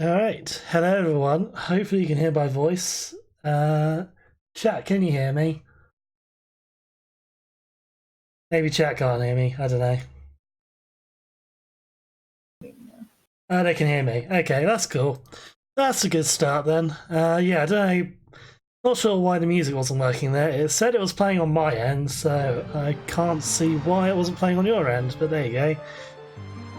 Alright, hello everyone. Hopefully you can hear my voice. Chat, can you hear me? Maybe chat can't hear me, I don't know. Oh, they can hear me. Okay, that's cool. That's a good start then. Yeah, I don't know. Not sure why the music wasn't working there. It said it was playing on my end, so I can't see why it wasn't playing on your end, but there you go.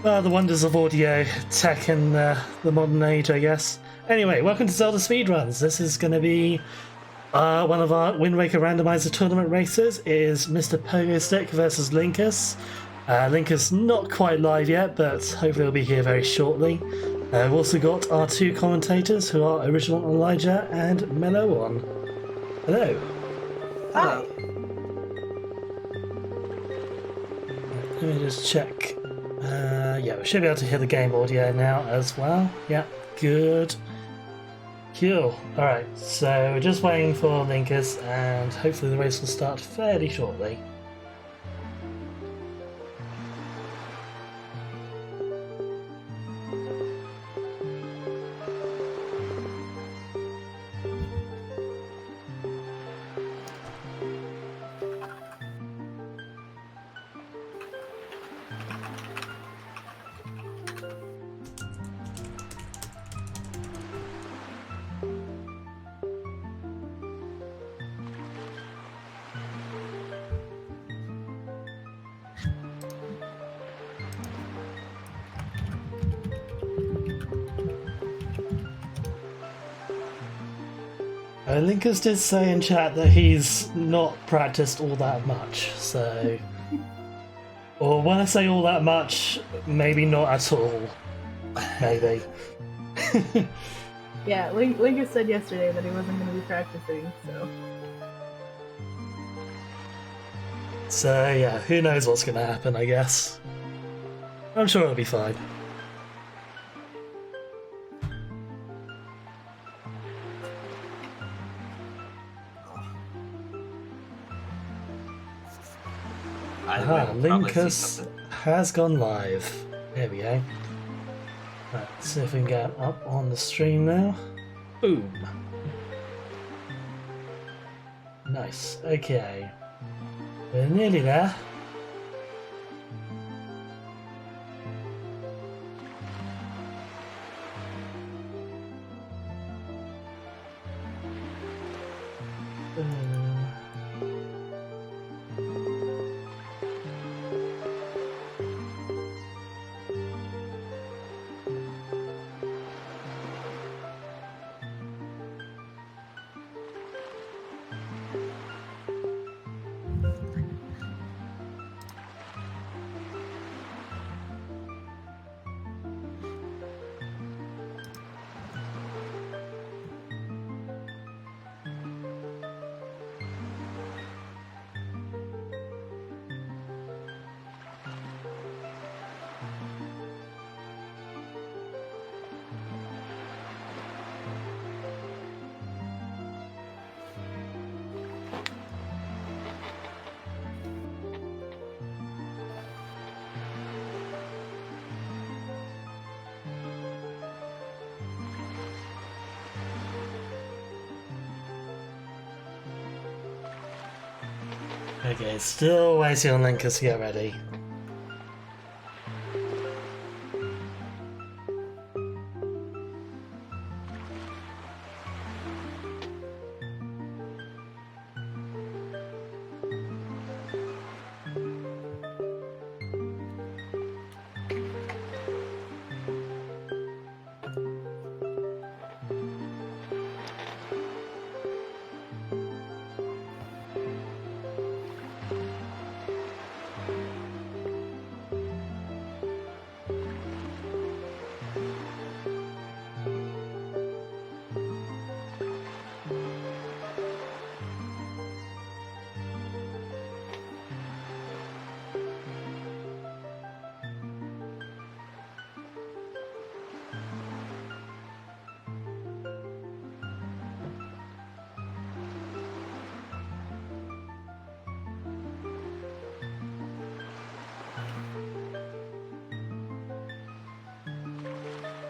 The wonders of audio tech in the modern age, I guess. Anyway, welcome to Zelda Speedruns. This is going to be one of our Wind Waker Randomizer tournament races. Is MrPogostyc versus Linkus. Linkus not quite live yet, but hopefully he'll be here very shortly. We've also got our two commentators who are Original Elijah and Mellow1. Hello. Hi. Let me just check. Yeah, we should be able to hear the game audio now as well. Yeah, good. Cool. Alright, so we're just waiting for Linkus and hopefully the race will start fairly shortly. Linkus did say in chat that he's not practiced all that much, so... Or when I say all that much, maybe not at all. Maybe. Yeah, Linkus said yesterday that he wasn't going to be practicing, so... So yeah, who knows what's going to happen, I guess. I'm sure it'll be fine. Linkus has gone live. There we go. Right, let's see if we can get up on the stream now. Boom. Nice. Okay. We're nearly there. Okay, still waiting on Linkus to get ready.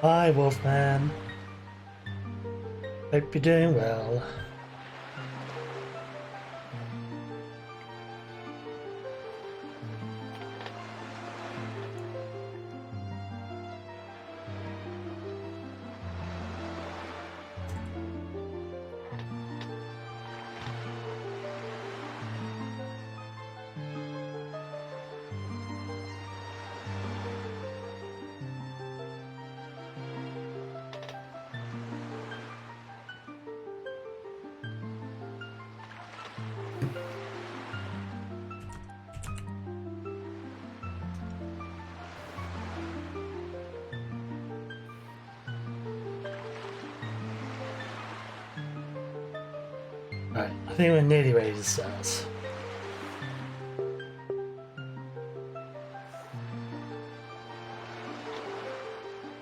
Hi, Wolfman. Hope you're doing well. Right, I think we're nearly ready to start.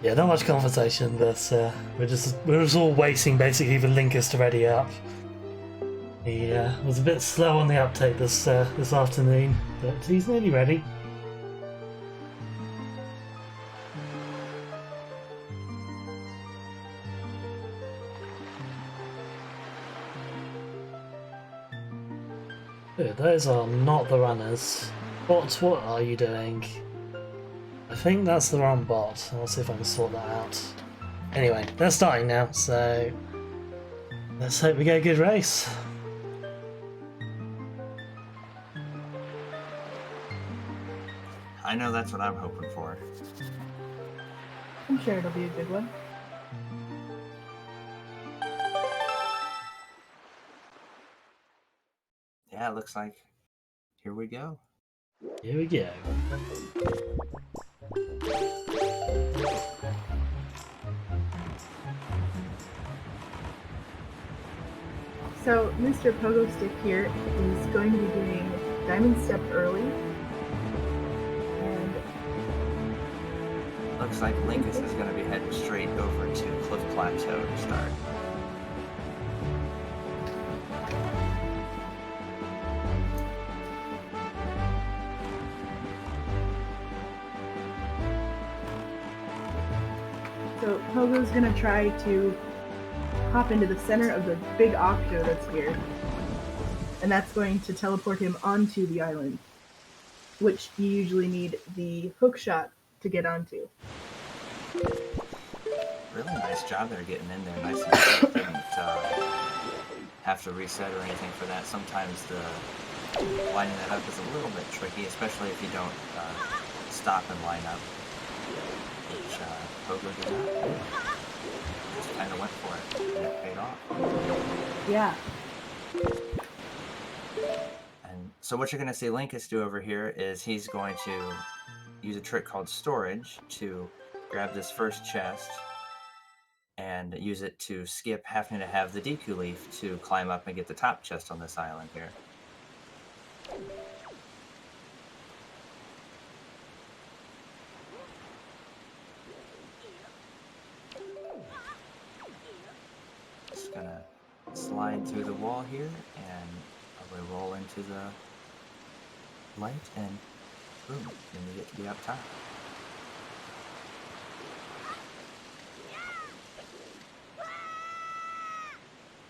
Yeah, not much conversation, but we're just all waiting basically for Linkus to ready up. He was a bit slow on the uptake this afternoon, but he's nearly ready. Good, those are not the runners. What are you doing? I think that's the wrong bot. I'll see if I can sort that out. Anyway, they're starting now, so let's hope we get a good race. I know that's what I'm hoping for. I'm sure it'll be a good one. Yeah, it looks like here we go. Here we go. So MrPogostyc here is going to be doing Diamond Step early. And Looks like Linkus is going to be heading straight over to Cliff Plateau to start. so Pogo's going to try to hop into the center of the big octo that's here. And that's going to teleport him onto the island, which you usually need the hook shot to get onto. Really nice job there getting in there nice and quick. Didn't have to reset or anything for that. Sometimes the lining that up is a little bit tricky, especially if you don't stop and line up, which Pogo did not do. Just kind of went for it, and it paid off. Yeah. And so what you're going to see Linkus do over here is he's going to use a trick called storage to grab this first chest and use it to skip having to have the DQ leaf to climb up and get the top chest on this island here. Just gonna slide through the wall here and probably roll into the light and boom, then you get to be up top.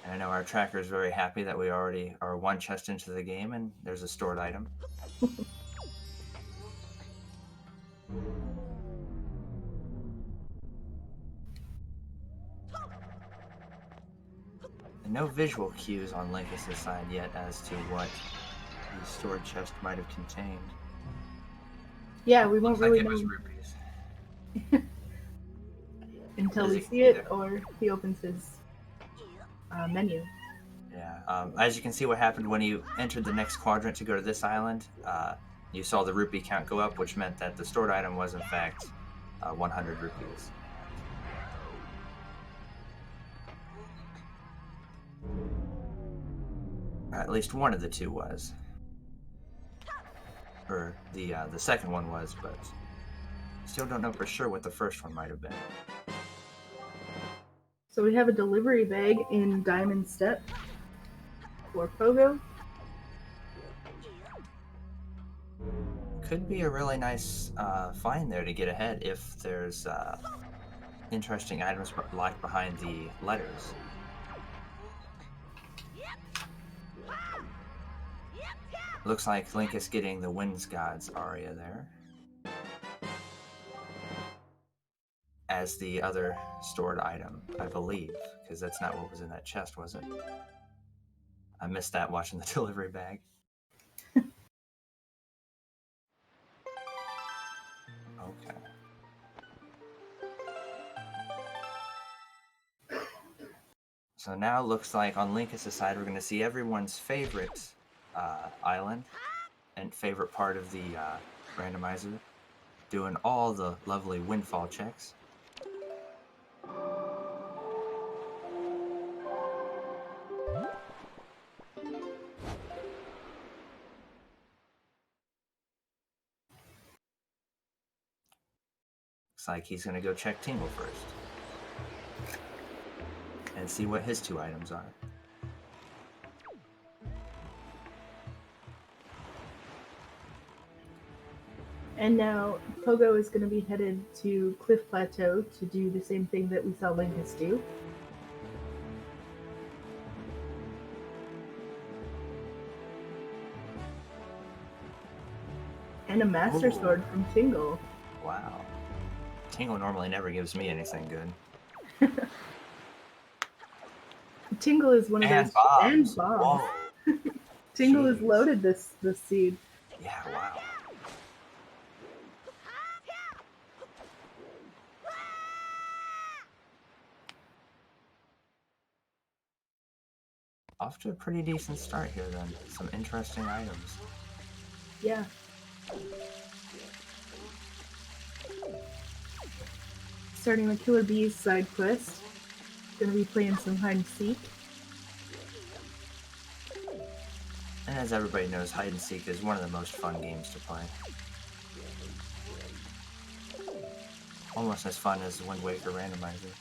And I know our tracker is very happy that we already are one chest into the game and there's a stored item. And no visual cues on Linkus' side yet as to what the stored chest might have contained. Yeah, we won't Looks really like it was know rupees. until Does we it see it either? or he opens his menu. Yeah, as you can see what happened when you entered the next quadrant to go to this island, you saw the rupee count go up, which meant that the stored item was in fact 100 rupees. At least one of the two was. Or the second one was, but still don't know for sure what the first one might have been. So we have a delivery bag in Diamond Step for Pogo. Could be a really nice find there to get ahead if there's interesting items locked behind the letters. Looks like Link is getting the Winds Gods aria there as the other stored item, I believe, because that's not what was in that chest, was it? I missed that watching the delivery bag. Okay. So now it looks like on Linkus' side we're going to see everyone's favorite island and favorite part of the randomizer doing all the lovely windfall checks. Looks like he's going to go check Tingle first and see what his 2 items are. And now Pogo is going to be headed to Cliff Plateau to do the same thing that we saw Linkus do. And a Master Sword from Tingle. Wow. Tingle normally never gives me anything good. Tingle is one of those and bombs. Whoa. Tingle is loaded this seed. Yeah, wow. Off to a pretty decent start here then. Some interesting items. Yeah. Starting the Killer Bees side quest. Gonna be playing some hide and seek. And as everybody knows, hide and seek is one of the most fun games to play. Almost as fun as the Wind Waker randomizer.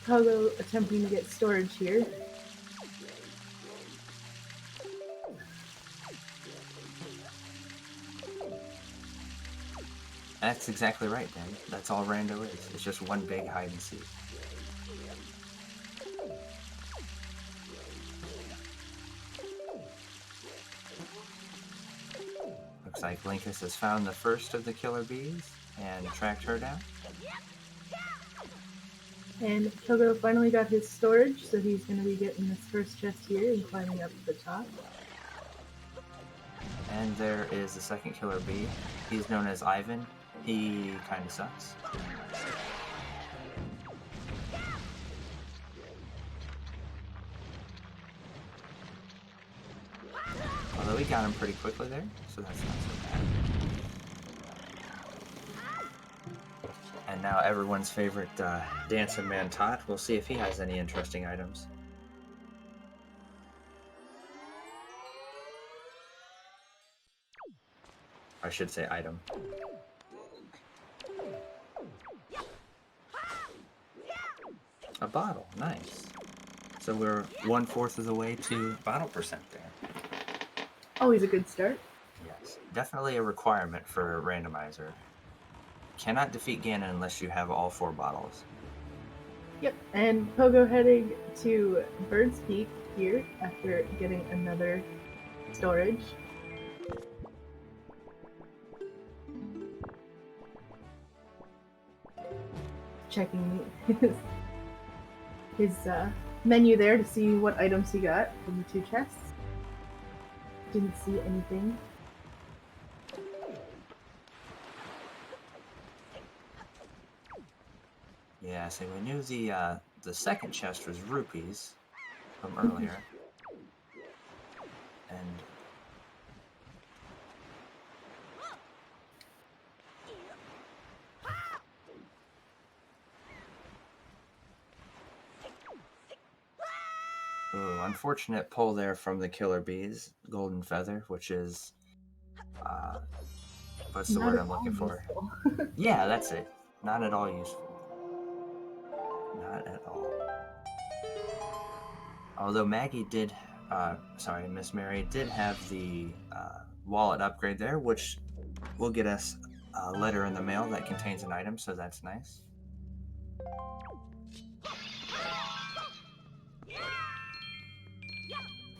Pogo attempting to get storage here. That's exactly right, Dan. That's all Rando is. It's just one big hide and seek. Looks like Linkus has found the first of the Killer Bees and tracked her down. And Pogo finally got his storage, so he's going to be getting this first chest here and climbing up to the top. And there is the second Killer Bee. He's known as Ivan. He kinda sucks. Although we got him pretty quickly there, so that's not so bad. And now everyone's favorite dancing man Tot. We'll see if he has any interesting items. I should say item. A bottle, nice. So we're 1/4 of the way to bottle percent there. Always a good start. Yes, definitely a requirement for a randomizer. Cannot defeat Ganon unless you have all 4 bottles. Yep, and Pogo heading to Bird's Peak here after getting another storage. Checking his menu there to see what items he got from the 2 chests. Didn't see anything. Yeah, so we knew the second chest was rupees from earlier. And ooh, unfortunate pull there from the Killer Bees, Golden Feather, which is what's the word I'm looking for? Yeah, that's it. Not at all useful. Not at all. Although Maggie did sorry, Miss Mary did have the wallet upgrade there, which will get us a letter in the mail that contains an item, so that's nice.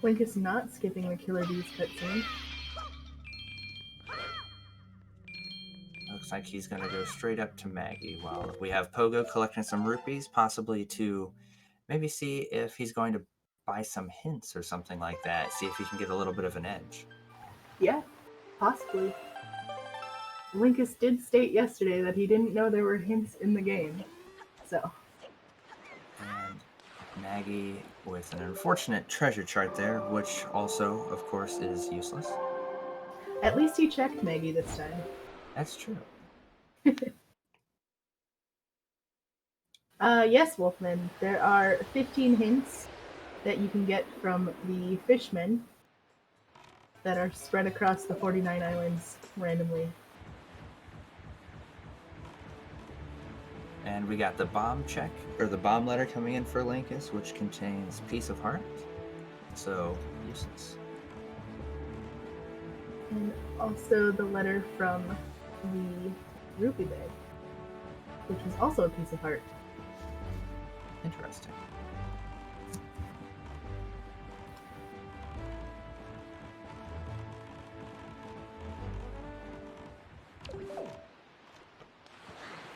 Linkus not skipping the Killer Bees cutscene. Looks like he's going to go straight up to Maggie while we have Pogo collecting some rupees, possibly to maybe see if he's going to buy some hints or something like that, see if he can get a little bit of an edge. Yeah, possibly. Linkus did state yesterday that he didn't know there were hints in the game, so. And Maggie with an unfortunate treasure chart there, which also, of course, is useless. At least he checked Maggie this time. That's true. Yes, Wolfman, there are 15 hints that you can get from the fishmen that are spread across the 49 islands randomly. And we got the bomb check, or the bomb letter coming in for Linkus, which contains Piece of Heart. So, useless. And also the letter from the rupee bag, which is also a piece of heart. Interesting.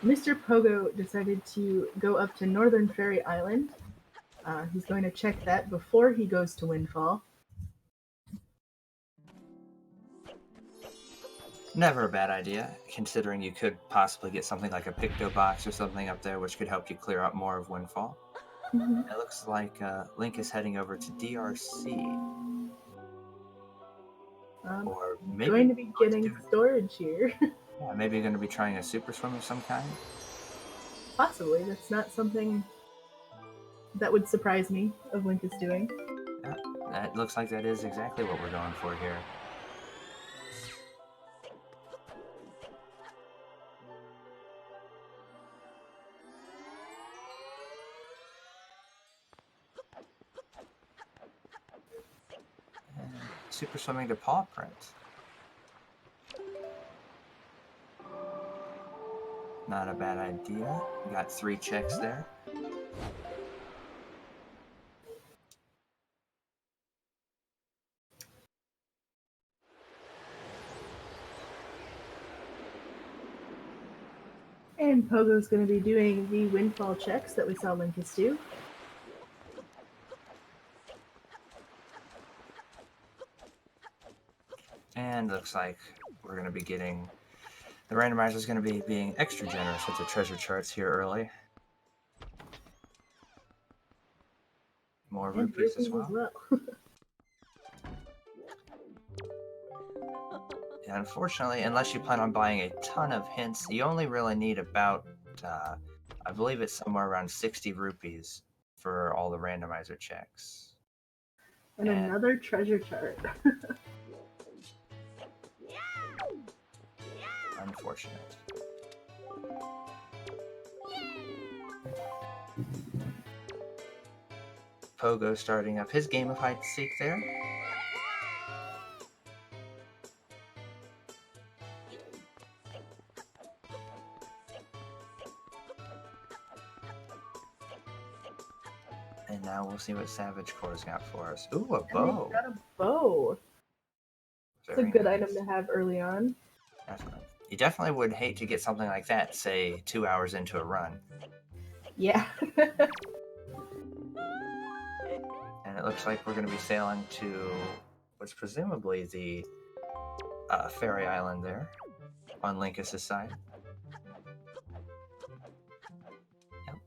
Mr. Pogo decided to go up to Northern Fairy Island. He's going to check that before he goes to Windfall. Never a bad idea, considering you could possibly get something like a Picto Box or something up there, which could help you clear out more of Windfall. Mm-hmm. It looks like Link is heading over to DRC. Or maybe going to be getting storage here. Yeah, maybe you're going to be trying a super swim of some kind. Possibly. That's not something that would surprise me of Linkus doing. Yeah, that looks like that is exactly what we're going for here. And super swimming to paw print. Not a bad idea. We got 3 checks there. And Pogo's going to be doing the Windfall checks that we saw Linkus do. And looks like we're going to be getting... The randomizer is going to be being extra generous with the treasure charts here early. More rupees as well. Yeah, unfortunately, unless you plan on buying a ton of hints, you only really need about, I believe it's somewhere around 60 rupees for all the randomizer checks. And another treasure chart. Unfortunate. Pogo starting up his game of hide and seek there. And now we'll see what Savage Core's got for us. Ooh, a bow. Got a bow. It's a good item to have early on. Definitely. You definitely would hate to get something like that, say, 2 hours into a run. Yeah. And it looks like we're going to be sailing to what's presumably the Fairy Island there on Linkus' side. Yep.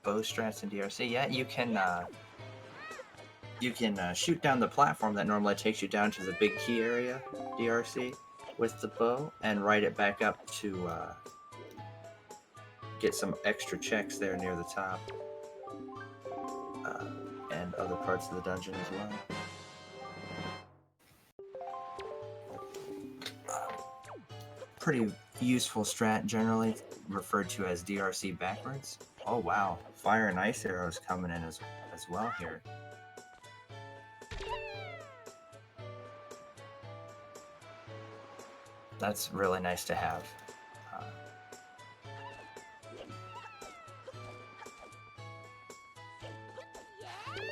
Bow strats in DRC. Yeah, you can shoot down the platform that normally takes you down to the big key area, DRC, with the bow, and ride it back up to get some extra checks there near the top. And other parts of the dungeon as well. Pretty useful strat, generally referred to as DRC backwards. Oh wow, fire and ice arrows coming in as well here. That's really nice to have.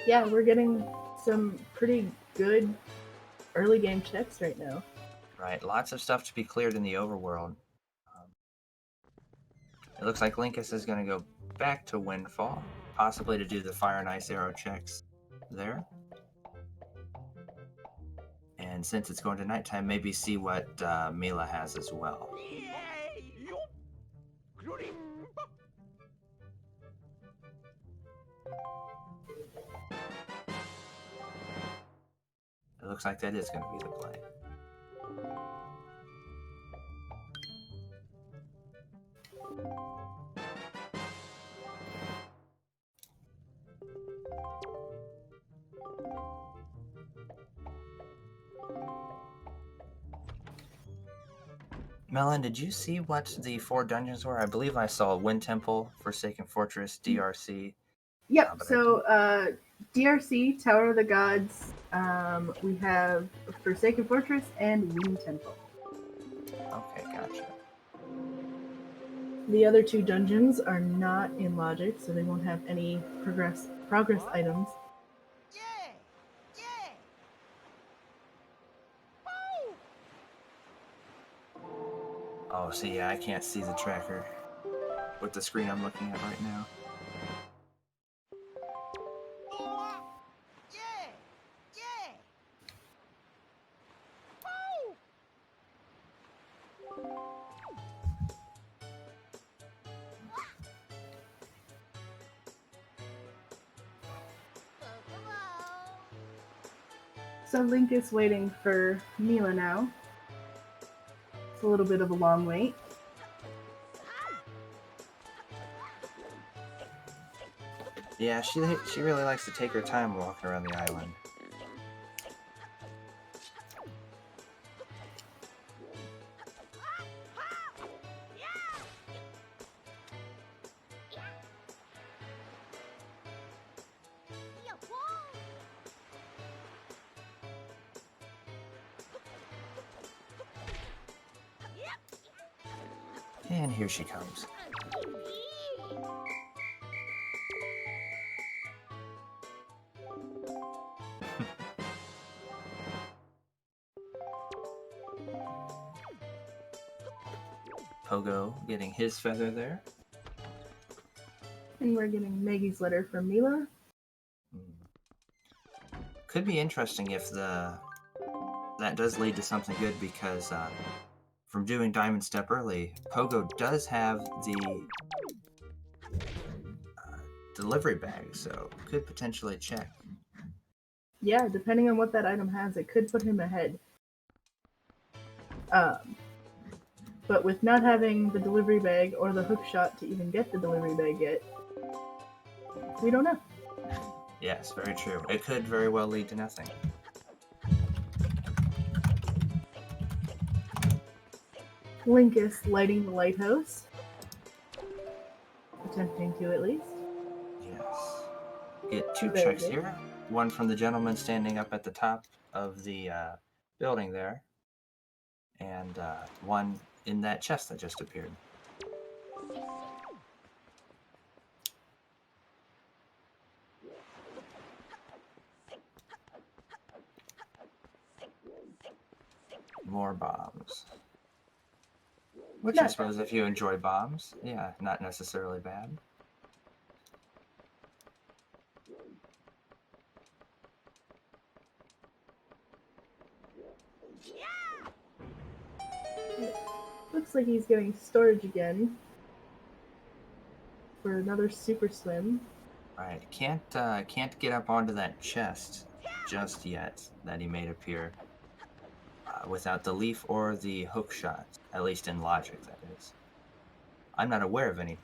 Yeah, we're getting some pretty good early game checks right now. Right, lots of stuff to be cleared in the overworld. It looks like Linkus is going to go back to Windfall, possibly to do the fire and ice arrow checks there. And since it's going to nighttime, maybe see what Mila has as well. It looks like that is going to be the play. Melon, did you see what the 4 dungeons were? I believe I saw Wind Temple, Forsaken Fortress, DRC. Yep, so DRC, Tower of the Gods, we have Forsaken Fortress and Wind Temple. Okay, gotcha. The other 2 dungeons are not in Logic, so they won't have any progress items. Oh, see, yeah, I can't see the tracker with the screen I'm looking at right now. So Link is waiting for Mila now. It's a little bit of a long wait. Yeah, she really likes to take her time walking around the island. And here she comes. Pogo getting his feather there. And we're getting Maggie's letter from Mila. Could be interesting if that does lead to something good, because from doing Diamond Step early, Pogo does have the delivery bag, so could potentially check. Yeah, depending on what that item has, it could put him ahead. But with not having the delivery bag or the hook shot to even get the delivery bag yet, we don't know. Yes, very true. It could very well lead to nothing. Linkus lighting the lighthouse. Attempting to, at least. Yes. Get 2 Very checks good. here. One from the gentleman standing up at the top of the building there. And one in that chest that just appeared. More bombs. Which I suppose if you enjoy bombs, yeah, not necessarily bad. Looks like he's getting storage again for another super swim. Right, can't get up onto that chest just yet that he made appear without the leaf or the hook shot, at least in Logic, that is. I'm not aware of any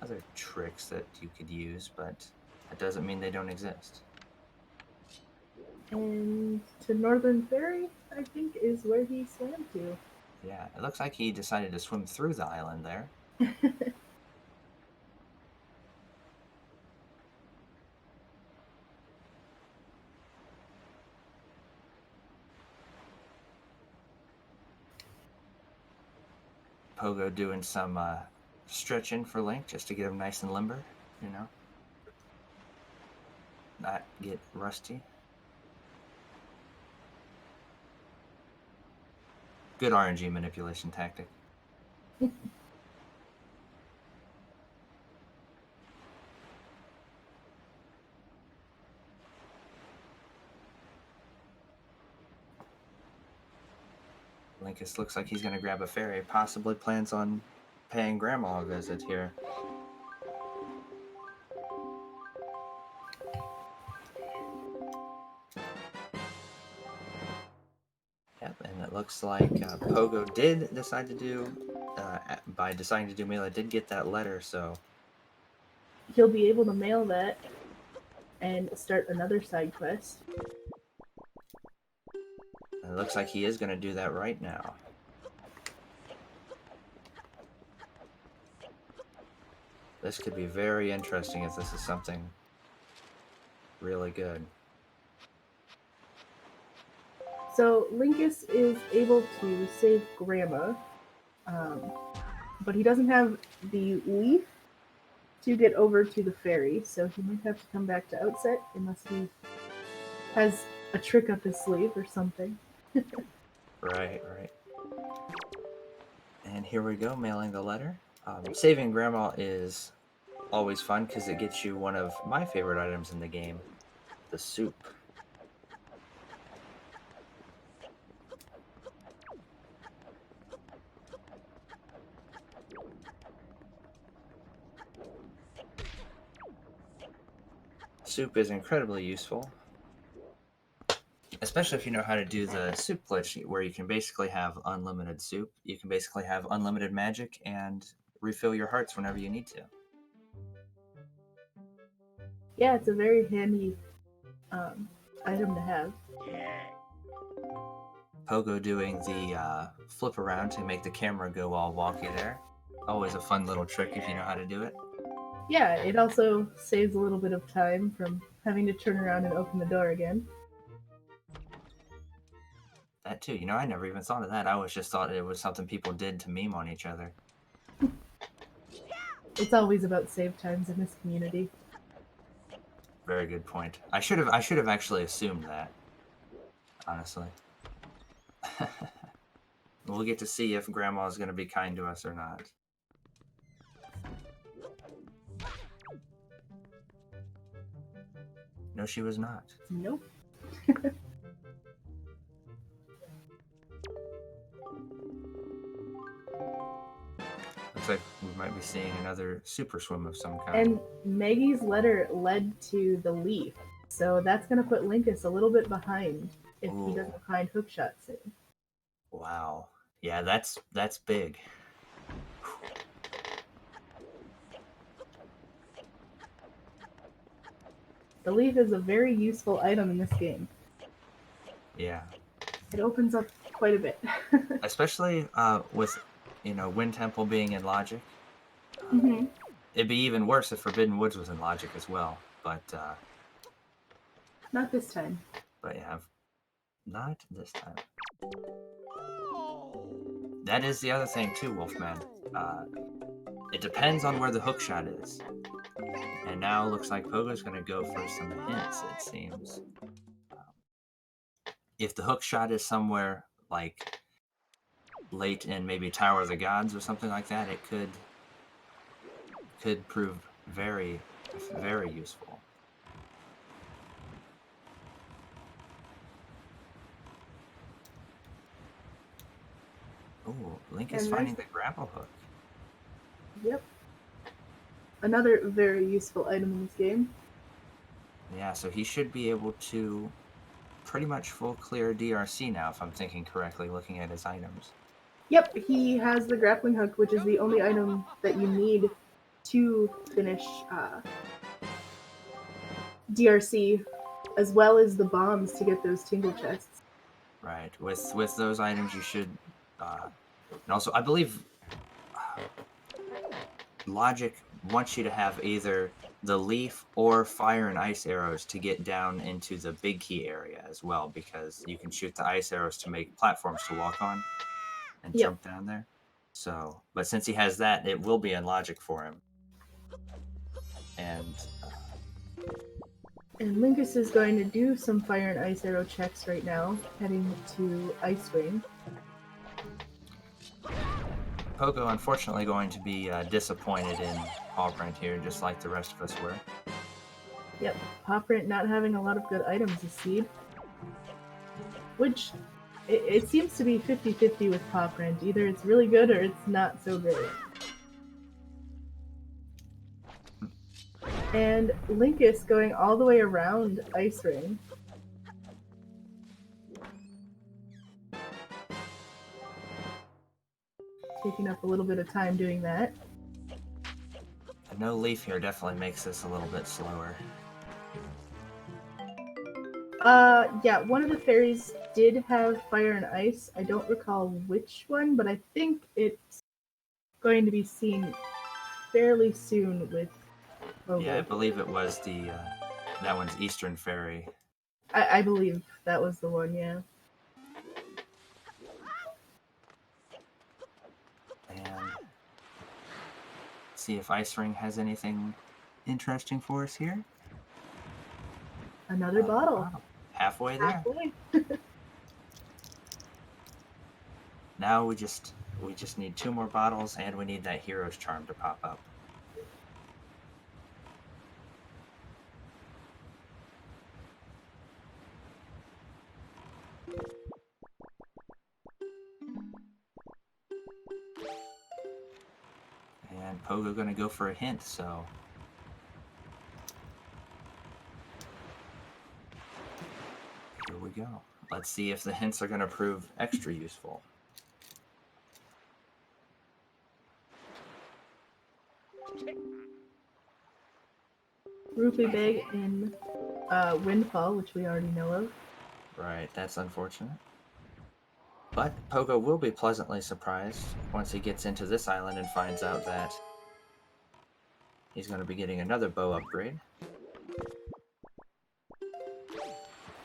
other tricks that you could use, but that doesn't mean they don't exist. And to Northern Ferry, I think, is where he swam to. Yeah, it looks like he decided to swim through the island there. Pogo doing some stretching for Link just to get him nice and limber, you know? Not get rusty. Good RNG manipulation tactic. Linkus looks like he's going to grab a ferry, possibly plans on paying Grandma a visit here. Yep, and it looks like Pogo did decide to do, by deciding to do melee, did get that letter, so... He'll be able to mail that and start another side quest. It looks like he is going to do that right now. This could be very interesting if this is something really good. So Linkus is able to save Grandma, but he doesn't have the leaf to get over to the ferry, so he might have to come back to Outset unless he has a trick up his sleeve or something. Right. And here we go, mailing the letter. Saving Grandma is always fun because it gets you one of my favorite items in the game, the soup. Soup is incredibly useful, especially if you know how to do the soup glitch, where you can basically have unlimited soup. You can basically have unlimited magic and refill your hearts whenever you need to. Yeah, it's a very handy item to have. Pogo doing the flip around to make the camera go all wonky there. Always a fun little trick if you know how to do it. Yeah, it also saves a little bit of time from having to turn around and open the door again. That too. You know, I never even thought of that. I always just thought it was something people did to meme on each other. It's always about save times in this community. Very good point. I should have actually assumed that. Honestly. We'll get to see if Grandma's going to be kind to us or not. No, she was not. Nope. Looks like we might be seeing another super swim of some kind. And Maggie's letter led to the leaf, so that's going to put Linkus a little bit behind if he doesn't find Hookshot soon. Wow. Yeah, that's big. The leaf is a very useful item in this game. Yeah. It opens up quite a bit. Especially with, Wind Temple being in Logic. Mm-hmm. It'd be even worse if Forbidden Woods was in Logic as well, but... Not this time. But yeah, not this time. That is the other thing too, Wolfman. It depends on where the hookshot is. And now it looks like Pogo's going to go for some hints, it seems. If the hookshot is somewhere like late in maybe Tower of the Gods or something like that, it could prove very, very useful. Oh, Link is finding the grapple hook. Yep. Another very useful item in this game. Yeah, so he should be able to pretty much full clear DRC now, if I'm thinking correctly, looking at his items. Yep, he has the grappling hook, which is the only item that you need to finish DRC, as well as the bombs to get those tingle chests. Right. With those items, you should, and also I believe Logic wants you to have either the leaf or fire and ice arrows to get down into the big key area as well, because you can shoot the ice arrows to make platforms to walk on and jump down there. So, but since he has that, it will be in Logic for him. And Linkus is going to do some fire and ice arrow checks right now, heading to Ice Ring. Pogo, unfortunately, going to be disappointed in Pawprint here, just like the rest of us were. Yep, Pawprint not having a lot of good items this seed. Which, it seems to be 50-50 with Pawprint. Either it's really good or it's not so good. And Linkus going all the way around Ice Ring. Taking up a little bit of time doing that. No leaf here definitely makes this a little bit slower. Yeah, one of the fairies did have fire and ice. I don't recall which one, but I think it's going to be seen fairly soon with Pogo. Yeah, I believe it was the that one's Eastern Fairy. I believe that was the one, yeah. And see if Ice Ring has anything interesting for us here. Another bottle. Halfway there. Halfway. Now we just need 2 more bottles, and we need that Hero's Charm to pop up. And Pogo gonna go for a hint, so here we go. Let's see if the hints are gonna prove extra useful. Rupee Bag in Windfall, which we already know of. Right, that's unfortunate. But Pogo will be pleasantly surprised once he gets into this island and finds out that he's going to be getting another bow upgrade.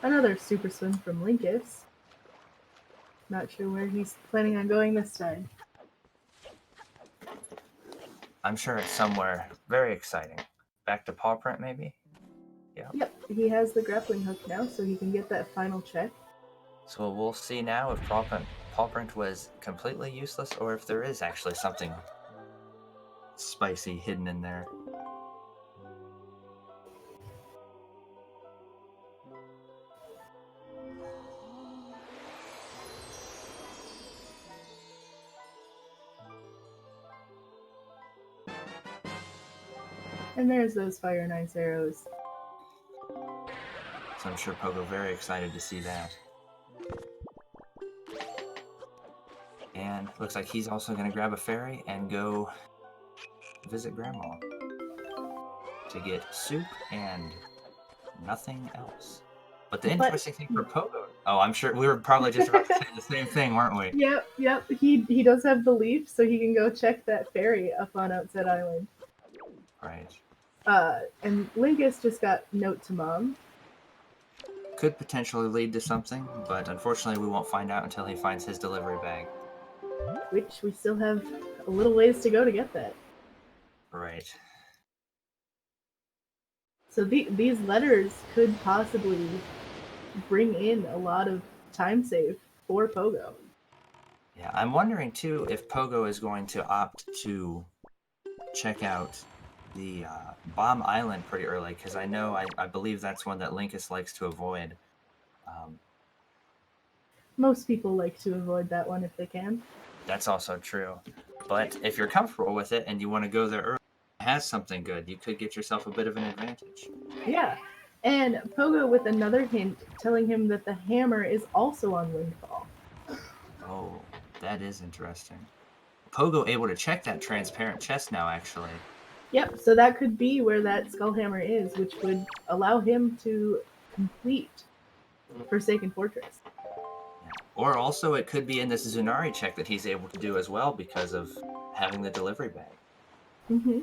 Another super swim from Linkus. Not sure where he's planning on going this time. I'm sure it's somewhere very exciting. Back to Pawprint, maybe? Yep, he has the grappling hook now, so he can get that final check. So we'll see now if Pawprint was completely useless, or if there is actually something spicy hidden in there. And there's those fire and ice arrows. So I'm sure Pogo very excited to see that. And looks like he's also going to grab a fairy and go visit Grandma to get soup and nothing else. But the interesting thing for Pogo... Oh, I'm sure we were probably just about to say the same thing, weren't we? Yep. He does have the leaf, so he can go check that fairy up on Outset Island. Right. And Linkus just got Note to Mom. Could potentially lead to something, but unfortunately we won't find out until he finds his delivery bag. Which we still have a little ways to go to get that. Right. So these letters could possibly bring in a lot of time save for Pogo. Yeah, I'm wondering too if Pogo is going to opt to check out the Bomb Island pretty early, because I believe that's one that Linkus likes to avoid. Most people like to avoid that one if they can. That's also true. But if you're comfortable with it and you want to go there early, it has something good, you could get yourself a bit of an advantage. Yeah. And Pogo with another hint telling him that the hammer is also on Windfall. Oh, that is interesting. Pogo able to check that transparent chest now, actually. Yep, so that could be where that Skullhammer is, which would allow him to complete Forsaken Fortress. Or also it could be in this Zunari check that he's able to do as well because of having the delivery bag. Mm-hmm.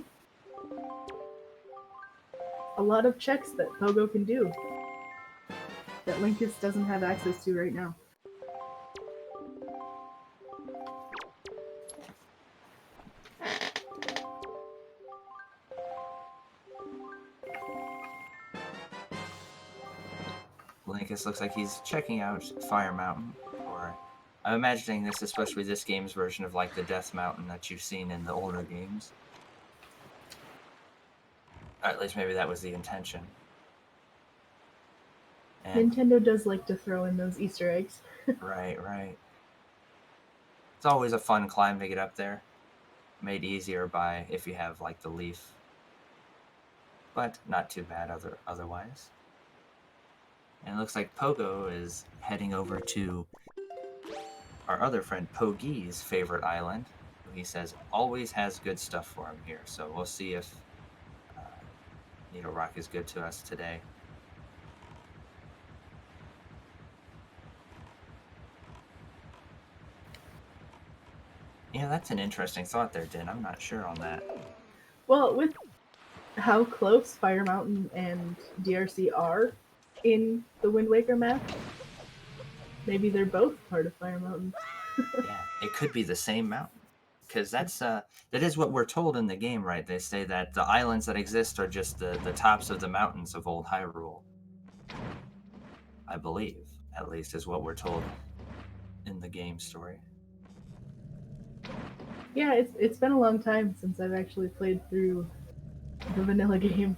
A lot of checks that Pogo can do that Linkus doesn't have access to right now. Linkus looks like he's checking out Fire Mountain, or I'm imagining this, especially this game's version of like the Death Mountain that you've seen in the older games. Or at least maybe that was the intention. And, Nintendo does like to throw in those Easter eggs. right. It's always a fun climb to get up there. Made easier by if you have like the leaf. But not too bad otherwise. And it looks like Pogo is heading over to our other friend Pogi's favorite island, who he says always has good stuff for him here. So we'll see if Needle Rock is good to us today. Yeah, that's an interesting thought there, Din. I'm not sure on that. Well, with how close Fire Mountain and DRC are in the Wind Waker map, maybe they're both part of Fire Mountain. Yeah, it could be the same mountain. Because that is what we're told in the game, right? They say that the islands that exist are just the tops of the mountains of old Hyrule. I believe, at least, is what we're told in the game story. Yeah, it's been a long time since I've actually played through the vanilla game.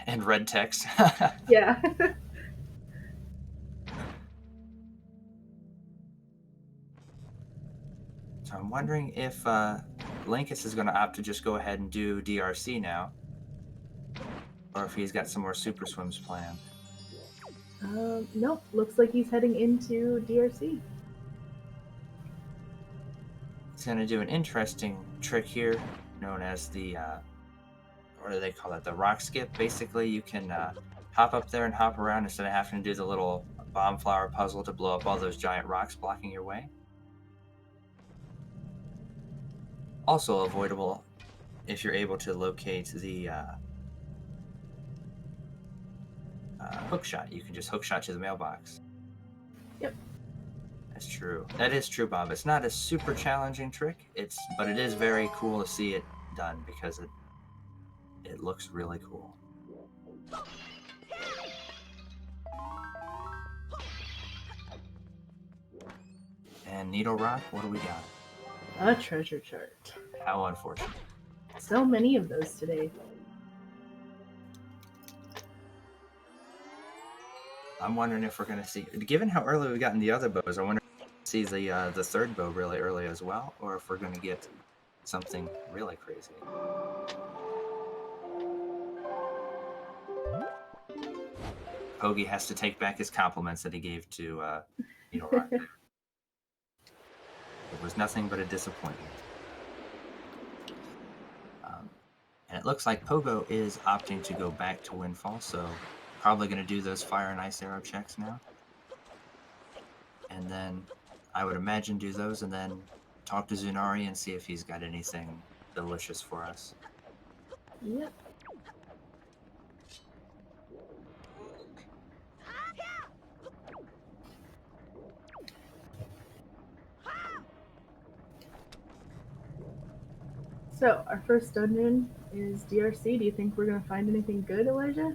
And red text. Yeah. So I'm wondering if Linkus is going to opt to just go ahead and do DRC now, or if he's got some more Super Swims planned. Nope, looks like he's heading into DRC. He's going to do an interesting trick here, known as the, what do they call it, the rock skip. Basically, you can hop up there and hop around instead of having to do the little bomb flower puzzle to blow up all those giant rocks blocking your way. Also avoidable if you're able to locate the hook shot. You can just hook shot to the mailbox. Yep. That's true. That is true, Bob. It's not a super challenging trick, but it is very cool to see it done because it looks really cool. And Needle Rock, what do we got? A treasure chart. How unfortunate. So many of those today. I'm wondering if we're going to see, given how early we got in the other bows, I wonder if we're going to see the third bow really early as well, or if we're going to get something really crazy. Pogi has to take back his compliments that he gave to Needle Rock. It was nothing but a disappointment. And it looks like Pogo is opting to go back to Windfall, so probably going to do those fire and ice arrow checks now. And then I would imagine do those and then talk to Zunari and see if he's got anything delicious for us. Yep. So, our first dungeon is DRC. Do you think we're going to find anything good, Elijah?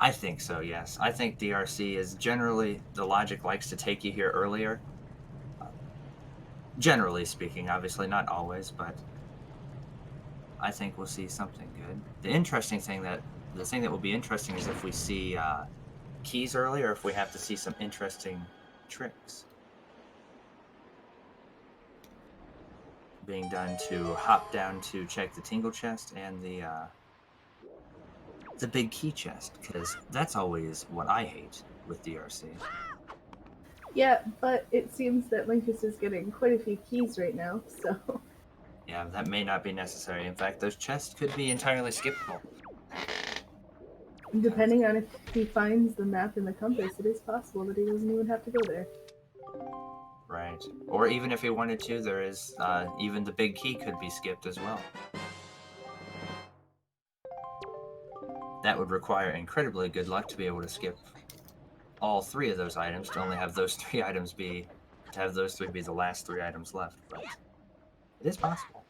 I think so, yes. I think DRC is generally, the logic likes to take you here earlier. Generally speaking, obviously not always, but I think we'll see something good. The thing that will be interesting is if we see keys early or if we have to see some interesting tricks being done to hop down to check the tingle chest and the big key chest, because that's always what I hate with DRC. Yeah, but it seems that Linkus is getting quite a few keys right now, so Yeah, that may not be necessary. In fact, those chests could be entirely skippable. Depending on if he finds the map and the compass, it is possible that he doesn't even have to go there. Right. Or even if he wanted to, there is even the big key could be skipped as well. That would require incredibly good luck to be able to skip all 3 of those items, to only have those 3 items be the last 3 items left, but it is possible.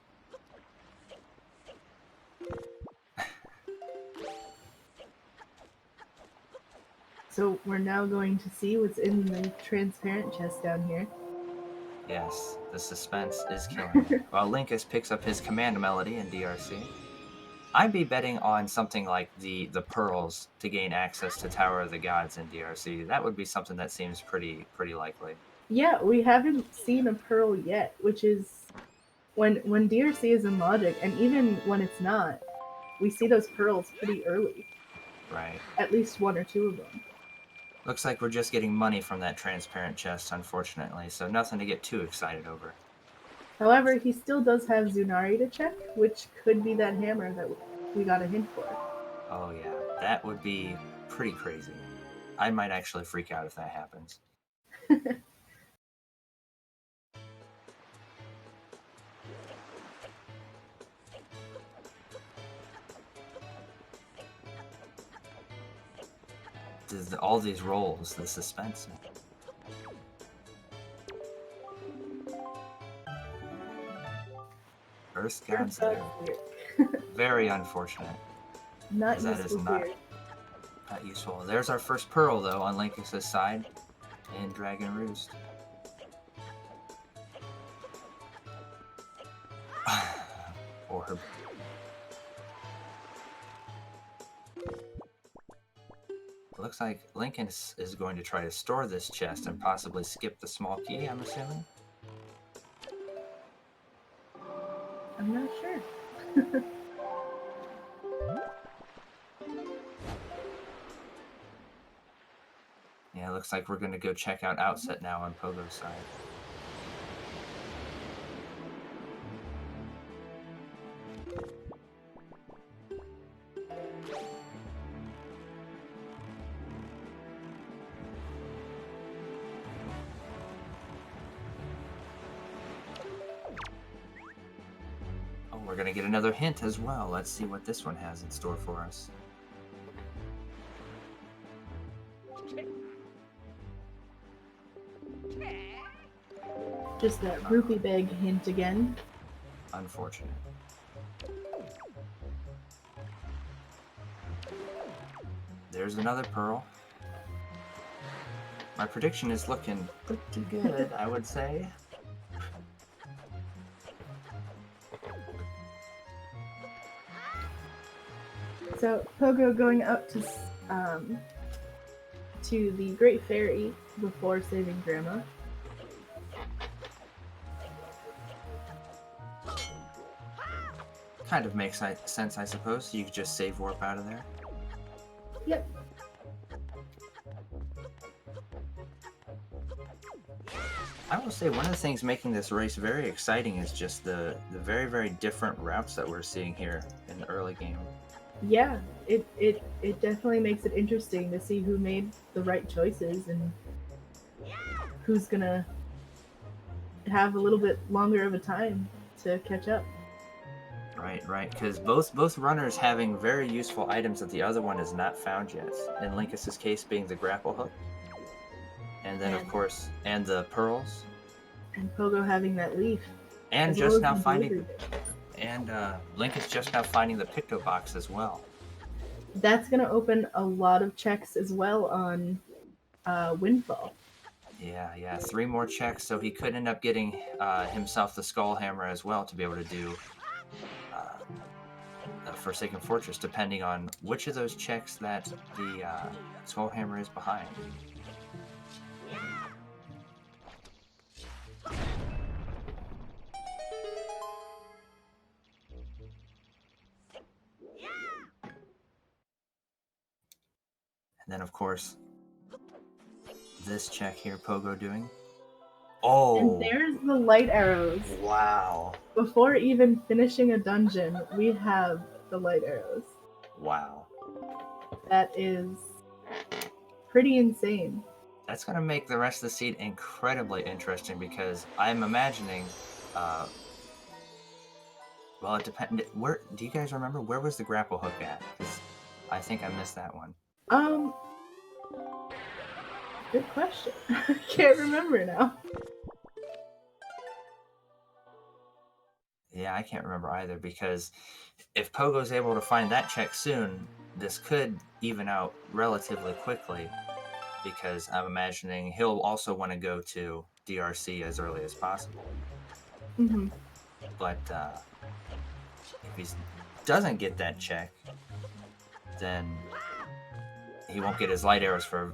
So we're now going to see what's in the transparent chest down here. Yes, the suspense is killing me. While Linkus picks up his command melody in DRC, I'd be betting on something like the pearls to gain access to Tower of the Gods in DRC. That would be something that seems pretty likely. Yeah, we haven't seen a pearl yet, which is when DRC is in logic, and even when it's not, we see those pearls pretty early. Right. At least 1 or 2 of them. Looks like we're just getting money from that transparent chest, unfortunately, so nothing to get too excited over. However, he still does have Zunari to check, which could be that hammer that we got a hint for. Oh yeah, that would be pretty crazy. I might actually freak out if that happens. All these rolls, the suspense. Earth God's there. Very unfortunate. Not That is useful here. not useful. There's our first pearl, though, on Linkus' side in Dragon Roost. Orb. Looks like Lincoln is going to try to store this chest and possibly skip the small key, I'm assuming. I'm not sure. Yeah, looks like we're going to go check out Outset now on Pogo's side. Oh, we're going to get another hint as well. Let's see what this one has in store for us. Just that rupee bag hint again. Unfortunate. There's another pearl. My prediction is looking pretty good, I would say. So Pogo going up to the Great Fairy before saving Grandma. Kind of makes sense, I suppose. You could just save warp out of there. Yep. I will say one of the things making this race very exciting is just the very, very different routes that we're seeing here in the early game. Yeah, it definitely makes it interesting to see who made the right choices and who's gonna have a little bit longer of a time to catch up. Right, because both runners having very useful items that the other one has not found yet. In Linkus' case being the grapple hook. And then, of course, and the pearls. And Pogo having that leaf. And just now finding... And Linkus just now finding the Picto Box as well. That's going to open a lot of checks as well on Windfall. Yeah, 3 more checks, so he could end up getting himself the Skull Hammer as well to be able to do Forsaken Fortress, depending on which of those checks that the Skull Hammer is behind. And then, of course, this check here, Pogo doing. Oh, there's the light arrows. wow. Before even finishing a dungeon, we have the light arrows. Wow. That is pretty insane. That's going to make the rest of the seed incredibly interesting because I'm imagining, well, it depends. Where do you guys remember? Where was the grapple hook at? Because I think I missed that one. Good question. I can't remember now. Yeah, I can't remember either because if Pogo's able to find that check soon, this could even out relatively quickly because I'm imagining he'll also want to go to DRC as early as possible. Mm-hmm. But if he doesn't get that check, then he won't get his light arrows for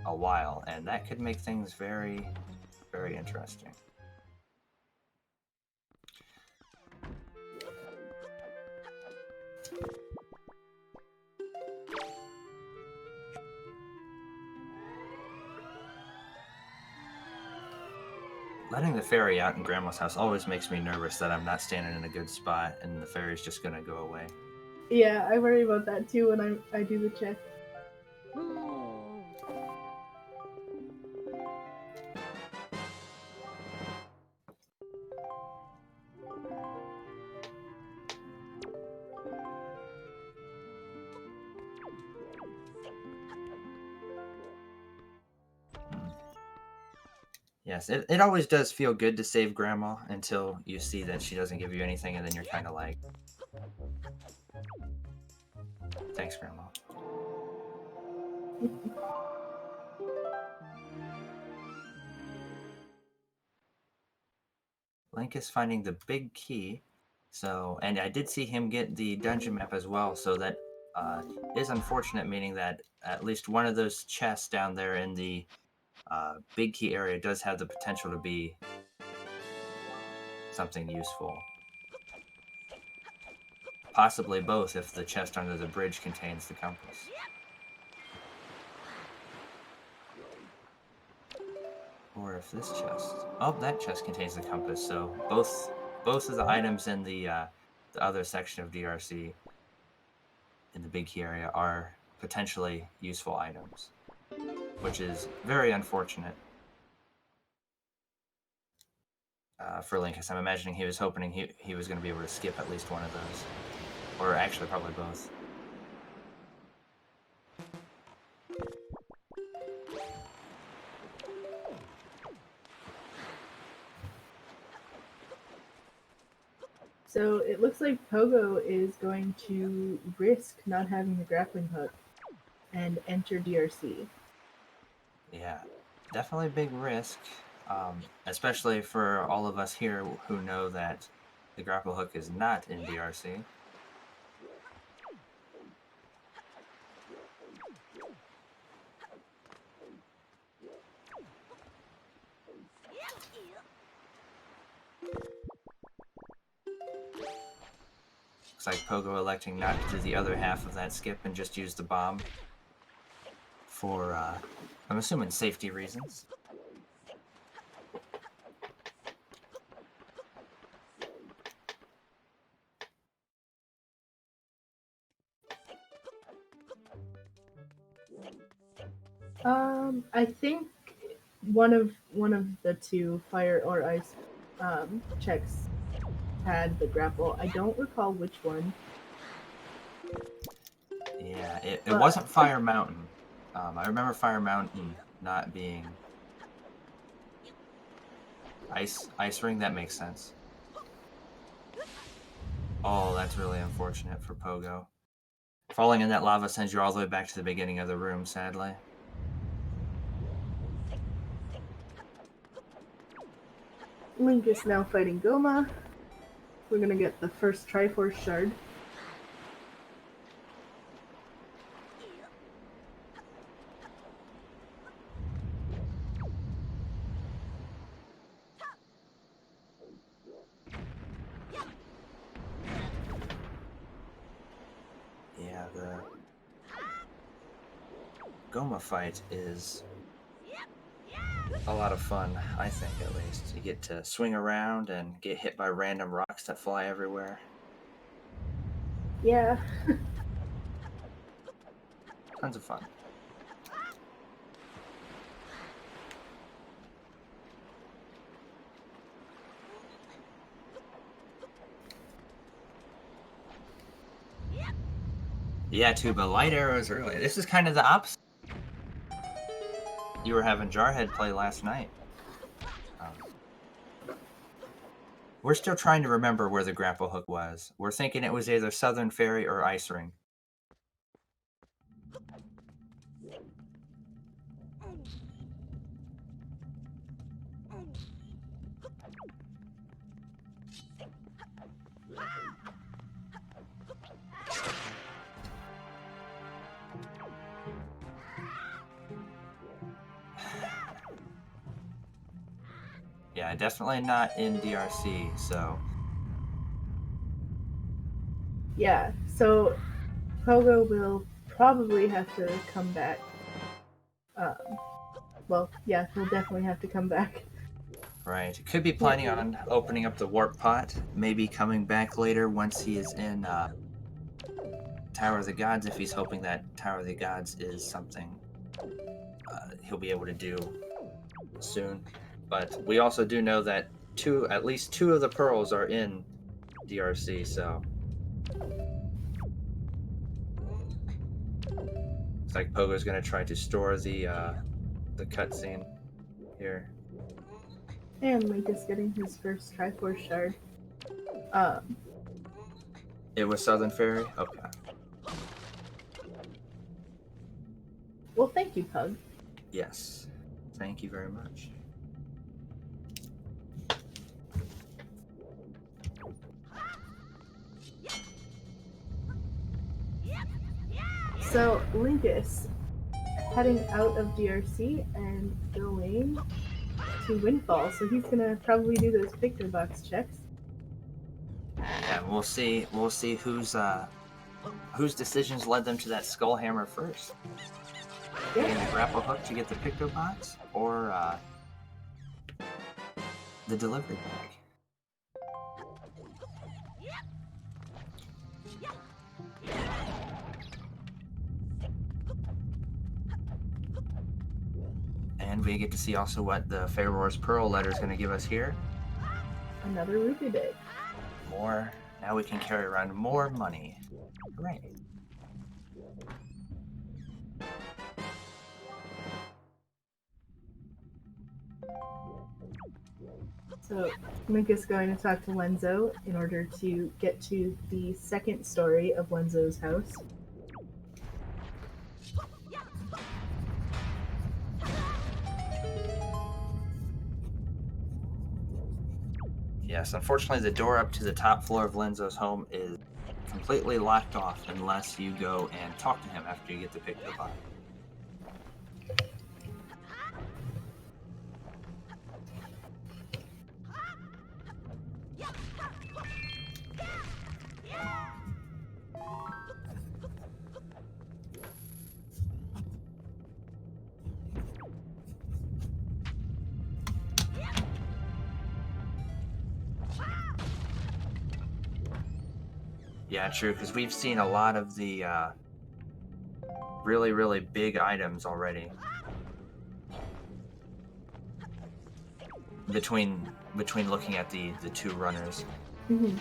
a while, and that could make things very, very interesting. Letting the fairy out in Grandma's house always makes me nervous that I'm not standing in a good spot and the fairy's just gonna go away. Yeah, I worry about that too when I do the check. Yes, it always does feel good to save Grandma until you see that she doesn't give you anything, and then you're kind of like, thanks, Grandma. Link is finding the big key, so, and I did see him get the dungeon map as well, so that is unfortunate, meaning that at least one of those chests down there in the big key area does have the potential to be something useful. Possibly both if the chest under the bridge contains the compass. Or if this chest... Oh, that chest contains the compass, so both of the items in the other section of DRC in the big key area are potentially useful items, which is very unfortunate for Linkus. I'm imagining he was hoping he was going to be able to skip at least one of those. Or actually, probably both. So it looks like Pogo is going to risk not having the grappling hook and enter DRC. Yeah, definitely a big risk, especially for all of us here who know that the grapple hook is not in DRC. Looks like Pogo electing not to do the other half of that skip and just use the bomb for, I'm assuming, safety reasons. I think one of the two, fire or ice, checks had the grapple. I don't recall which one. Yeah, it wasn't Fire Mountain. I remember Fire Mountain not being Ice Ring. That makes sense. Oh, that's really unfortunate for Pogo. Falling in that lava sends you all the way back to the beginning of the room, sadly. Link is now fighting Goma. We're gonna get the first Triforce shard. Yeah, the Goma fight is a lot of fun, I think, at least. You get to swing around and get hit by random rocks that fly everywhere. Yeah. Tons of fun. Yeah, Tuba, light arrows early. This is kind of the opposite. You were having Jarhead play last night. We're still trying to remember where the grapple hook was. We're thinking it was either Southern Ferry or Ice Ring. Yeah, definitely not in DRC, so... Yeah, so Pogo will probably have to come back. Well, yeah, he'll definitely have to come back. Right. Could be planning on opening up the warp pot, maybe coming back later once he is in Tower of the Gods, if he's hoping that Tower of the Gods is something he'll be able to do soon. But we also do know that at least two of the pearls are in DRC, so... Looks like Pogo's going to try to store the cutscene here. And Link is getting his first Triforce shard. It was Southern Ferry? Okay. Well, thank you, Pug. Yes. Thank you very much. So, Linkus, heading out of DRC and going to Windfall, so he's gonna probably do those Victor Box checks. Yeah, we'll see whose decisions led them to that skull hammer first. Yeah. Getting the grapple hook to get the Picto Box, or the delivery bag. And we get to see also what the Pharaoh's Pearl letter is going to give us here. Another rupee bag. More. Now we can carry around more money. Hooray. So, Link is going to talk to Lenzo in order to get to the second story of Lenzo's house. Yes, unfortunately the door up to the top floor of Lenzo's home is completely locked off unless you go and talk to him after you get the Picto Box. Yeah, true, because we've seen a lot of the really, really big items already. Between looking at the two runners. Mm-hmm.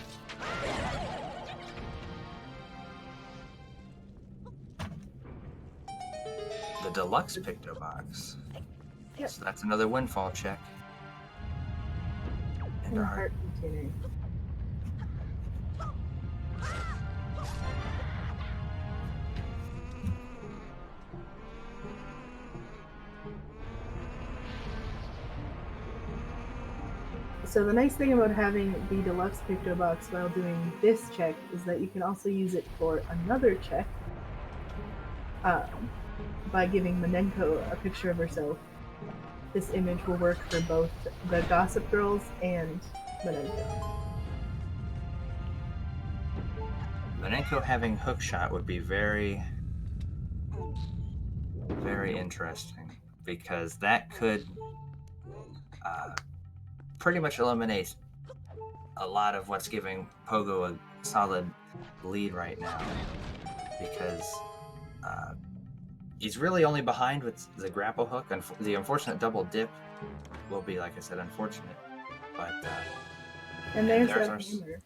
The deluxe Picto Box. Yep. So that's another windfall check. And And a our heart container. So the nice thing about having the deluxe Picto Box while doing this check is that you can also use it for another check by giving Manenko a picture of herself. This image will work for both the Gossip Girls and Manenko. Manenko having hookshot would be very, very interesting, because that could pretty much eliminates a lot of what's giving Pogo a solid lead right now, because he's really only behind with the grapple hook, and the unfortunate double dip will be, like I said, unfortunate. But and there's that hammer.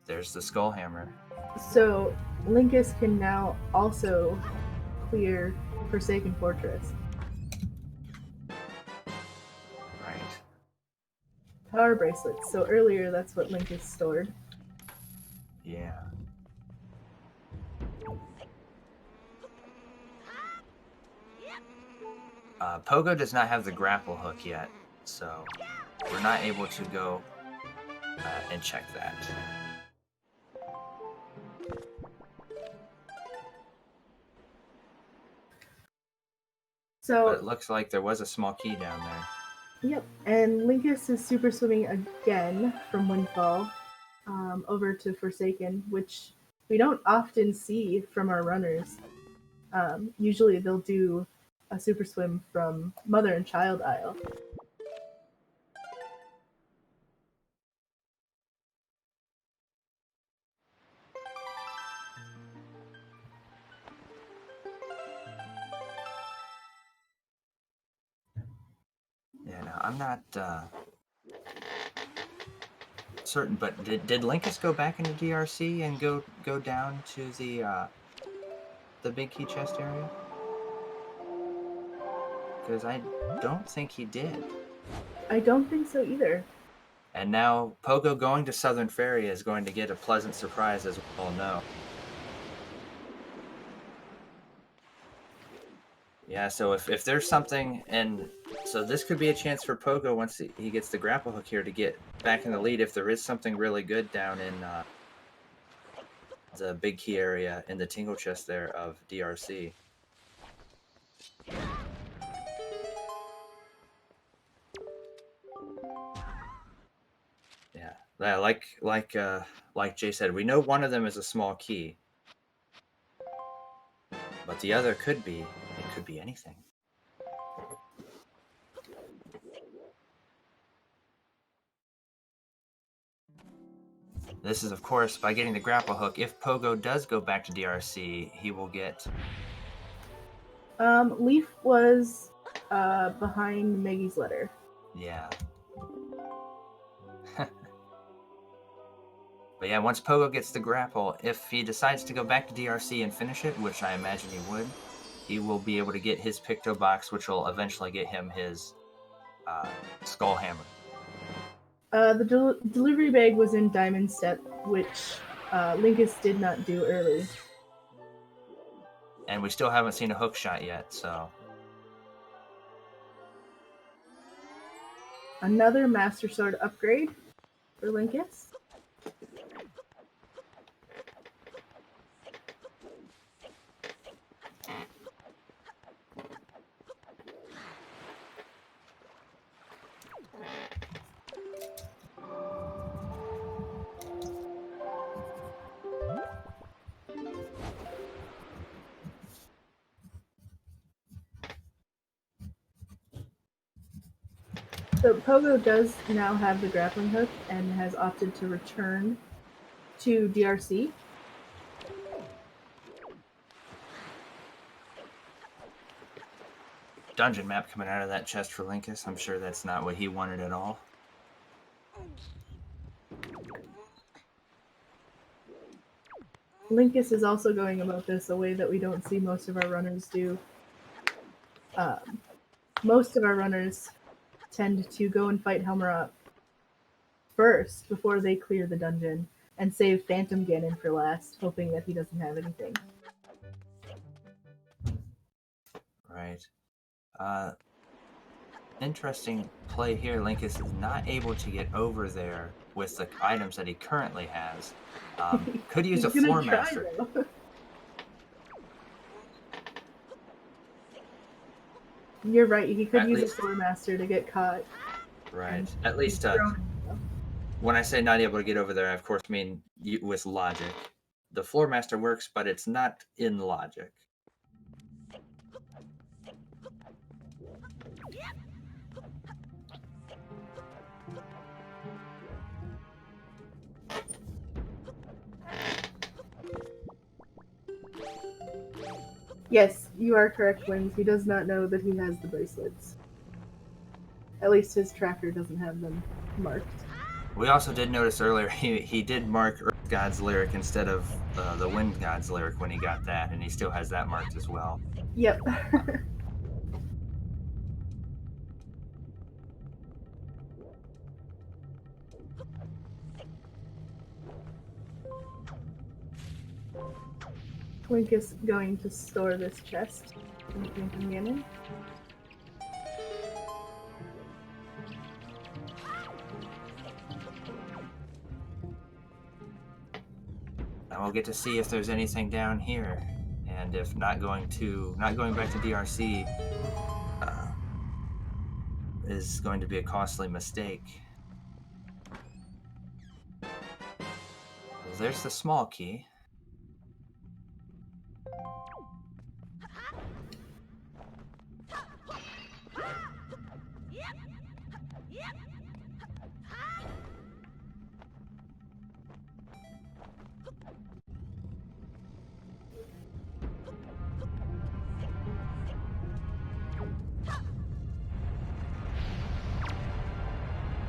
There's the skull hammer. So Linkus can now also clear Forsaken Fortress. Right. Power bracelets. So earlier, that's what Linkus stored. Yeah. Pogo does not have the grapple hook yet, so we're not able to go and check that. So but it looks like there was a small key down there. Yep, and Linkus is super swimming again from Windfall over to Forsaken, which we don't often see from our runners. Usually they'll do a super swim from Mother and Child Isle. Yeah, no, I'm not certain, but did Linkus go back into DRC and go down to the big key chest area? Because I don't think he did. I don't think so either. And now Pogo going to Southern Ferry is going to get a pleasant surprise, as we all know. Yeah, so if there's something, and so this could be a chance for Pogo once he gets the grapple hook here to get back in the lead if there is something really good down in the big key area in the tingle chest there of DRC. Yeah, like Jay said, we know one of them is a small key, but the other could be anything. This is, of course, by getting the grapple hook. If Pogo does go back to DRC, he will get... Leaf was behind Maggie's letter. Yeah. But yeah, once Pogo gets the grapple, if he decides to go back to DRC and finish it, which I imagine he would, he will be able to get his Picto Box, which will eventually get him his Skull Hammer. The delivery bag was in Diamond Step, which Linkus did not do early. And we still haven't seen a hook shot yet, so... Another Master Sword upgrade for Linkus. So Pogo does now have the grappling hook and has opted to return to DRC. Dungeon map coming out of that chest for Linkus. I'm sure that's not what he wanted at all. Linkus is also going about this a way that we don't see most of our runners do. Most of our runners tend to go and fight Helmarot first before they clear the dungeon and save Phantom Ganon for last, hoping that he doesn't have anything. Right. Interesting play here. Linkus is not able to get over there with the items that he currently has. Could use a Floor Master. You're right, he could use a Floor Master to get caught. Right. At least, when I say not able to get over there, I of course mean with logic. The Floor Master works, but it's not in logic. Yes, you are correct, Wings. He does not know that he has the bracelets. At least his tracker doesn't have them marked. We also did notice earlier he did mark Earth God's lyric instead of the Wind God's lyric when he got that, and he still has that marked as well. Yep. Link is going to store this chest in the Ganon. And we'll get to see if there's anything down here, and if not going back to DRC is going to be a costly mistake. Well, there's the small key.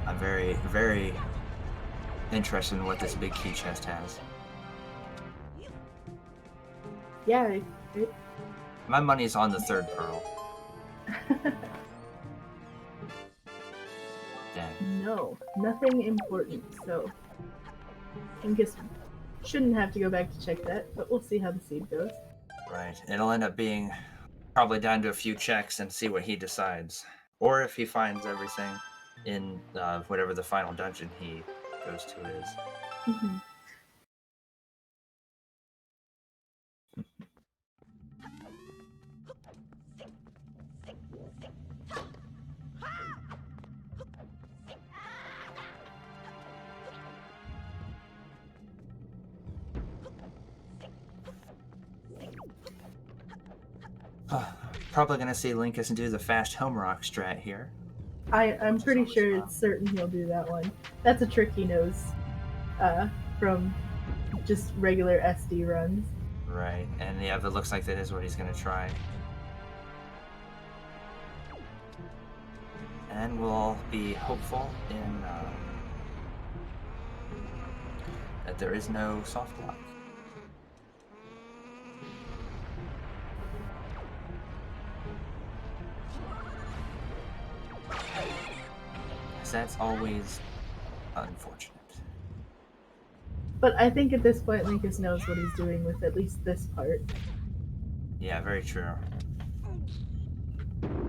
I'm very, very interested in what this big key chest has. Yeah, My money's on the third pearl. Dang. No, nothing important, so Linkus shouldn't have to go back to check that, but we'll see how the seed goes. Right. It'll end up being probably down to a few checks and see what he decides. Or if he finds everything in whatever the final dungeon he goes to is. Mm-hmm. Probably gonna see Linkus do the fast home rock strat here. I'm pretty sure it's certain he'll do that one. That's a trick he knows from just regular SD runs. Right, and yeah, it looks like that is what he's gonna try. And we'll be hopeful in that there is no soft lock. That's always unfortunate. But I think at this point Linkus knows what he's doing with at least this part. Yeah, very true.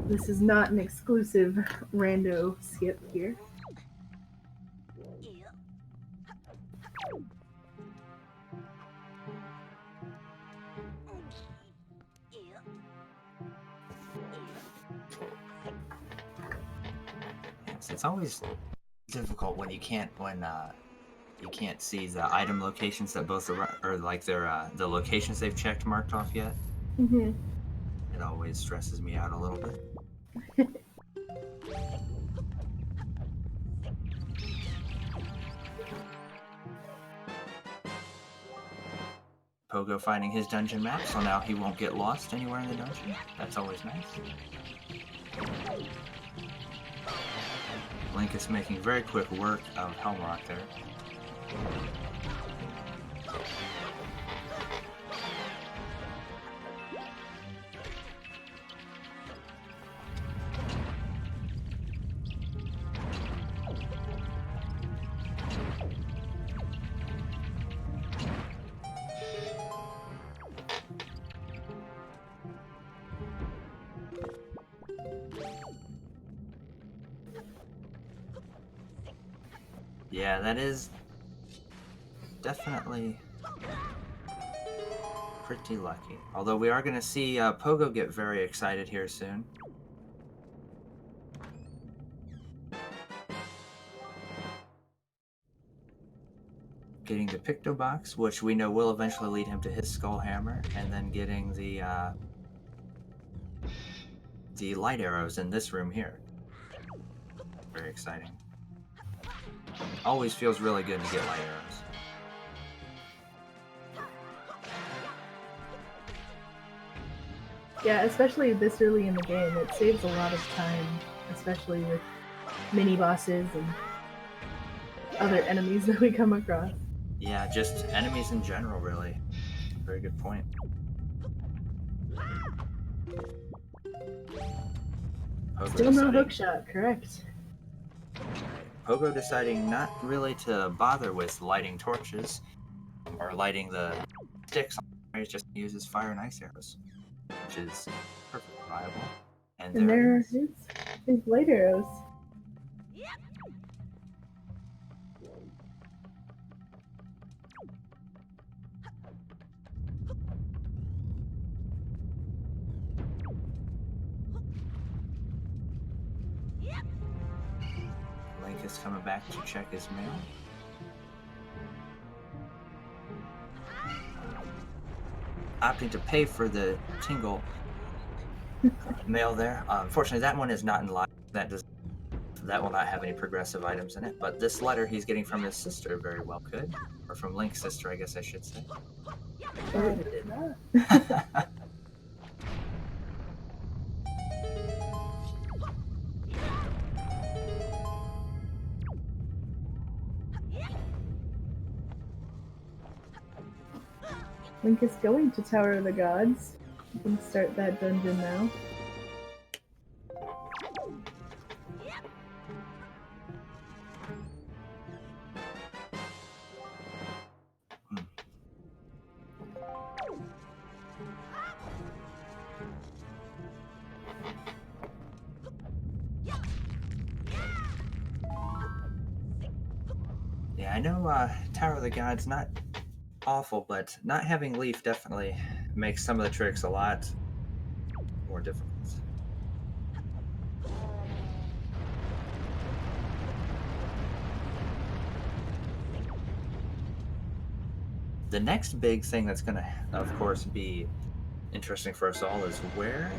This is not an exclusive rando skip here. It's always difficult when you can't see the item locations that both are, or like their the locations they've checked marked off yet. Mm-hmm. It always stresses me out a little bit. Pogo finding his dungeon map, so now he won't get lost anywhere in the dungeon. That's always nice. Linkus making very quick work of Helm Rock there. Yeah, that is definitely pretty lucky. Although we are going to see Pogo get very excited here soon. Getting the Picto Box, which we know will eventually lead him to his Skull Hammer, and then getting the light arrows in this room here. Very exciting. Always feels really good to get light arrows. Yeah, especially this early in the game, it saves a lot of time, especially with mini bosses and other enemies that we come across. Yeah, just enemies in general, really. Very good point. Pogo Still no deciding, hookshot, correct. Pogo deciding not really to bother with lighting torches or lighting the sticks. He just uses fire and ice arrows, which is perfectly viable. And And there there it are is. his light arrows. Link is coming back to check his mail. Opting to pay for the Tingle mail there. Unfortunately, that one is not in line. That will not have any progressive items in it. But this letter he's getting from his sister very well could, or from Link's sister, I guess I should say. Or it did not. Link is going to Tower of the Gods. You can start that dungeon now. Yeah, I know Tower of the Gods not awful, but not having Leaf definitely makes some of the tricks a lot more difficult. The next big thing that's going to, of course, be interesting for us all is where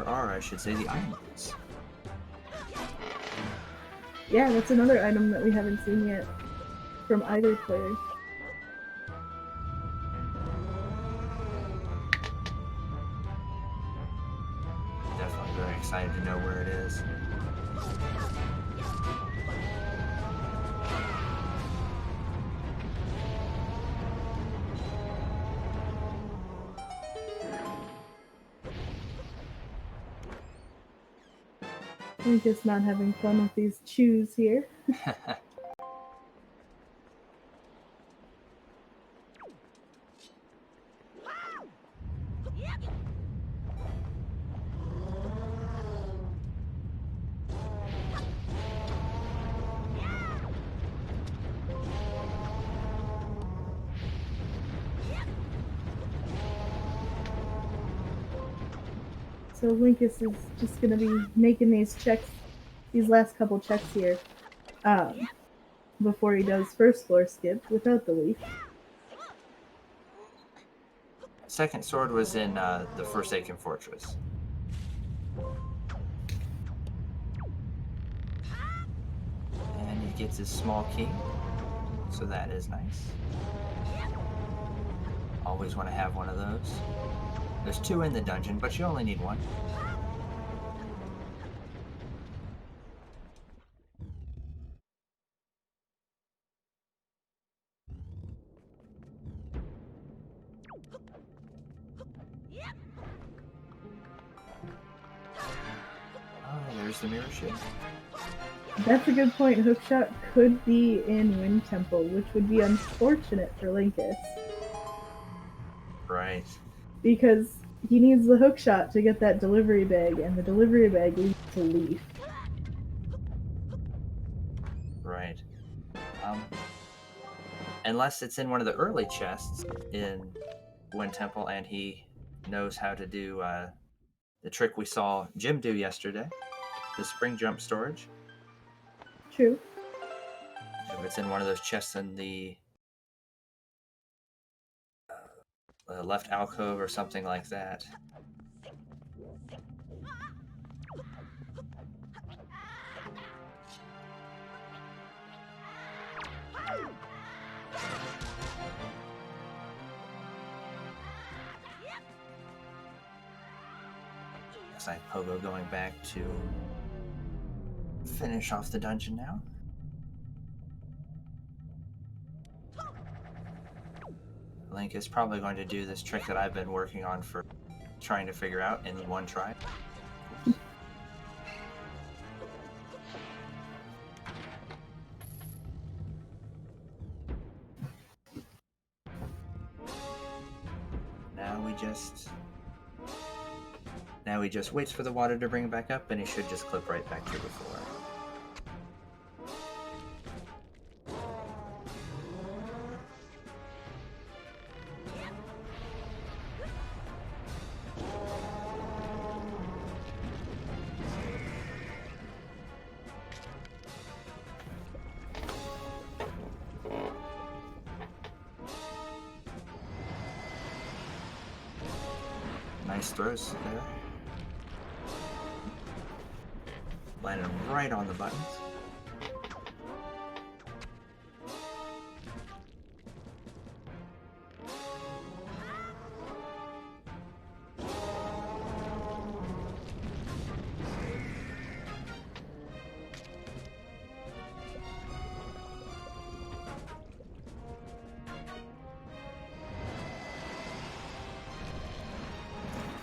are, I should say, the islands? Yeah, that's another item that we haven't seen yet from either player. Definitely very excited to know where it is. I'm just not having fun with these chews here. So Linkus is just gonna be making these checks, these last couple checks here, before he does first floor skip without the leaf. Second sword was in the Forsaken Fortress. And he gets his small key, so that is nice. Always want to have one of those. There's 2 in the dungeon, but you only need 1. Oh, there's the mirror ship. That's a good point. Hookshot could be in Wind Temple, which would be unfortunate for Linkus. Right. Because he needs the hookshot to get that delivery bag, and the delivery bag leads to Leaf. Right. Unless it's in one of the early chests in Wind Temple and he knows how to do the trick we saw Jim do yesterday, the spring jump storage. True. If it's in one of those chests in the left alcove or something like that. Looks like Pogo going back to finish off the dungeon now. Link is probably going to do this trick that I've been working on for trying to figure out in one try. Now he just waits for the water to bring him back up, and he should just clip right back to the floor. Nice throws there. Landing right on the buttons.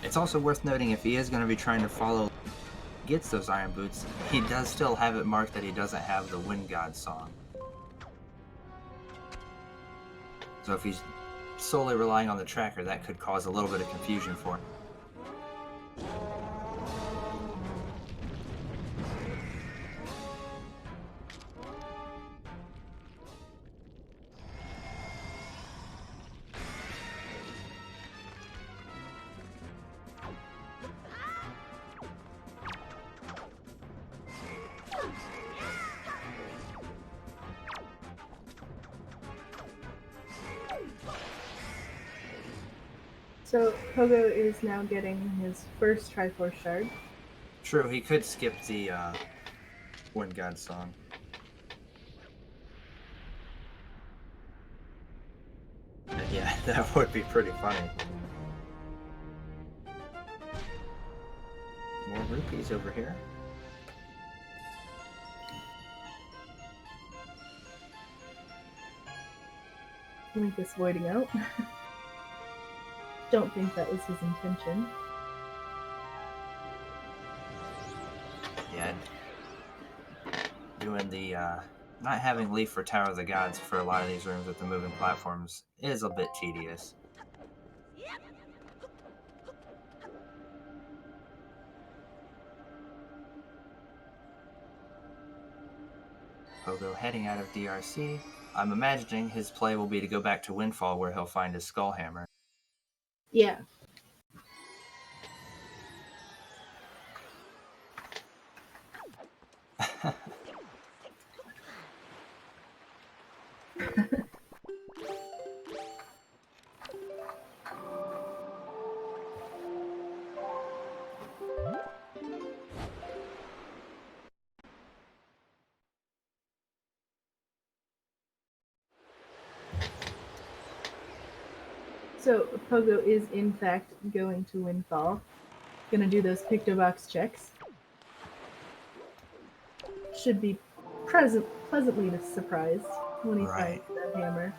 It's also worth noting, if he is going to be trying to follow, gets those iron boots, he does still have it marked that he doesn't have the Wind God song. So if he's solely relying on the tracker, that could cause a little bit of confusion for him. So Pogo is now getting his first Triforce shard. True, he could skip the Wind God song. And yeah, that would be pretty funny. More rupees over here. Linkus voiding out. Don't think that was his intention. Yeah. Doing the, not having Leaf for Tower of the Gods for a lot of these rooms with the moving platforms is a bit tedious. Pogo heading out of DRC. I'm imagining his play will be to go back to Windfall, where he'll find his Skull Hammer. Yeah. So Pogo is in fact going to Windfall. Gonna do those Pictobox checks. Should be pleasantly surprised when he finds that hammer.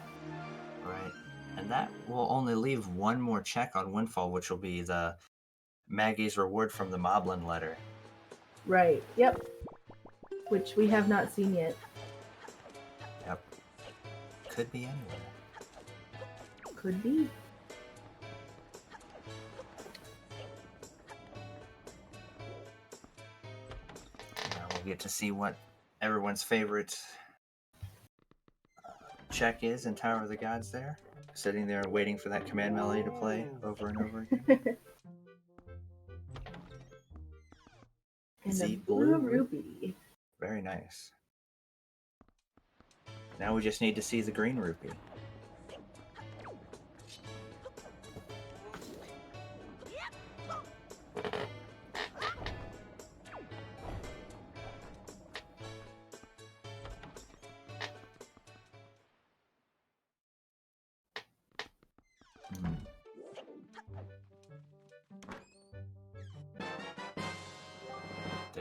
Right. And that will only leave one more check on Windfall, which will be the Maggie's reward from the Moblin letter. Right, yep. Which we have not seen yet. Yep. Could be anywhere. Could be. Now we'll get to see what everyone's favorite check is in Tower of the Gods there. Sitting there waiting for that command melody to play over and over again. And See, a blue rupee. Very nice. Now we just need to see the green rupee.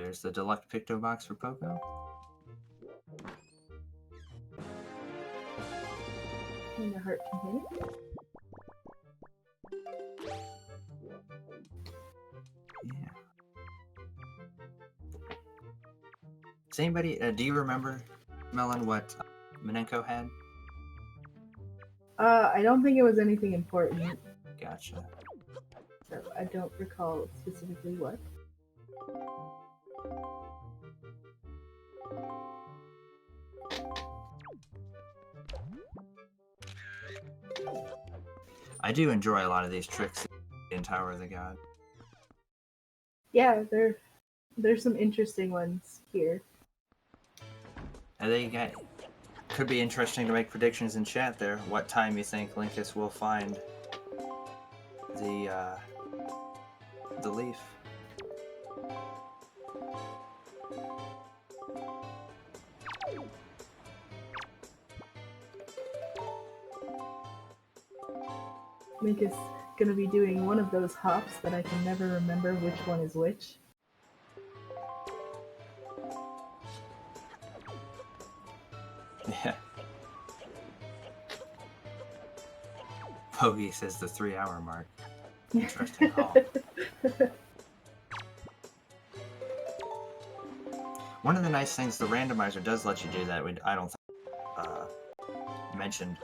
There's the deluxe picto box for Pogo. And the heart container. Yeah. Does anybody, do you remember, Melon, what Minenko had? I don't think it was anything important, Gotcha. so I don't recall specifically what. I do enjoy a lot of these tricks in Tower of the God. Yeah, there's some interesting ones here. And they could be interesting to make predictions in chat there. What time you think Linkus will find the leaf? Mink is gonna be doing one of those hops that I can never remember which one is which. Yeah. Pogi says the 3-hour mark. Interesting call. One of the nice things the randomizer does let you do that I don't think mentioned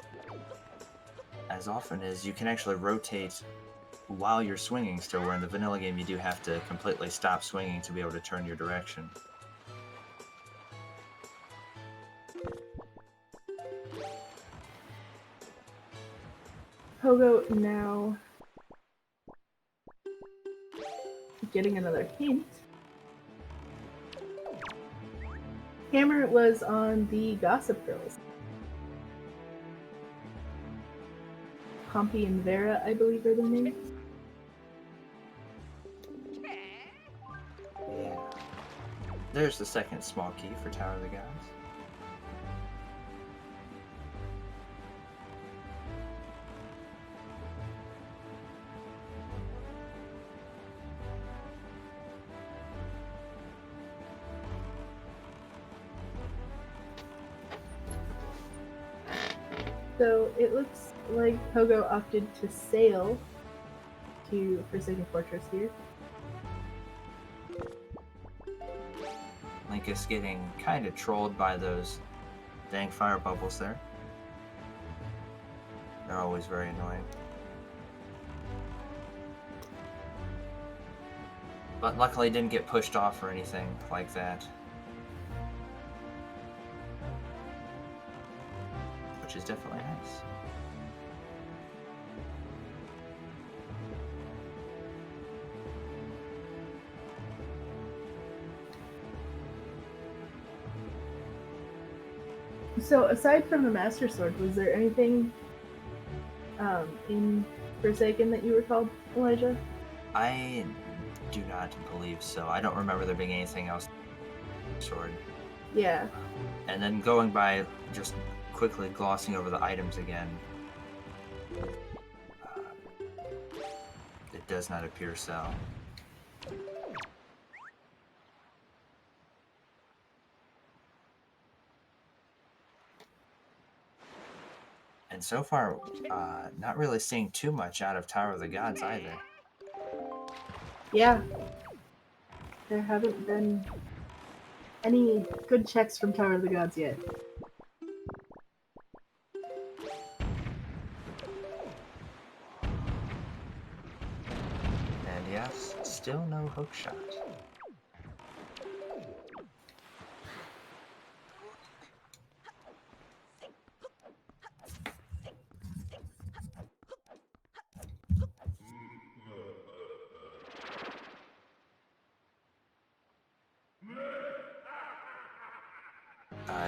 as often is you can actually rotate while you're swinging still, where in the vanilla game you do have to completely stop swinging to be able to turn your direction. Pogo now getting another hint. Hammer was on the Gossip Girls. Pompey and Vera, I believe, are their names. Yeah. There's the second small key for Tower of the Gods. So it looks like Pogo opted to sail to Forsaken Fortress here. Linkus getting kind of trolled by those dang fire bubbles there. They're always very annoying. But luckily didn't get pushed off or anything like that. Which is definitely nice. So aside from the Master Sword, was there anything in Forsaken that you recalled, Elijah? I do not believe so. I don't remember there being anything else. Sword. Yeah. And then going by, just quickly glossing over the items again. It does not appear so. And so far, not really seeing too much out of Tower of the Gods either. Yeah. There haven't been any good checks from Tower of the Gods yet. And yes, still no hook shot.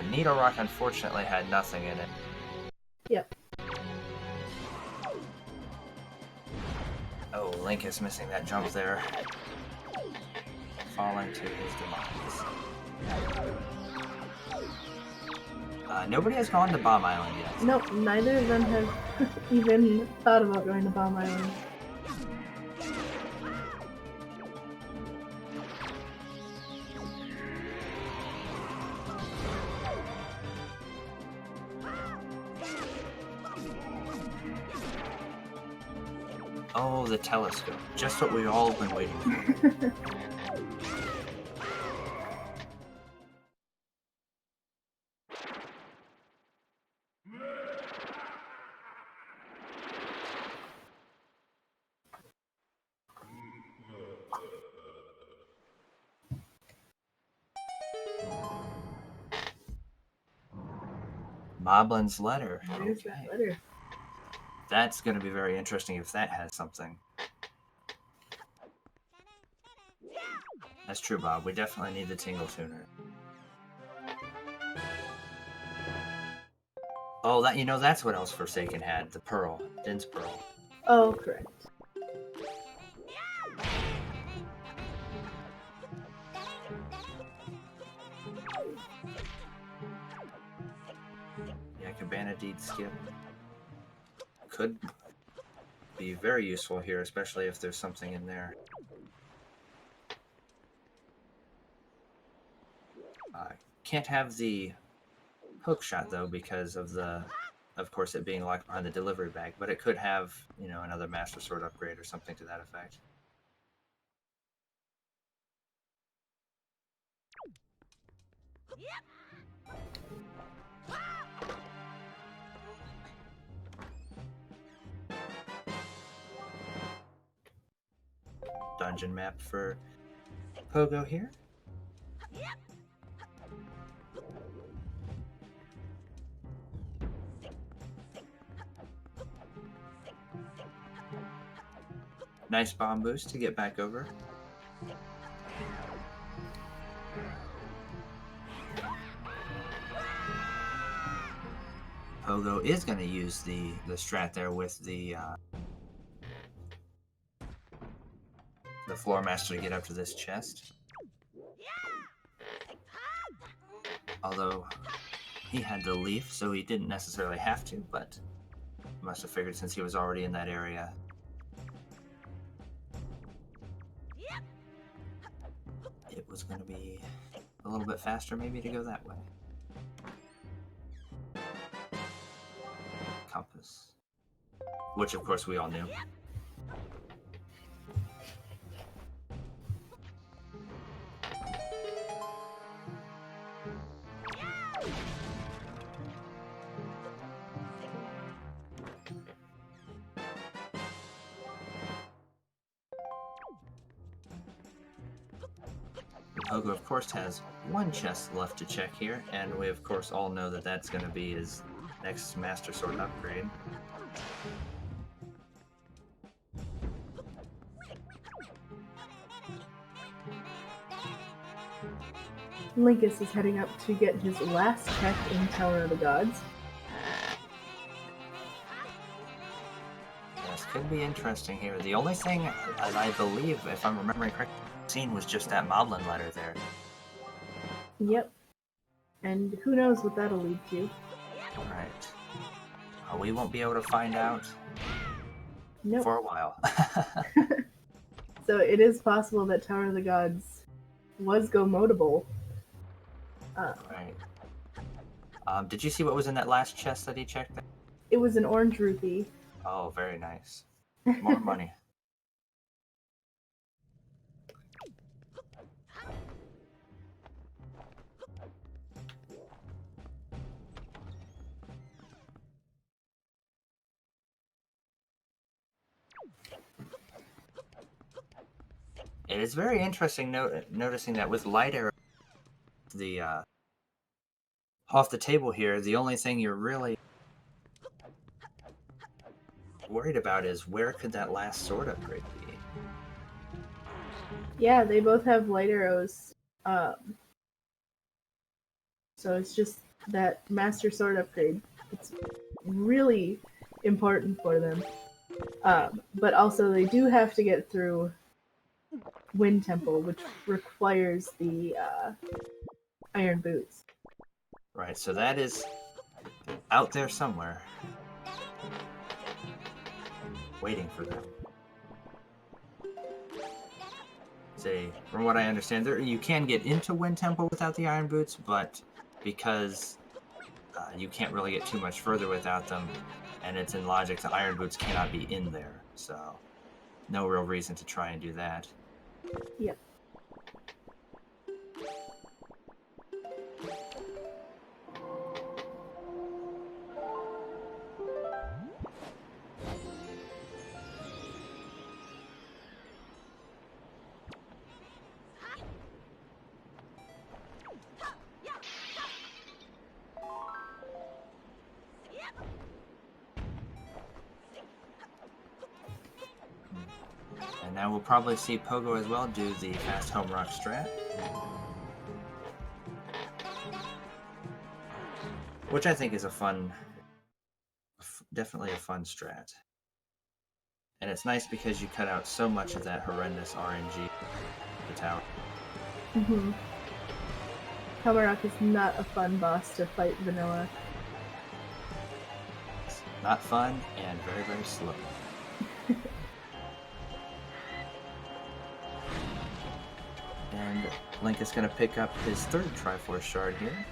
Needle Rock unfortunately had nothing in it. Yep. Oh, Link is missing that jump there. Falling to his demise. Nobody has gone to Bomb Island yet. Nope, neither of them have even thought about going to Bomb Island. Oh, the telescope. Just what we've all been waiting for. Moblin's letter. There's Okay. that letter. That's going to be very interesting if that has something. That's true, Bob. We definitely need the tingle tuner. Oh, that's what else Forsaken had. The pearl. Din's pearl. Oh, correct. Yeah, Cabana Deed Skip. Could be very useful here, especially if there's something in there. Can't have the hook shot though because of course, it being locked behind the delivery bag, but it could have, another Master Sword upgrade or something to that effect. Dungeon map for Pogo here. Nice bomb boost to get back over. Pogo is going to use the strat there with the Floor Master to get up to this chest. Although he had the leaf, so he didn't necessarily have to, but must have figured since he was already in that area. It was going to be a little bit faster maybe to go that way. Compass. Which of course we all knew. Pogo, of course, has one chest left to check here, and we, of course, all know that that's going to be his next Master Sword upgrade. Linkus is heading up to get his last check in Tower of the Gods. Yes, could be interesting here. The only thing I believe, if I'm remembering correctly, seen was just that Moblin letter there. Yep. And who knows what that'll lead to. Right. We won't be able to find out for a while. So it is possible that Tower of the Gods was go-modable. Right. Did you see what was in that last chest that he checked? It was an orange rupee. Oh, very nice. More money. It is very interesting noticing that with light arrow, the off the table here, the only thing you're really worried about is where could that last sword upgrade be? Yeah, they both have light arrows. So it's just that Master Sword upgrade. It's really important for them. But also they do have to get through Wind Temple, which requires the Iron Boots. Right, so that is out there somewhere, waiting for them. Say, from what I understand, you can get into Wind Temple without the Iron Boots, but because you can't really get too much further without them, and it's in logic, the Iron Boots cannot be in there, so no real reason to try and do that. Yep. And now we'll probably see Pogo as well do the fast home rock strat. Which I think is a fun, definitely a fun strat. And it's nice because you cut out so much of that horrendous RNG the tower. Mm-hmm. Kamarok is not a fun boss to fight vanilla. It's not fun and very, very slow. And Link is going to pick up his third Triforce shard here.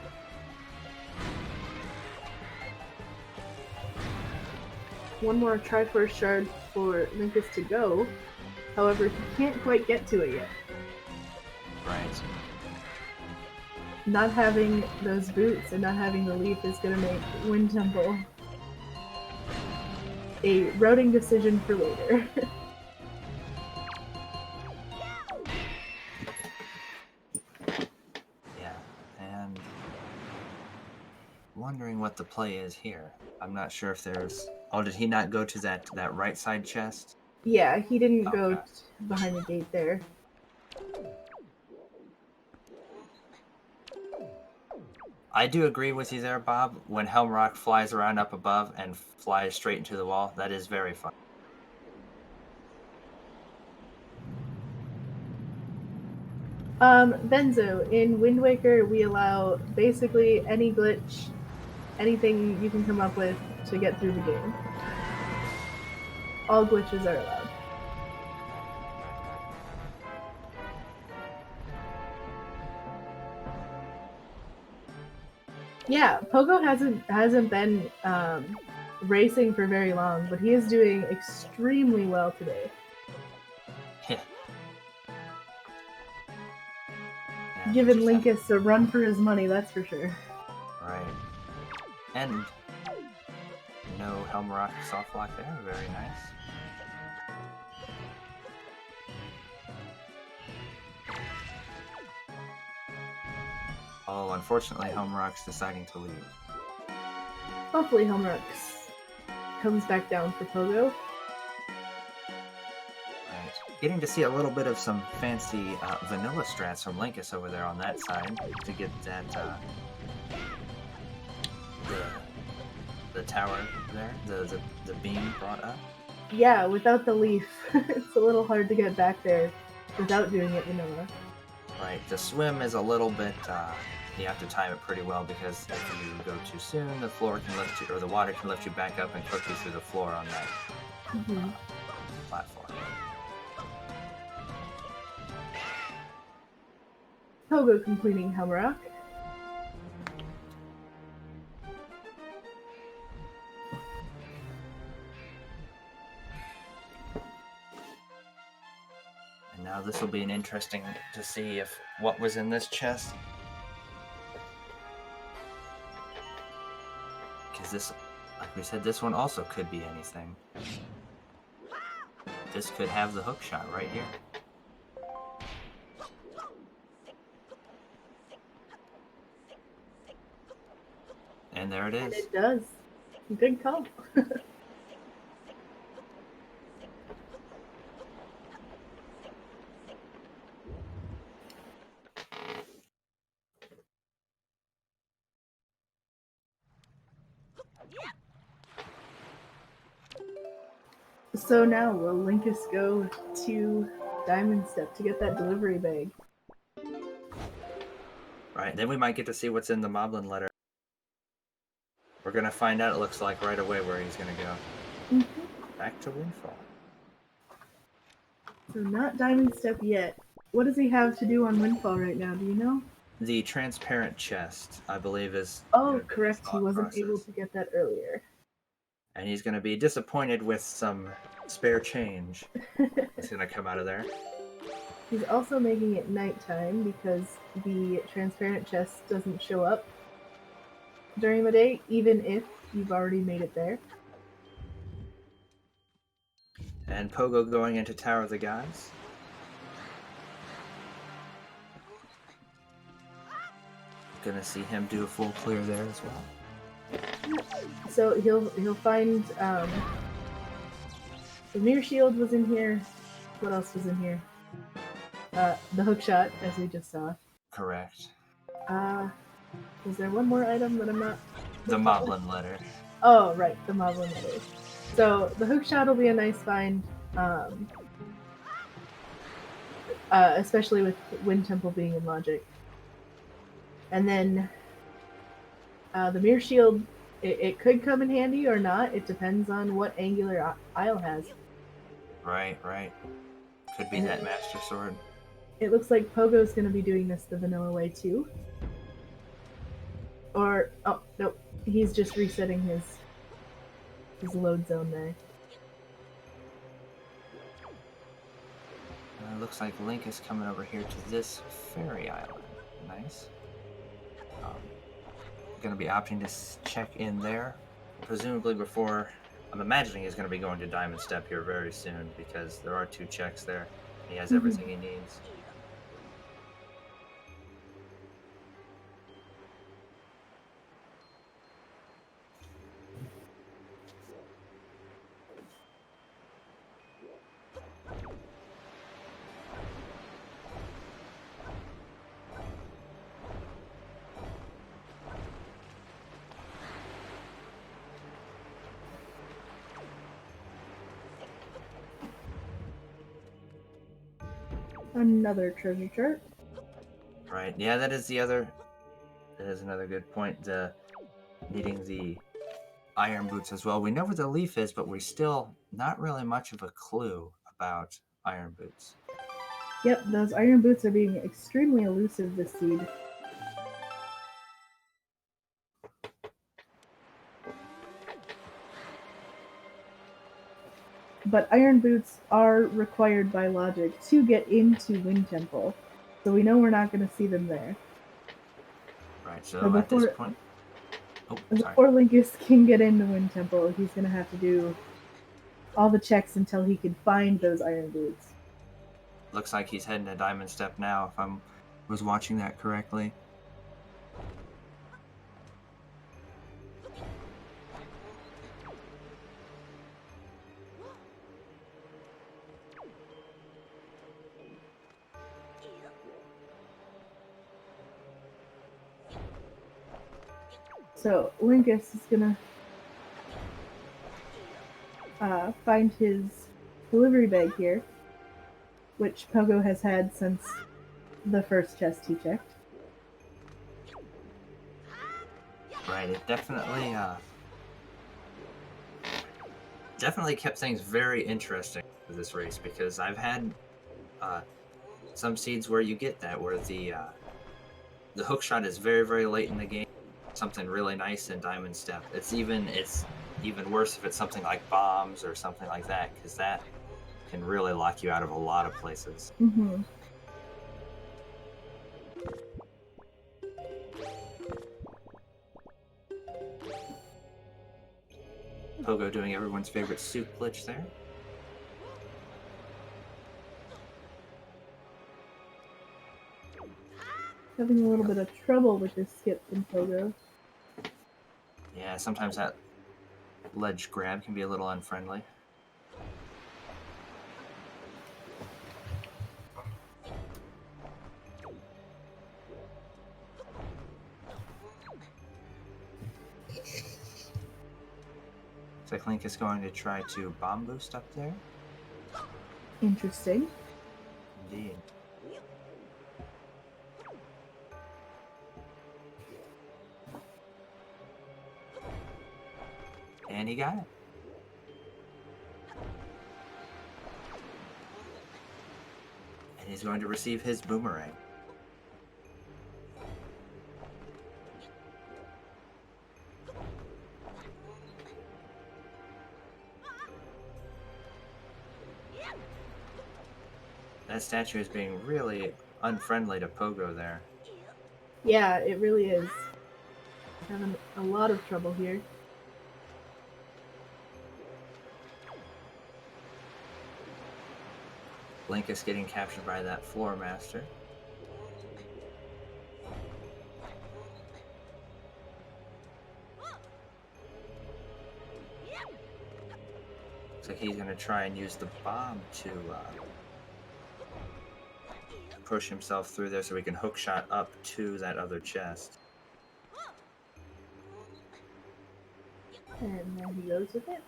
One more Triforce shard for Linkus to go. However, he can't quite get to it yet. Right. Not having those boots and not having the leaf is going to make Wind Temple a routing decision for later. Yeah, and wondering what the play is here. I'm not sure if there's... Oh, did he not go to that right side chest? Yeah, he didn't go Okay. behind the gate there. I do agree with you there, Bob. When Helm Rock flies around up above and flies straight into the wall, that is very fun. Benzo, in Wind Waker, we allow basically any glitch, anything you can come up with to get through the game. All glitches are allowed. Yeah, Pogo hasn't been racing for very long, but he is doing extremely well today. Yeah, Giving just have- Linkus a run for his money, that's for sure. Right. And no Helm Rock soft lock there. Very nice. Oh, unfortunately, Helm Rock's deciding to leave. Hopefully Helmrux comes back down for Pogo. Right. Getting to see a little bit of some fancy vanilla strats from Linkus over there on that side to get that the tower there, the beam brought up. Yeah, without the leaf, it's a little hard to get back there without doing it vanilla. Right. The swim is a little bit. You have to time it pretty well because if you go too soon, the floor can lift you, or the water can lift you back up and cook you through the floor on that Mm-hmm. platform. Pogo completing Helmrock. And now this will be an interesting to see if what was in this chest. Because this, like we said, this one also could be anything. This could have the hook shot right here. And there it And is. it does. Good call. So now will Linkus go to Diamond Step to get that delivery bag? Right, then we might get to see what's in the Moblin letter. We're gonna find out, it looks like, right away where he's gonna go. Mm-hmm. Back to Windfall. So not Diamond Step yet. What does he have to do on Windfall right now? Do you know? The transparent chest, I believe, is... Oh, gonna be correct. his He thought wasn't process. able to get that earlier. And he's gonna be disappointed with some spare change is gonna come out of there. He's also making it nighttime because the transparent chest doesn't show up during the day, even if you've already made it there. And Pogo going into Tower of the Gods. Gonna see him do a full clear there as well. So he'll find the mirror shield was in here. What else was in here? The hook shot, as we just saw. Correct. Was there one more item that I'm not? The Moblin letter. Oh, right, the Moblin letter. So the hook shot will be a nice find, especially with Wind Temple being in Logic. And then the mirror shield, it could come in handy or not. It depends on what angular Isle has. Right. Could be that Master Sword. It looks like Pogo's going to be doing this the vanilla way too. Or, oh, nope, he's just resetting his load zone there. Looks like Link is coming over here to this fairy island. Nice. Going to be opting to check in there, presumably before. I'm imagining he's going to be going to Diamond Step here very soon because there are 2 checks there. He has everything he needs. Another treasure chart. Right. Yeah, that is another good point. Needing the iron boots as well. We know where the leaf is, but we still not really much of a clue about iron boots. Yep, those iron boots are being extremely elusive this seed. But iron boots are required by logic to get into Wind Temple, so we know we're not going to see them there. Right, so at this point... Before Linkus can get into Wind Temple, he's going to have to do all the checks until he can find those iron boots. Looks like he's heading to Diamond Step now, if I was watching that correctly. So Linkus is gonna find his delivery bag here, which Pogo has had since the first chest he checked. Right, it definitely kept things very interesting for this race because I've had some seeds where you get that, where the hook shot is very, very late in the game. Something really nice in Diamond Step. It's even worse if it's something like bombs or something like that, because that can really lock you out of a lot of places. Mm-hmm. Pogo doing everyone's favorite soup glitch there. Having a little bit of trouble with this skip from Pogo. Yeah, sometimes that ledge grab can be a little unfriendly. Looks like Link is going to try to bomb boost up there. Interesting. Indeed. And he got it. And he's going to receive his boomerang. That statue is being really unfriendly to Pogo there. Yeah, it really is. Having a lot of trouble here. Linkus getting captured by that floor master. Looks like he's going to try and use the bomb to push himself through there so we can hook shot up to that other chest. And there he goes with it.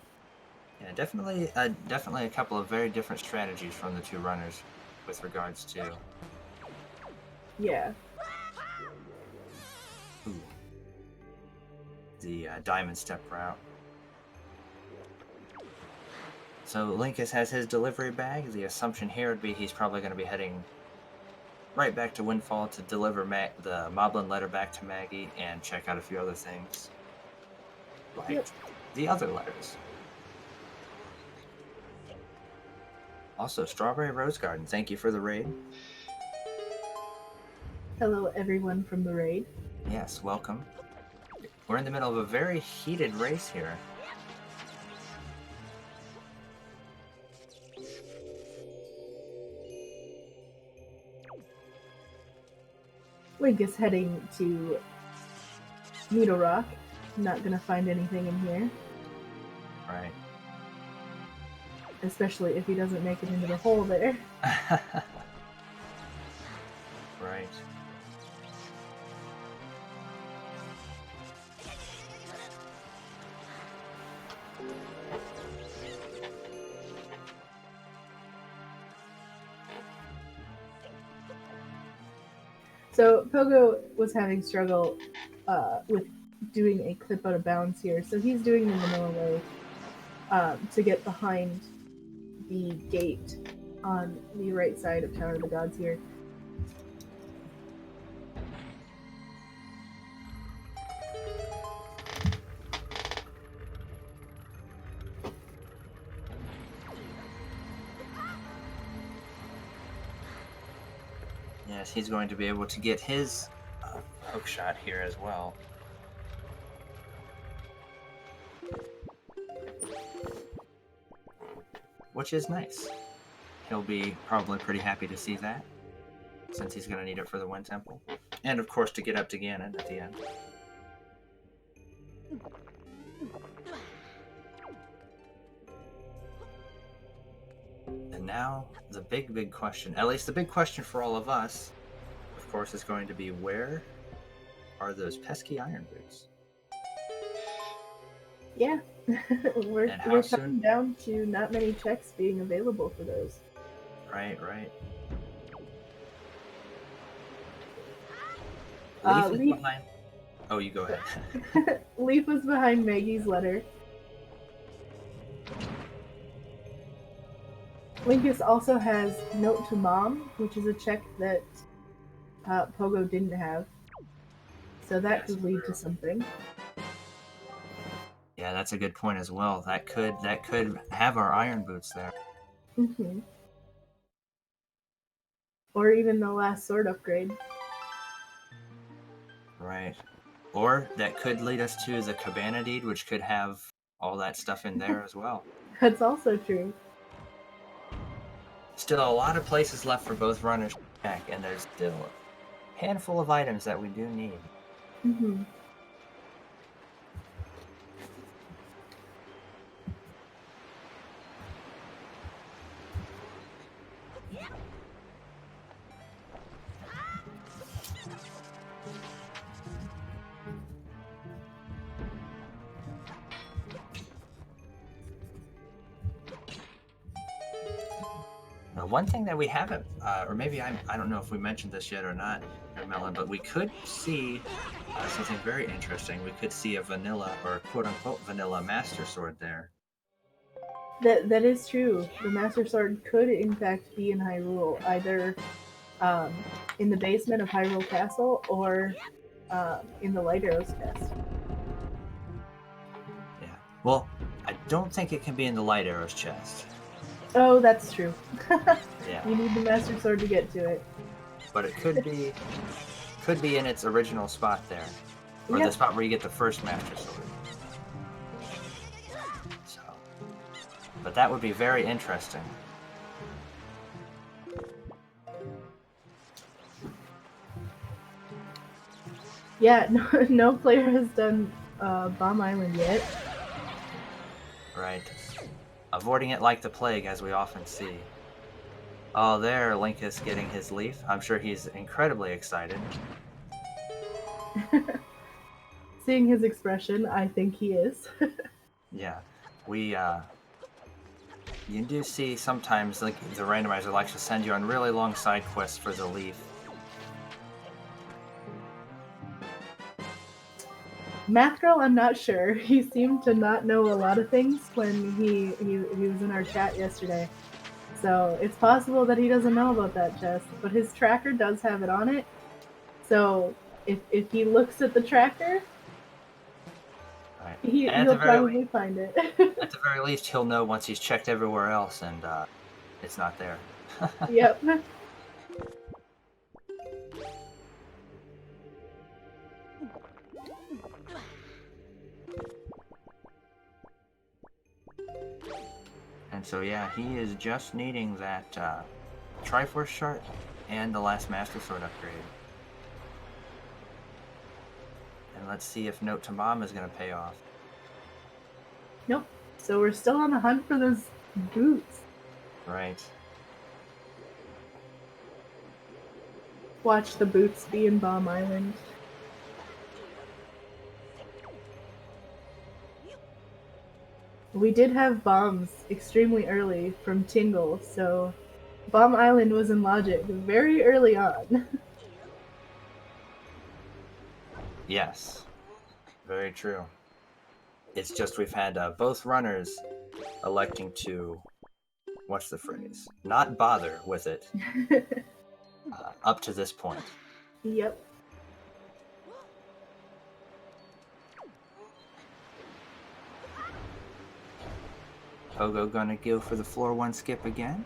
Yeah, definitely a couple of very different strategies from the two runners with regards to Yeah. the diamond step route. So Linkus has his delivery bag. The assumption here would be he's probably going to be heading right back to Windfall to deliver the Moblin letter back to Maggie and check out a few other things, like the other letters. Also, Strawberry Rose Garden, thank you for the raid. Hello, everyone from the raid. Yes, welcome. We're in the middle of a very heated race here. Linkus heading to Needle Rock. Not gonna find anything in here. Right. Especially if he doesn't make it into the hole there. Right. So Pogo was having struggle with doing a clip out of bounds here, so he's doing the vanilla way to get behind the gate on the right side of Tower of the Gods here. Yes, he's going to be able to get his hook shot here as well. Which is nice. He'll be probably pretty happy to see that, since he's going to need it for the Wind Temple. And of course to get up to Ganon at the end. And now, the big question, at least the big question for all of us, of course, is going to be, where are those pesky iron boots? Yeah, we're how soon? coming down to not many checks being available for those. Right, right. Leaf is Leaf... behind... Oh, you go ahead. Leaf was behind Maggie's letter. Linkus also has Note to Mom, which is a check that Pogo didn't have. So that could lead to something. Yeah, that's a good point as well. That could have our iron boots there. Mm-hmm. Or even the last sword upgrade. Right. Or that could lead us to the Cabana Deed, which could have all that stuff in there as well. That's also true. Still a lot of places left for both runners to check, and there's still a handful of items that we do need. Mm-hmm. Now, one thing that we haven't, or maybe I don't know if we mentioned this yet or not, Melon, but we could see something very interesting. We could see a vanilla, or quote-unquote vanilla Master Sword there. That is true. The Master Sword could, in fact, be in Hyrule, either in the basement of Hyrule Castle or in the Light Arrows chest. Yeah. Well, I don't think it can be in the Light Arrows chest. Oh, that's true. Yeah. You need the Master Sword to get to it. But it could be in its original spot there. Or the Yep. spot where you get the first Master Sword. So, but that would be very interesting. Yeah, no player has done Bomb Island yet. Right. Avoiding it like the plague, as we often see. Oh, there, Linkus getting his leaf. I'm sure he's incredibly excited. Seeing his expression, I think he is. Yeah. You do see sometimes, like, the randomizer likes to send you on really long side quests for the leaf. Math Girl, I'm not sure. He seemed to not know a lot of things when he was in our chat yesterday. So it's possible that he doesn't know about that chest, but his tracker does have it on it. So if he looks at the tracker, Right. he'll probably find it. At the very least, he'll know once he's checked everywhere else and it's not there. Yep. And so yeah, he is just needing that Triforce Shard and the last Master Sword upgrade. And let's see if Note to Mom is going to pay off. Nope. So we're still on the hunt for those boots. Right. Watch the boots be in Bomb Island. We did have bombs extremely early from Tingle, so Bomb Island was in logic very early on. Yes. Very true. It's just we've had both runners electing to, what's the phrase? Not bother with it up to this point. Yep. Pogo gonna go for the floor one skip again.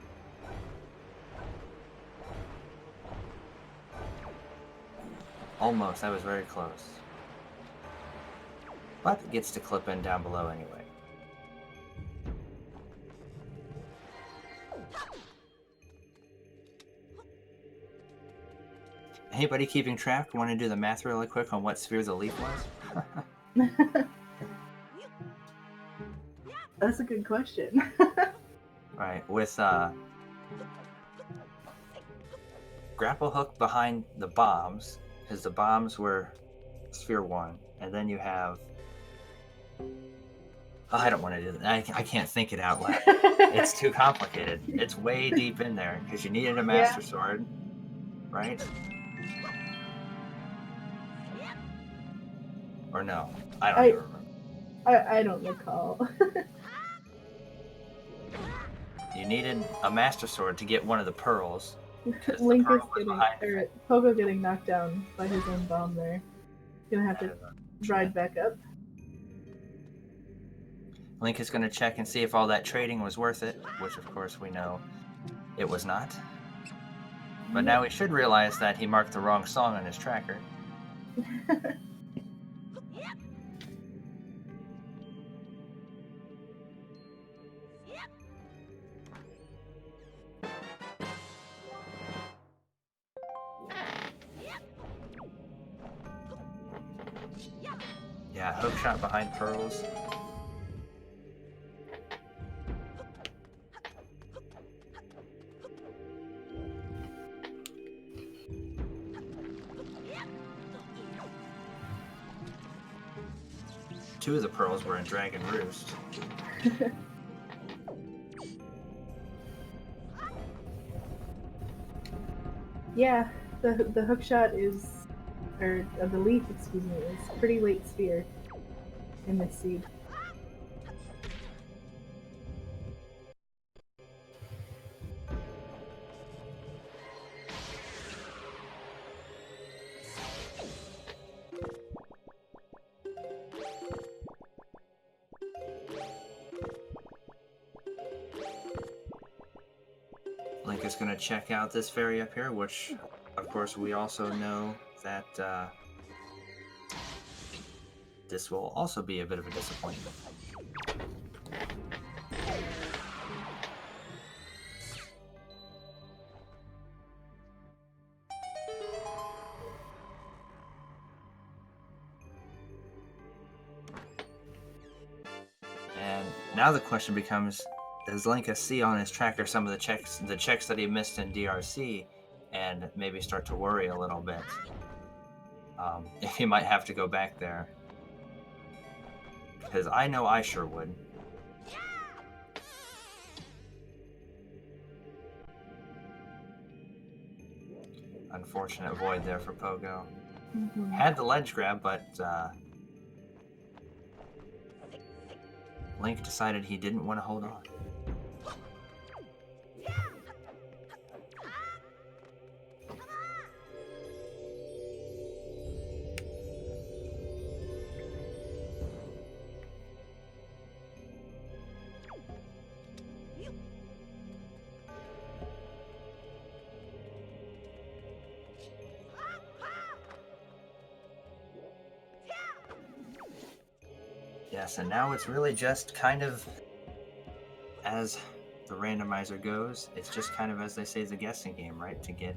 Almost, that was very close. But it gets to clip in down below anyway. Anybody keeping track? Want to do the math really quick on what sphere the leaf was? That's a good question. Right, with grapple hook behind the bombs, because the bombs were sphere 1, and then you have... Oh, I don't want to do that. I can't think it out loud. It's too complicated. It's way deep in there, because you needed a Master Sword, right? Or no? I don't even remember. I don't recall. You needed a Master Sword to get one of the pearls. Linkus Pogo getting knocked down by his own bomb there. Gonna have to ride back up. Link is going to check and see if all that trading was worth it, which of course we know it was not. But now we should realize that he marked the wrong song on his tracker. Yeah, hook shot behind pearls. Two of the pearls were in Dragon Roost. Yeah, the hookshot is, or the leaf, excuse me, is pretty late sphere in this seed. Link is going to check out this fairy up here, which, of course, we also know that this will also be a bit of a disappointment. And now the question becomes, does Linkus see on his tracker some of the checks that he missed in DRC, and maybe start to worry a little bit if he might have to go back there? Because I know I sure would. Unfortunate void there for Pogo. Mm-hmm. Had the ledge grab, but Link decided he didn't want to hold on. Yes, and now it's really just kind of, as the randomizer goes, it's just kind of, as they say, the guessing game, right? To get,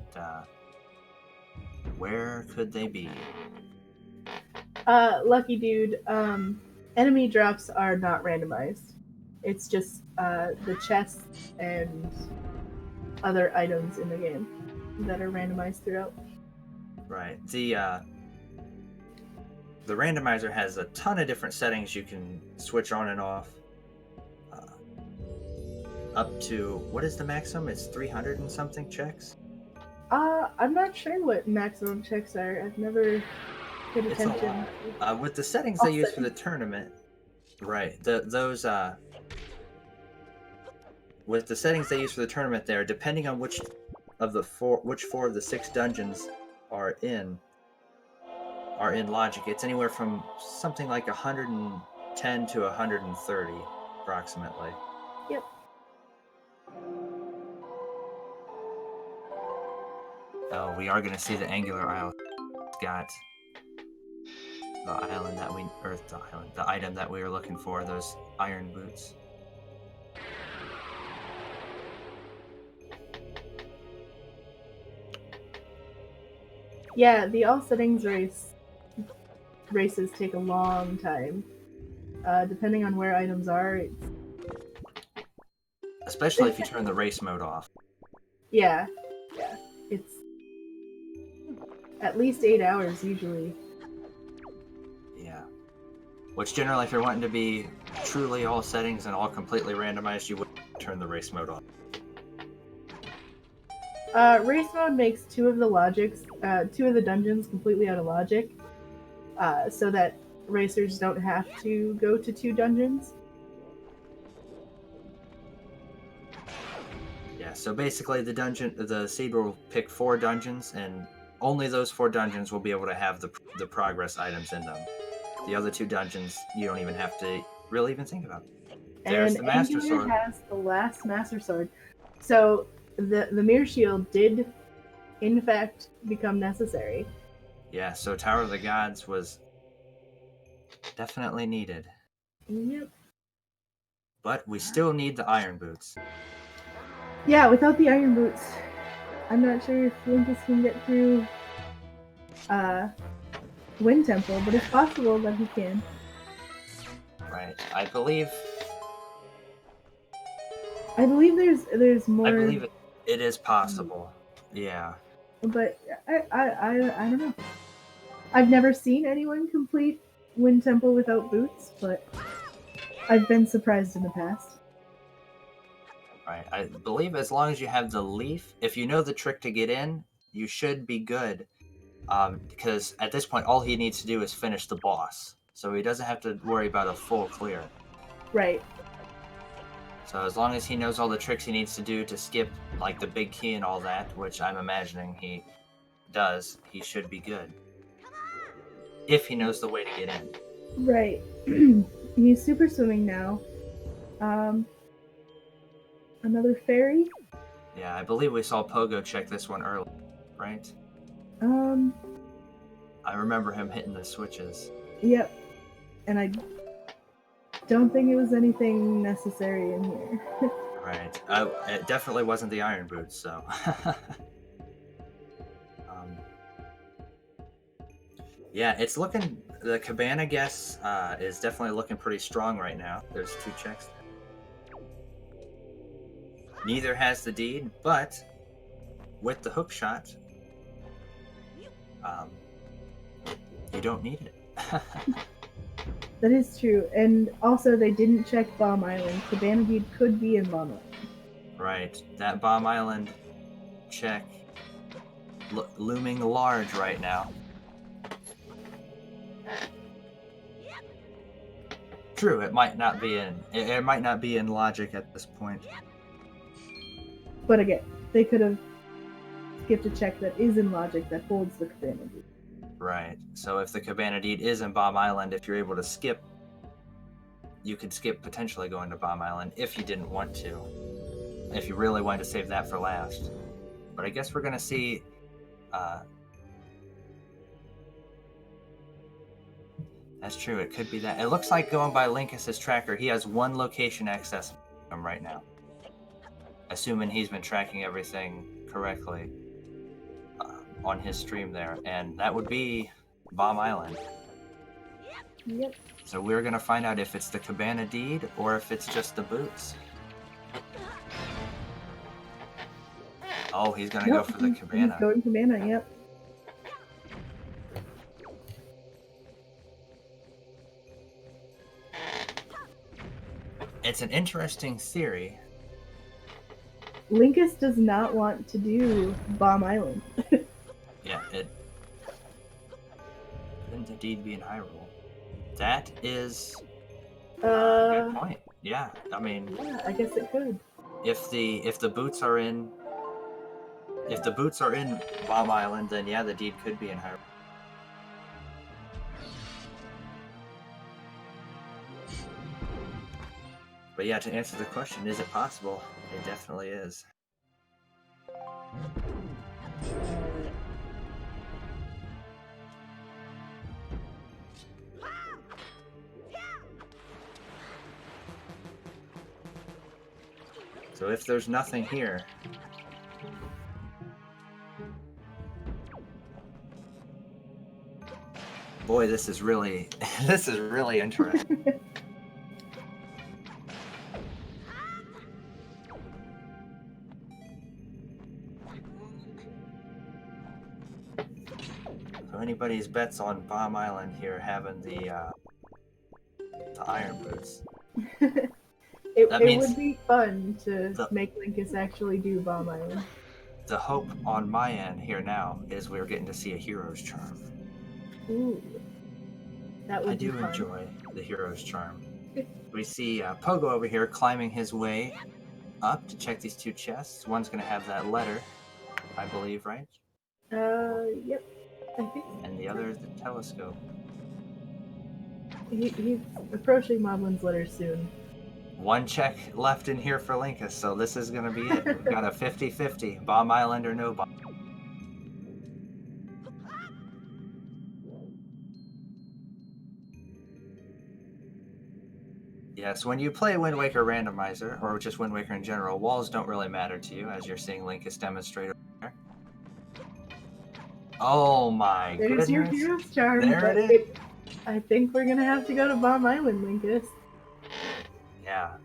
where could they be? Lucky dude, enemy drops are not randomized. It's just the chests and other items in the game that are randomized throughout. Right. The randomizer has a ton of different settings you can switch on and off. Up to, what is the maximum? It's 300 and something checks? I'm not sure what maximum checks are. I've never paid It's a attention. lot. With the settings they use for the tournament, right? With the settings they use for the tournament, there, depending on which four of the 6 dungeons are in logic, it's anywhere from something like 110 to 130, approximately. Yep. Oh, we are going to see the Angular Isle. It's got the item that we were looking for, those iron boots. Yeah, the all settings races take a long time. Depending on where items are, especially if you turn the race mode off. Yeah, it's at least 8 hours usually. Yeah. Which generally, if you're wanting to be truly all settings and all completely randomized, you would turn the race mode off. Race mode makes 2 of the dungeons completely out of logic, so that racers don't have to go to 2 dungeons. Yeah, so basically the seed will pick 4 dungeons, and only those 4 dungeons will be able to have the progress items in them. The other 2 dungeons, you don't even have to really even think about. There's And the Master Angular Sword. has the last Master Sword. So the Mirror Shield did, in fact, become necessary. Yeah, so Tower of the Gods was definitely needed. Yep. But we still need the iron boots. Yeah, without the iron boots, I'm not sure if Linkus can get through Wind Temple, but it's possible that he can. Right. I believe there's more. I believe it is possible. Yeah. But I don't know. I've never seen anyone complete Wind Temple without boots, but I've been surprised in the past. Right. I believe as long as you have the leaf, if you know the trick to get in, you should be good. Because at this point, all he needs to do is finish the boss. So he doesn't have to worry about a full clear. Right. So as long as he knows all the tricks he needs to do to skip, like, the big key and all that, which I'm imagining he does, he should be good. If he knows the way to get in. Right. He's super swimming now. Another fairy? Yeah, I believe we saw Pogo check this one early, right? I remember him hitting the switches. Yep. And I don't think it was anything necessary in here. Right. It definitely wasn't the iron boots, so. Yeah, it's looking. The Cabana guess is definitely looking pretty strong right now. There's 2 checks there. Neither has the deed, but with the hook shot, you don't need it. That is true. And also, they didn't check Bomb Island. Cabana Deed could be in Bomb Island. Right. That Bomb Island check looming large right now. True, it might not be in. It might not be in logic at this point. But again, they could have skipped a check that is in logic that holds the Cabana Deed. Right. So if the Cabana Deed is in Bomb Island, if you're able to skip, you could skip potentially going to Bomb Island if you didn't want to. If you really wanted to save that for last. But I guess we're going to see... That's true, it could be that. It looks like going by Linkus' tracker, he has 1 location access right now. Assuming he's been tracking everything correctly on his stream there. And that would be Bomb Island. Yep. So we're going to find out if it's the Cabana Deed or if it's just the boots. Oh, he's going to go for the Cabana. He's going Cabana, yep. It's an interesting theory. Linkus does not want to do Bomb Island. Yeah, couldn't the deed be in Hyrule? That is a good point. Yeah, I mean, yeah, I guess it could. If the boots are in Bomb Island, then yeah, the deed could be in Hyrule. But yeah, to answer the question, is it possible? It definitely is. So if there's nothing here, boy, this is really interesting. So anybody's bets on Bomb Island here having the iron boots. It would be fun to make Linkus actually do Bomb Island. The hope on my end here now is we're getting to see a hero's charm. Ooh, that would I be do fun. enjoy the hero's charm. We see Pogo over here climbing his way up to check these 2 chests. One's going to have that letter, I believe, right? Yep, I think. And the other is the telescope. He's approaching Moblin's letter soon. 1 check left in here for Linkus, so this is going to be it. We've got a 50-50, Bomb Island or no Bomb. Yes, when you play Wind Waker Randomizer, or just Wind Waker in general, walls don't really matter to you, as you're seeing Linkus demonstrate over there. Oh my goodness. There's your hero's charm. There it is. I think we're gonna have to go to Bomb Island, Linkus. Yeah.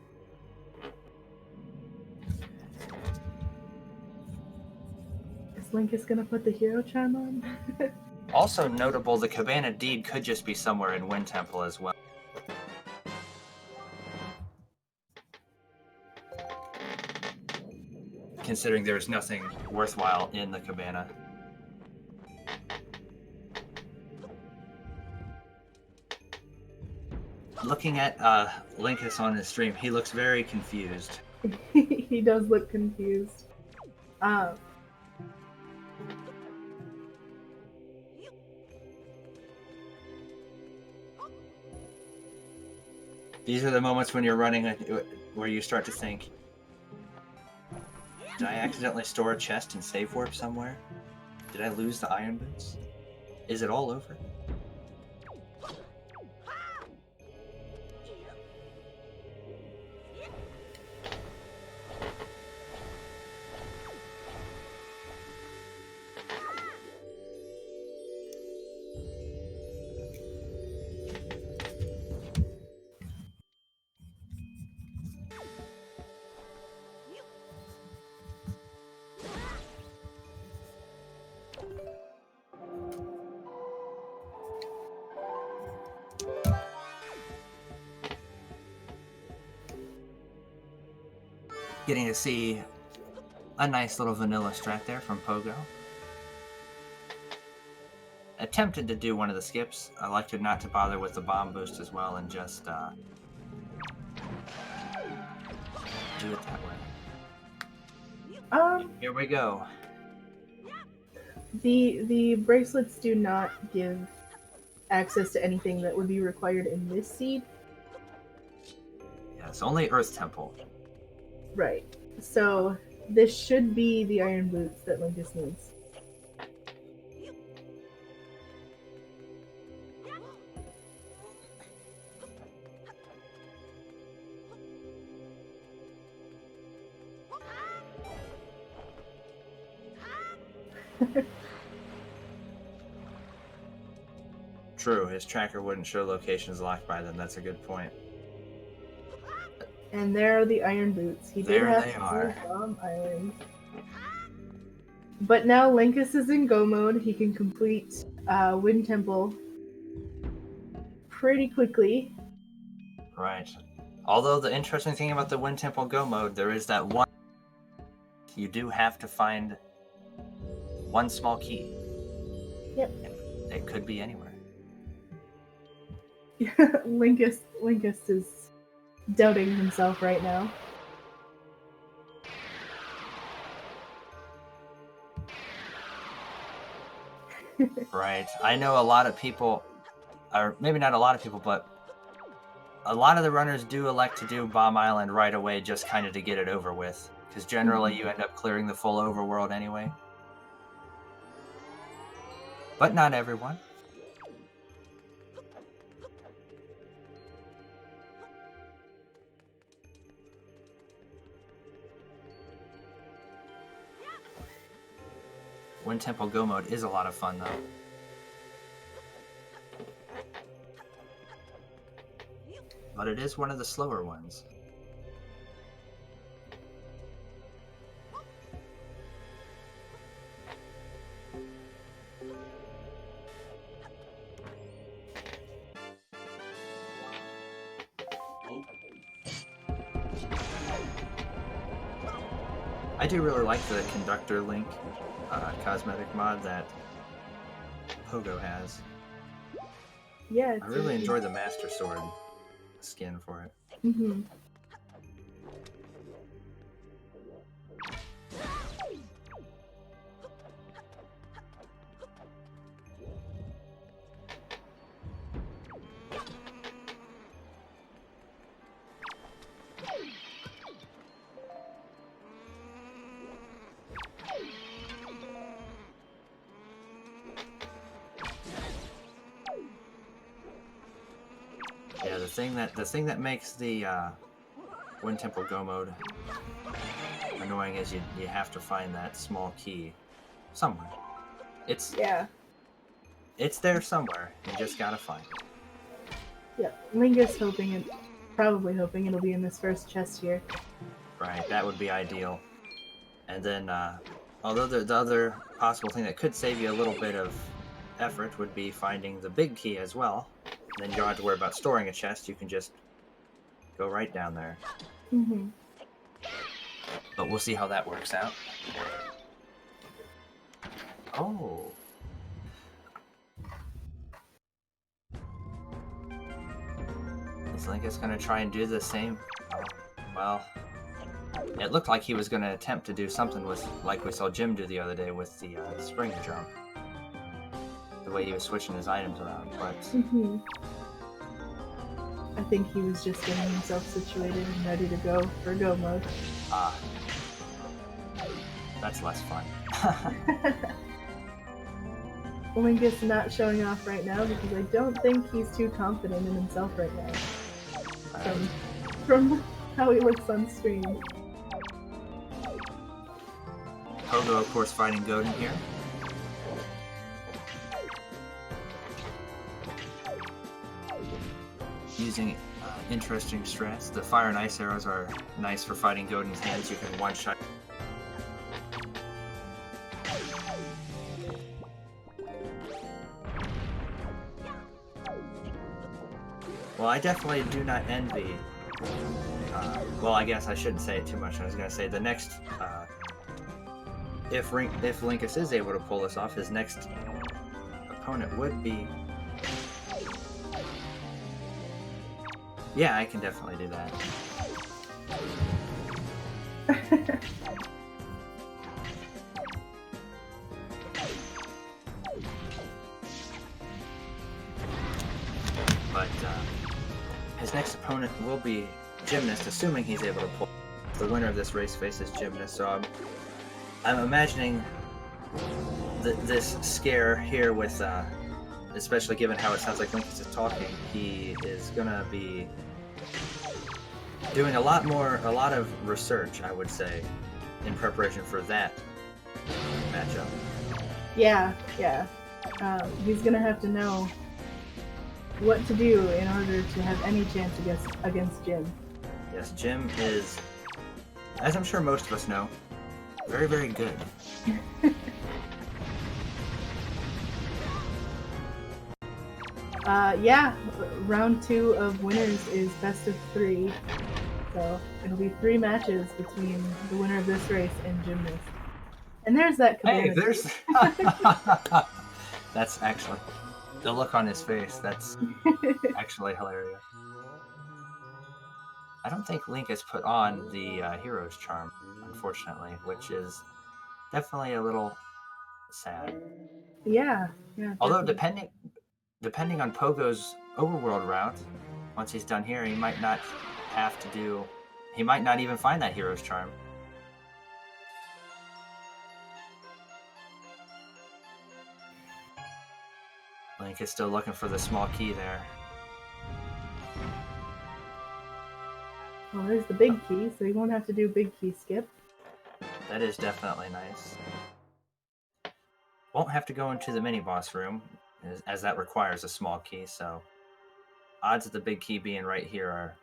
Is Linkus gonna put the hero charm on? Also notable, the Cabana Deed could just be somewhere in Wind Temple as well. Considering there's nothing worthwhile in the Cabana. Looking at Linkus on his stream, he looks very confused. He does look confused. These are the moments when you're running where you start to think, Did I accidentally store a chest in save warp somewhere? Did I lose the iron boots? Is it all over? Getting to see a nice little vanilla strat there from Pogo. Attempted to do one of the skips. I elected not to bother with the bomb boost as well and just do it that way. Here we go. The bracelets do not give access to anything that would be required in this seed. Yes, only Earth Temple. Right. So this should be the iron boots that Linkus needs. True, his tracker wouldn't show locations locked by them. That's a good point. And there are the iron boots. He did There have they to are. bomb island. But now Linkus is in go mode. He can complete Wind Temple pretty quickly. Right. Although the interesting thing about the Wind Temple Go mode, there is that one. You do have to find one small key. Yep. It could be anywhere. Linkus is doubting himself right now. Right. I know a lot of people, or maybe not a lot of people, but a lot of the runners do elect to do Bomb Island right away just kind of to get it over with. Because generally you end up clearing the full overworld anyway. But not everyone. Wind Temple Go mode is a lot of fun, though. But it is one of the slower ones. I do really like the Conductor Link cosmetic mod that Pogo has. Yeah. I really enjoy the Master Sword skin for it. Mm-hmm. Yeah, the thing that makes the Wind Temple Go mode annoying is you have to find that small key somewhere. It's there somewhere. You just gotta find it. Yeah, Linkus probably hoping it'll be in this first chest here. Right, that would be ideal. And then, although the other possible thing that could save you a little bit of effort would be finding the big key as well. Then you don't have to worry about storing a chest. You can just go right down there. Mm-hmm. But we'll see how that works out. Oh. Is Linkus gonna try and do the same? Oh, well, it looked like he was gonna attempt to do something with, like we saw Jim do the other day with the spring jump. The way he was switching his items around, but... Mm-hmm. I think he was just getting himself situated and ready to go for go mode. Ah. That's less fun. Linkus not showing off right now because I don't think he's too confident in himself right now. From how he looks on screen. Pogo, of course, fighting Godin here. Using interesting stress. The fire and ice arrows are nice for fighting Godin's hands. You can one-shot. Well, I definitely do not envy. Well, I guess I shouldn't say it too much. I was going to say the next. If Linkus is able to pull this off, his next opponent would be. Yeah, I can definitely do that. But his next opponent will be Gymnast, assuming he's able to pull. The winner of this race faces Gymnast, so I'm imagining this scare here with, especially given how it sounds like Linkus is talking, he is gonna be doing a lot of research, I would say, in preparation for that matchup. Yeah. He's gonna have to know what to do in order to have any chance against Jim. Yes, Jim is, as I'm sure most of us know, very, very good. Yeah, round 2 of winners is best of 3. So it'll be 3 matches between the winner of this race and Gymnast. And there's that Hey, cabana. there's... That's actually... The look on his face, that's actually hilarious. I don't think Linkus put on the Hero's Charm, unfortunately, which is definitely a little sad. Yeah. Although Definitely. depending on Pogo's overworld route, once he's done here, he might not have to do... He might not even find that Hero's Charm. Link is still looking for the small key there. Well, there's the big key, so you won't have to do big key skip. That is definitely nice. Won't have to go into the mini-boss room, as that requires a small key, so... Odds of the big key being right here are...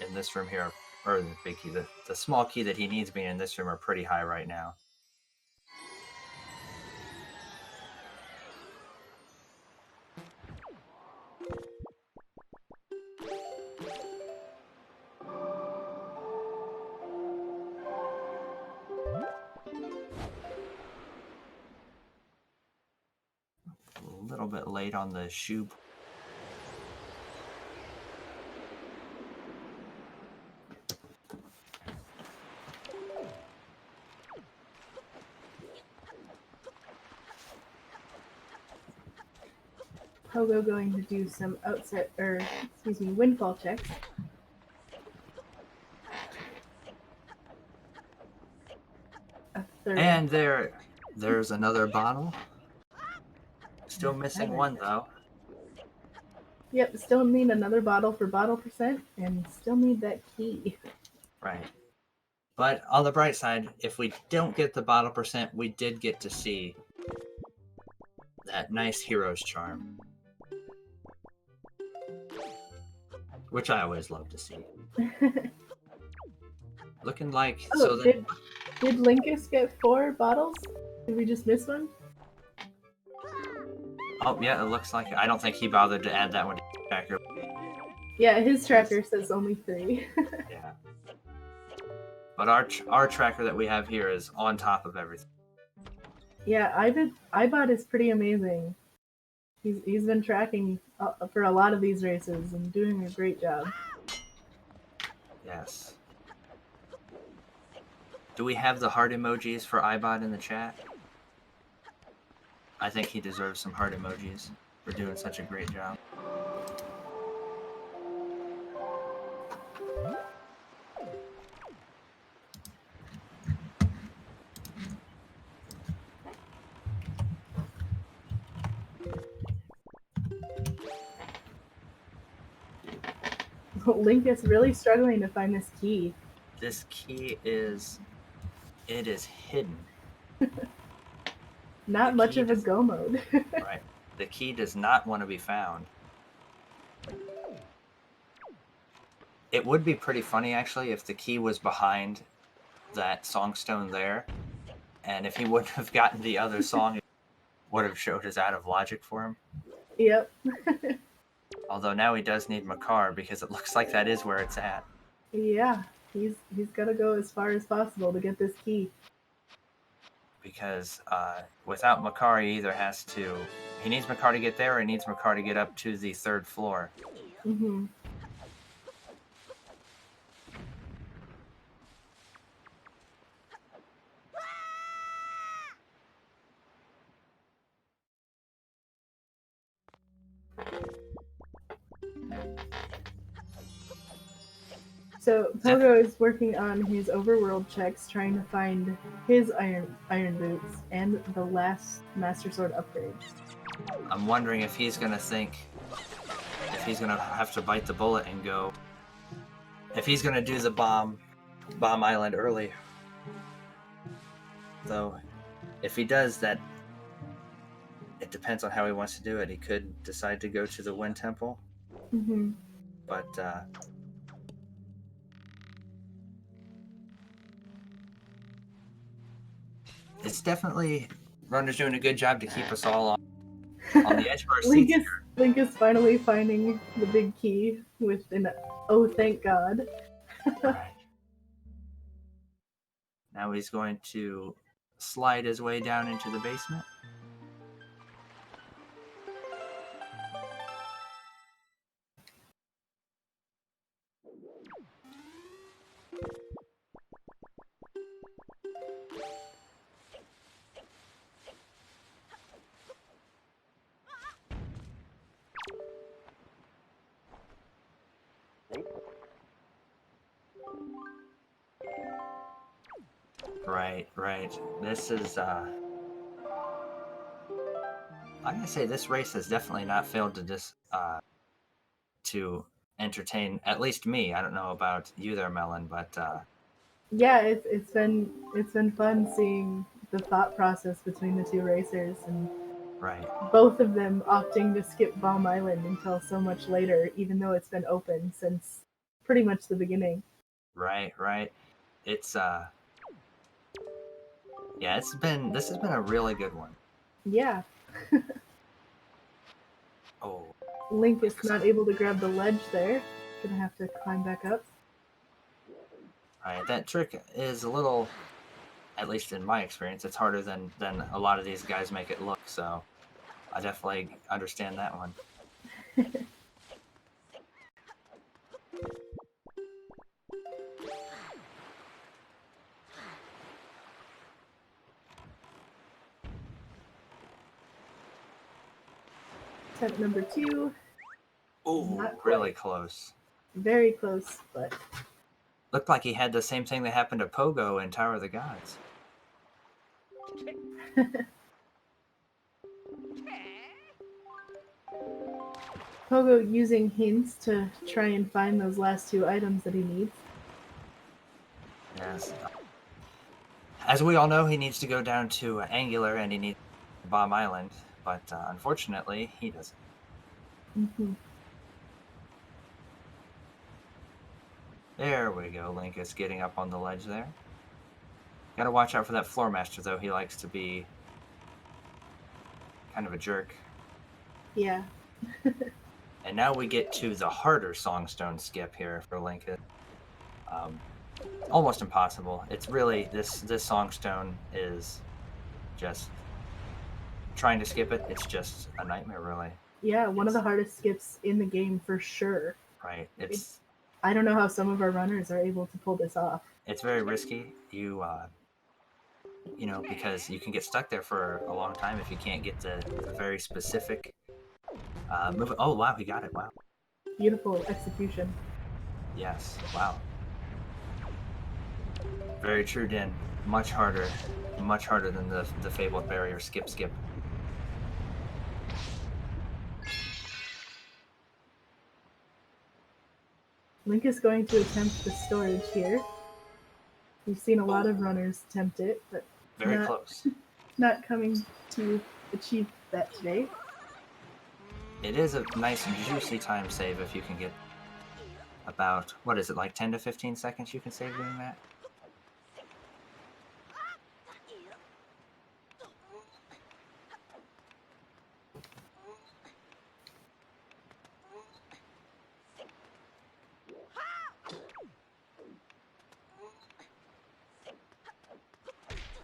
In this room here, or the big key, the small key that he needs being in this room are pretty high right now. A little bit late on the shoe. Pogo going to do some windfall checks. A third. And there's another bottle. Still missing one though. Yep, still need another bottle for bottle percent, and still need that key. Right. But on the bright side, if we don't get the bottle percent, we did get to see that nice Hero's Charm. Which I always love to see. Looking like... Oh, did Linkus get 4 bottles? Did we just miss one? Oh, yeah, it looks like it. I don't think he bothered to add that one to his tracker. Yeah, his tracker says only 3. Yeah. But our tracker that we have here is on top of everything. Yeah, iBot is pretty amazing. He's been tracking for a lot of these races and doing a great job. Yes. Do we have the heart emojis for iBot in the chat? I think he deserves some heart emojis for doing such a great job. Linkus really struggling to find this key. This key is... it is hidden. Not The much key of a does- go mode. Right. The key does not want to be found. It would be pretty funny, actually, if the key was behind that songstone there, and if he wouldn't have gotten the other song, it would have showed as out of logic for him. Yep. Although now he does need Makar, because it looks like that is where it's at. Yeah, he's gotta go as far as possible to get this key. Because without Makar, he either has to... he needs Makar to get there, or he needs Makar to get up to the 3rd floor. Mm-hmm. So Pogo is working on his overworld checks, trying to find his iron boots and the last Master Sword upgrade. I'm wondering if he's gonna think... if he's gonna have to bite the bullet and go... if he's gonna do the bomb island early. Though, if he does that, it depends on how he wants to do it. He could decide to go to the Wind Temple, Mm-hmm. but it's definitely... Runner's doing a good job to keep us all on the edge of our seats. Link is finally finding the big key with an oh thank God. Right. Now he's going to slide his way down into the basement. Right. This is, I'm gonna say this race has definitely not failed to entertain, at least me. I don't know about you there, Melon, but, Yeah, it's been fun seeing the thought process between the two racers and right. both of them opting to skip Bomb Island until so much later, even though it's been open since pretty much the beginning. Right. It's, yeah, this has been a really good one. Yeah. Oh. Link is not able to grab the ledge there. Gonna have to climb back up. Right, that trick is a little, at least in my experience, it's harder than a lot of these guys make it look, so I definitely understand that one. Attempt number 2. Oh, Not quite. really close. Very close, but Looked like he had the same thing that happened to Pogo in Tower of the Gods. Pogo using hints to try and find those last 2 items that he needs. Yes. As we all know, he needs to go down to Angular and he needs Bomb Island, but unfortunately, he doesn't. Mm-hmm. There we go. Link is getting up on the ledge there. Gotta watch out for that Floor Master, though. He likes to be kind of a jerk. Yeah. And now we get to the harder Songstone skip here for Link. Almost impossible. It's really, this Songstone is just trying to skip it. It's just a nightmare, really. Yeah, one of the hardest skips in the game for sure. Right. I don't know how some of our runners are able to pull this off. It's very risky. You know, because you can get stuck there for a long time if you can't get the very specific move. Oh, wow, he got it. Wow. Beautiful execution. Yes. Wow. Very true, Din. Much harder than the fabled barrier skip. Link is going to attempt the storage here. We've seen a lot of runners attempt it, but Very not, close. not coming to achieve that today. It is a nice juicy time save if you can get about, what is it, like 10 to 15 seconds you can save doing that?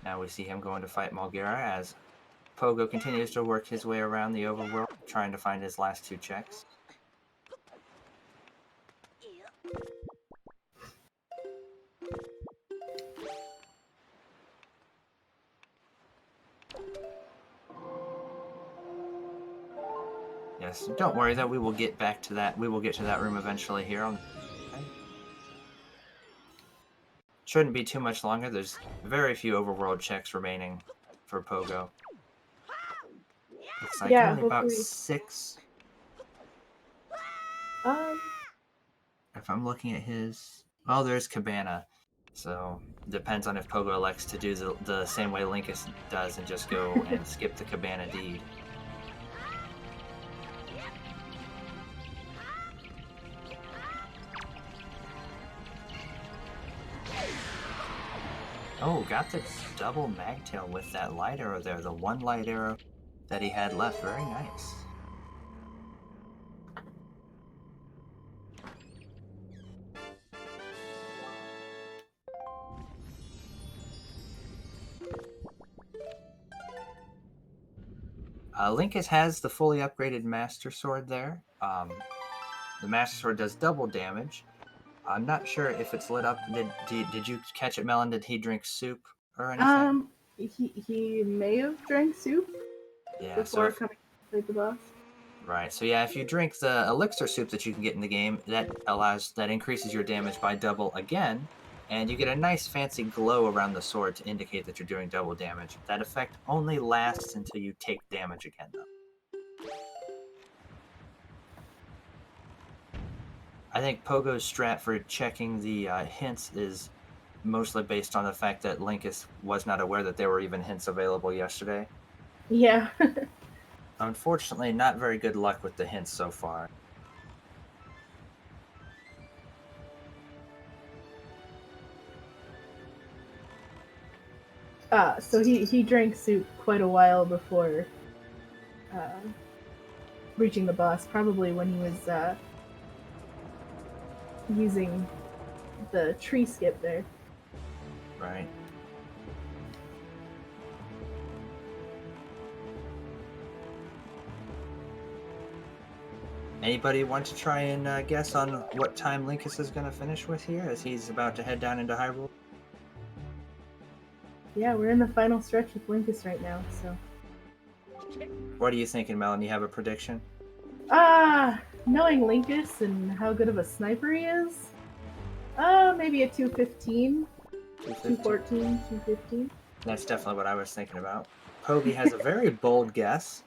Now we see him going to fight Mulgera as Pogo continues to work his way around the overworld, trying to find his last 2 checks. Yes, don't worry though, we will get back to that. We will get to that room eventually here on. Shouldn't be too much longer. There's very few overworld checks remaining for Pogo. Looks like Yeah, only about hopefully. 6. Um, If I'm looking at his, well, there's Cabana. So depends on if Pogo elects to do the same way Linkus does and just go and skip the Cabana deed. Oh, got the double magtail with that light arrow there. The one light arrow that he had left. Very nice. Linkus has the fully upgraded Master Sword there. The Master Sword does double damage. I'm not sure if it's lit up. Did you catch it, Melon? Did he drink soup or anything? he may have drank soup Yeah, before coming to fight the boss. Right, so yeah, if you drink the elixir soup that you can get in the game, that increases your damage by double again, and you get a nice fancy glow around the sword to indicate that you're doing double damage. That effect only lasts until you take damage again, though. I think Pogo's strat for checking the hints is mostly based on the fact that Linkus was not aware that there were even hints available yesterday. Yeah. Unfortunately, not very good luck with the hints so far. So he drank soup quite a while before reaching the boss, probably when he was using the tree skip there. Right. Anybody want to try and guess on what time Linkus is going to finish with here as he's about to head down into Hyrule? Yeah, we're in the final stretch with Linkus right now, so. What are you thinking, Melon? You have a prediction? Knowing Linkus and how good of a sniper he is, maybe a 215, 214, 215. That's definitely what I was thinking about. Pogi has a very bold guess.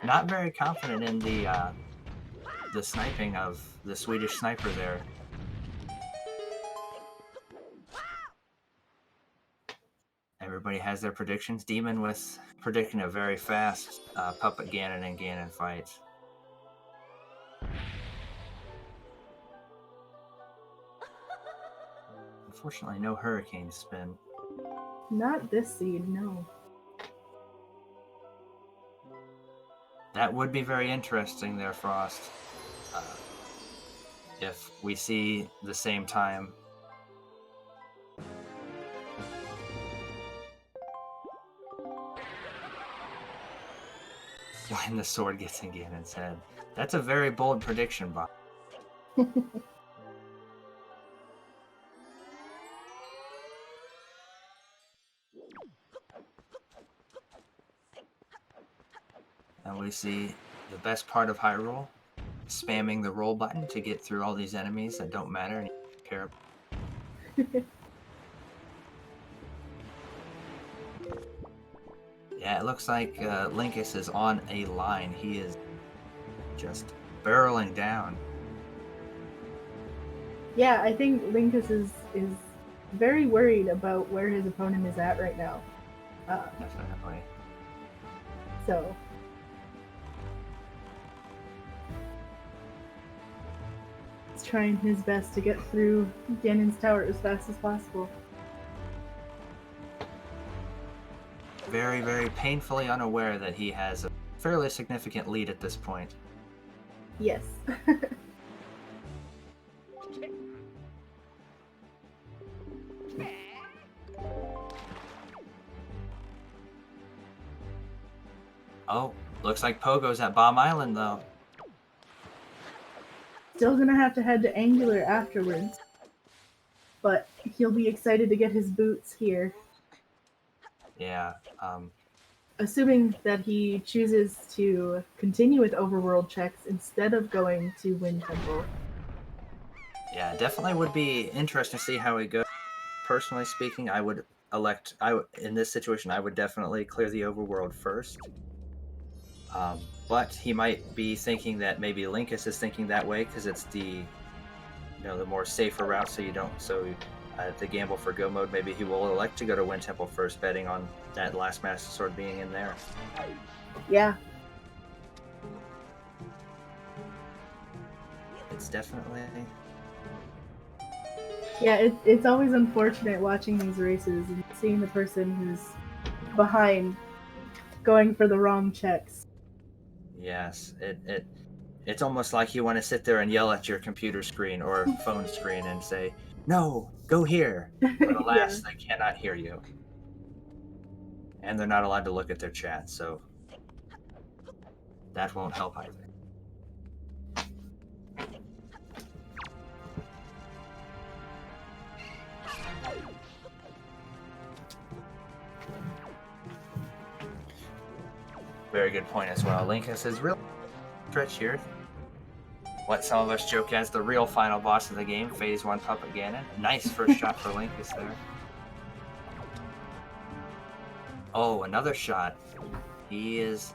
Not very confident in the sniping of the Swedish sniper there. Everybody has their predictions. Demon with predicting a very fast Puppet Ganon and Ganon fight. Unfortunately, no Hurricane spin. Not this seed, no. That would be very interesting there, Frost. If we see the same time. When the sword gets in Ganon's head. That's a very bold prediction, Bob. And we see the best part of Hyrule, spamming the roll button to get through all these enemies that don't matter and you don't care about. Yeah, it looks like Linkus is on a line. He is just barreling down. Yeah, I think Linkus is very worried about where his opponent is at right now. Definitely. So he's trying his best to get through Ganon's tower as fast as possible. Very, very painfully unaware that he has a fairly significant lead at this point. Yes. Oh, looks like Pogo's at Bomb Island, though. Still gonna have to head to Angular afterwards. But he'll be excited to get his boots here. Yeah, Assuming that he chooses to continue with overworld checks instead of going to Wind Temple. yeah, definitely would be interesting to see how he goes. Personally speaking, I would elect, in this situation, I would definitely clear the overworld first. But he might be thinking that maybe Linkus is thinking that way because it's the, the more safer route. So you don't. So the gamble for go mode, maybe he will elect to go to Wind Temple first, betting on that last Master Sword being in there. Yeah. It's definitely. Yeah, it's always unfortunate watching these races and seeing the person who's behind going for the wrong checks. Yes, it's almost like you want to sit there and yell at your computer screen or phone screen and say, "No, go here." But alas, Yeah. they cannot hear you. And they're not allowed to look at their chat, so that won't help either. Very good point as well. Linkus is really stretch here. What some of us joke as the real final boss of the game, Phase 1 Puppet Ganon. Nice first shot for Linkus there. Oh, another shot. He is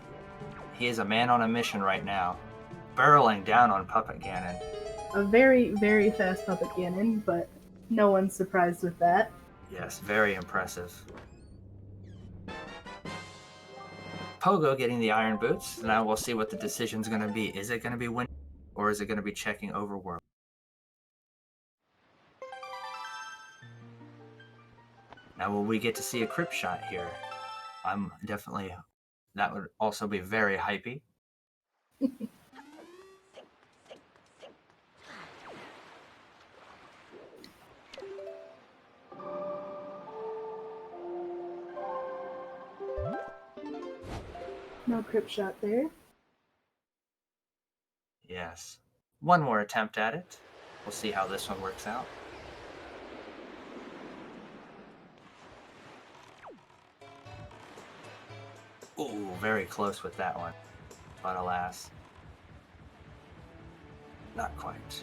a man on a mission right now. Barreling down on Puppet Ganon. A very, very fast Puppet Ganon, but no one's surprised with that. Yes, very impressive. Pogo getting the iron boots. Now we'll see what the decision's going to be. Is it going to be win, or is it going to be checking overworld? Now will we get to see a crypt shot here? I'm definitely. That would also be very hypey. No crypt shot there. Yes. One more attempt at it. We'll see how this one works out. Ooh, very close with that one. But alas. Not quite.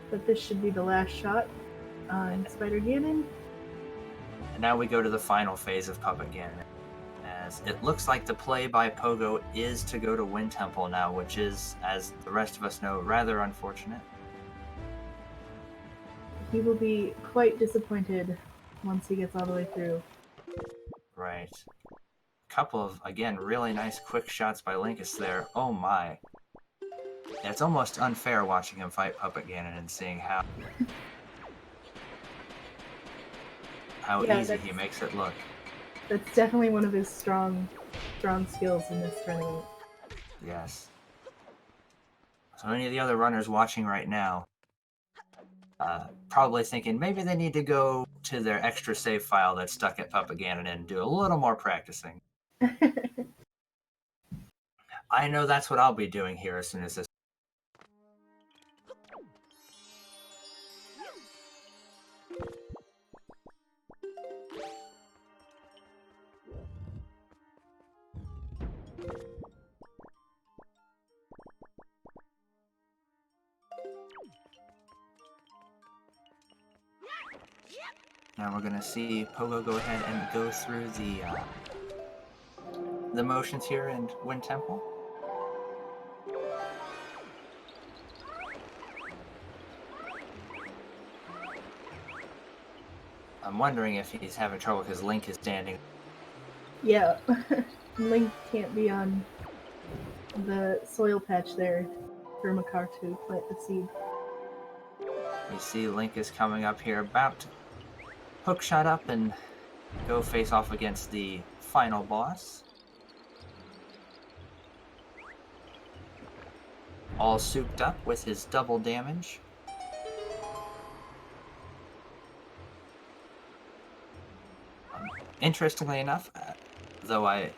But this should be the last shot on Spider Ganon. And now we go to the final phase of Puppet Ganon. As it looks like the play by Pogo is to go to Wind Temple now, which is, as the rest of us know, rather unfortunate. He will be quite disappointed once he gets all the way through. Right. Couple of, again, really nice quick shots by Linkus there. Oh my. It's almost unfair watching him fight Puppet Ganon and seeing how easy he makes it look. That's definitely one of his strong skills in this tournament. Yes. So any of the other runners watching right now, probably thinking maybe they need to go to their extra save file that's stuck at Puppet Ganon and do a little more practicing. I know that's what I'll be doing here as soon as this. Now we're going to see Pogo go ahead and go through the the motions here in Wind Temple? I'm wondering if he's having trouble because Link is standing. Yeah, Link can't be on the soil patch there for Makar to plant the seed. You see Link is coming up here, about to hook shot up and go face off against the final boss. All souped up with his double damage. Interestingly enough, though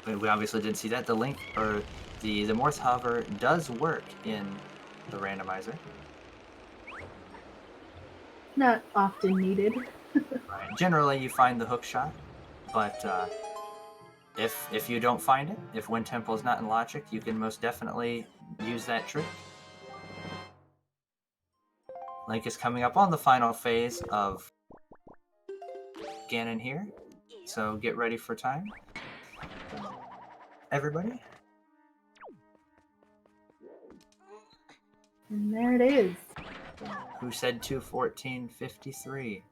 we obviously didn't see that, the Link or the Morph Hover does work in the randomizer. Not often needed. Right. Generally, you find the hook shot, but if you don't find it, if Wind Temple is not in logic, you can most definitely use that trick. Link is coming up on the final phase of Ganon here, so get ready for time. Everybody. And there it is. Who said 2:14:53?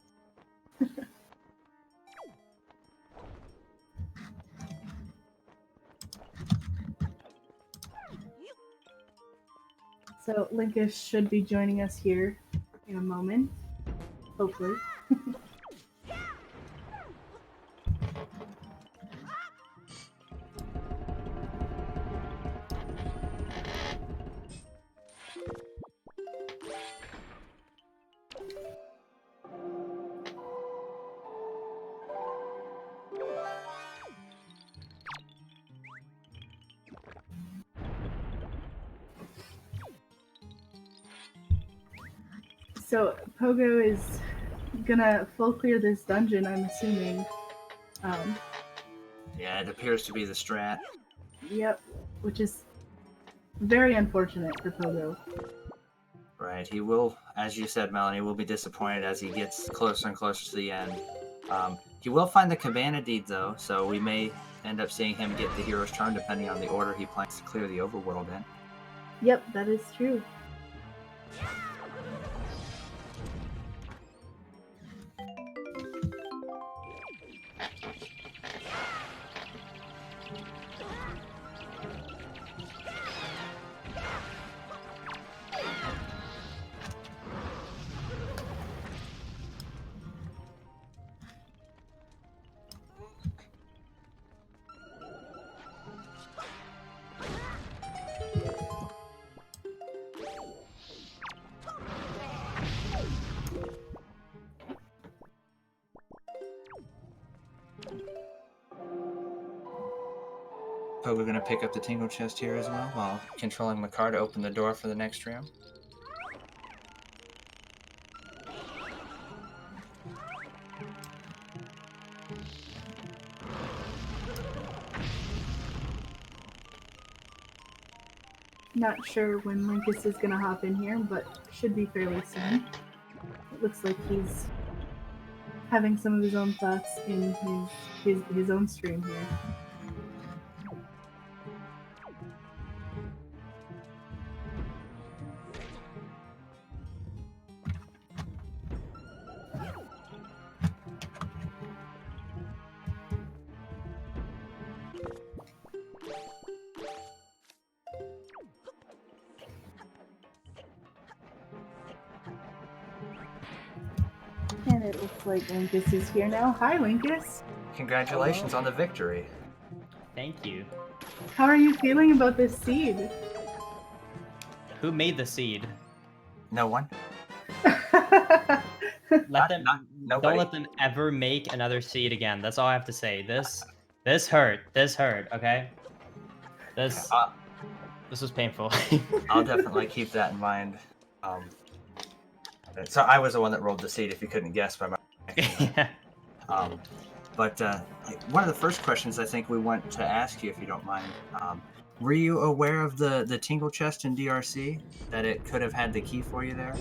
So Linkus should be joining us here in a moment, hopefully. So Pogo is gonna full clear this dungeon, I'm assuming. Yeah, it appears to be the strat. Yep, which is very unfortunate for Pogo. Right, he will, as you said, Melanie, will be disappointed as he gets closer and closer to the end. He will find the Cabana Deed, though, so we may end up seeing him get the Hero's Charm depending on the order he plans to clear the overworld in. Yep, that is true. But we're going to pick up the Tingle Chest here as well, while controlling Makar to open the door for the next room. Not sure when Linkus is gonna hop in here, but should be fairly soon. It looks like he's having some of his own thoughts in his own stream here. And it looks like Linkus is here now. Hi, Linkus. Congratulations on the victory. Thank you. How are you feeling about this seed? Who made the seed? No one? Let them. Nobody. Don't let them ever make another seed again. That's all I have to say. This hurt. This hurt. Okay. This was painful. I'll definitely keep that in mind. So I was the one that rolled the seed, if you couldn't guess by my. Yeah. But one of the first questions I think we want to ask you, if you don't mind, were you aware of the Tingle Chest in DRC, that it could have had the key for you there?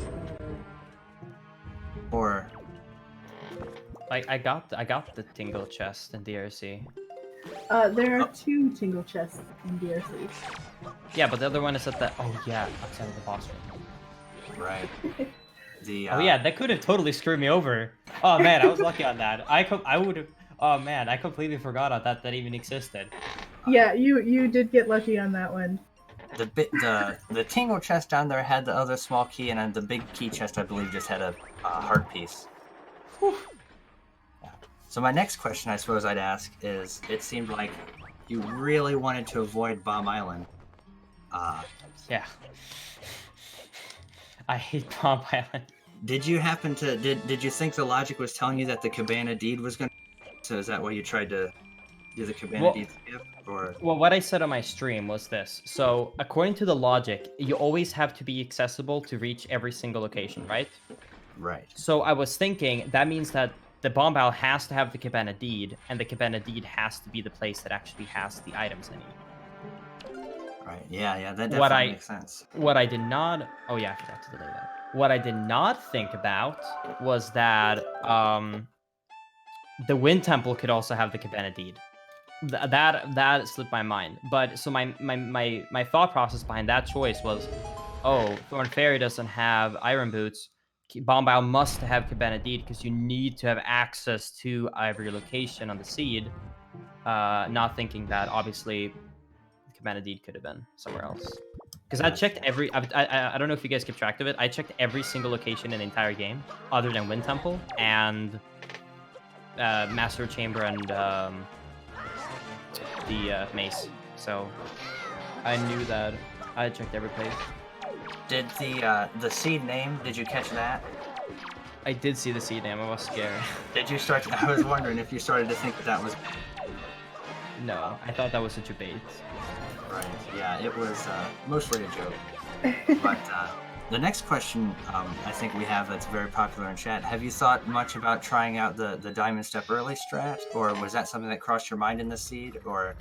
Or Like I got the Tingle Chest in DRC. There are 2 tingle chests in DRC. Yeah, but the other one is at the... Oh, yeah, outside of the boss room. Right. The Oh, yeah, that could have totally screwed me over. Oh, man, I was lucky on that. I would have... Oh, man, I completely forgot that even existed. Yeah, you did get lucky on that one. The tingle chest down there had the other small key, and then the big key chest, I believe, just had a heart piece. Whew. Yeah. So my next question, I suppose I'd ask, is: it seemed like you really wanted to avoid Bomb Island. Yeah. I hate Bomb Island. Did you happen to did you think the logic was telling you that the Cabana Deed was going to... So is that why you tried to do the Cabana Deed skip? Or... Well, what I said on my stream was this. So, according to the logic, you always have to be accessible to reach every single location, right? Right. So I was thinking that means that the bomb barrel has to have the Cabana Deed, and the Cabana Deed has to be the place that actually has the items I need. Right. Yeah, that definitely makes sense. What I did not... Oh, yeah, I forgot to delay that. What I did not think about was that the Wind Temple could also have the Cabana Deed. That slipped my mind. But so my thought process behind that choice was, oh, Thorn Fairy doesn't have Iron Boots. Bombile must have Cabana Deed because you need to have access to every location on the seed. Not thinking that obviously Cabana Deed could have been somewhere else. Because I checked every... I don't know if you guys keep track of it. I checked every single location in the entire game, other than Wind Temple and Master Chamber and the mace. So I knew that I checked every place. Did the seed name, did you catch that? I did see the seed name. I was scared. Did you start to... I was wondering if you started to think that was... No, I thought that was such a bait. Right, yeah, it was mostly a joke. But the next question I think we have that's very popular in chat, have you thought much about trying out the Diamond Step Early strat? Or was that something that crossed your mind in the seed? Or...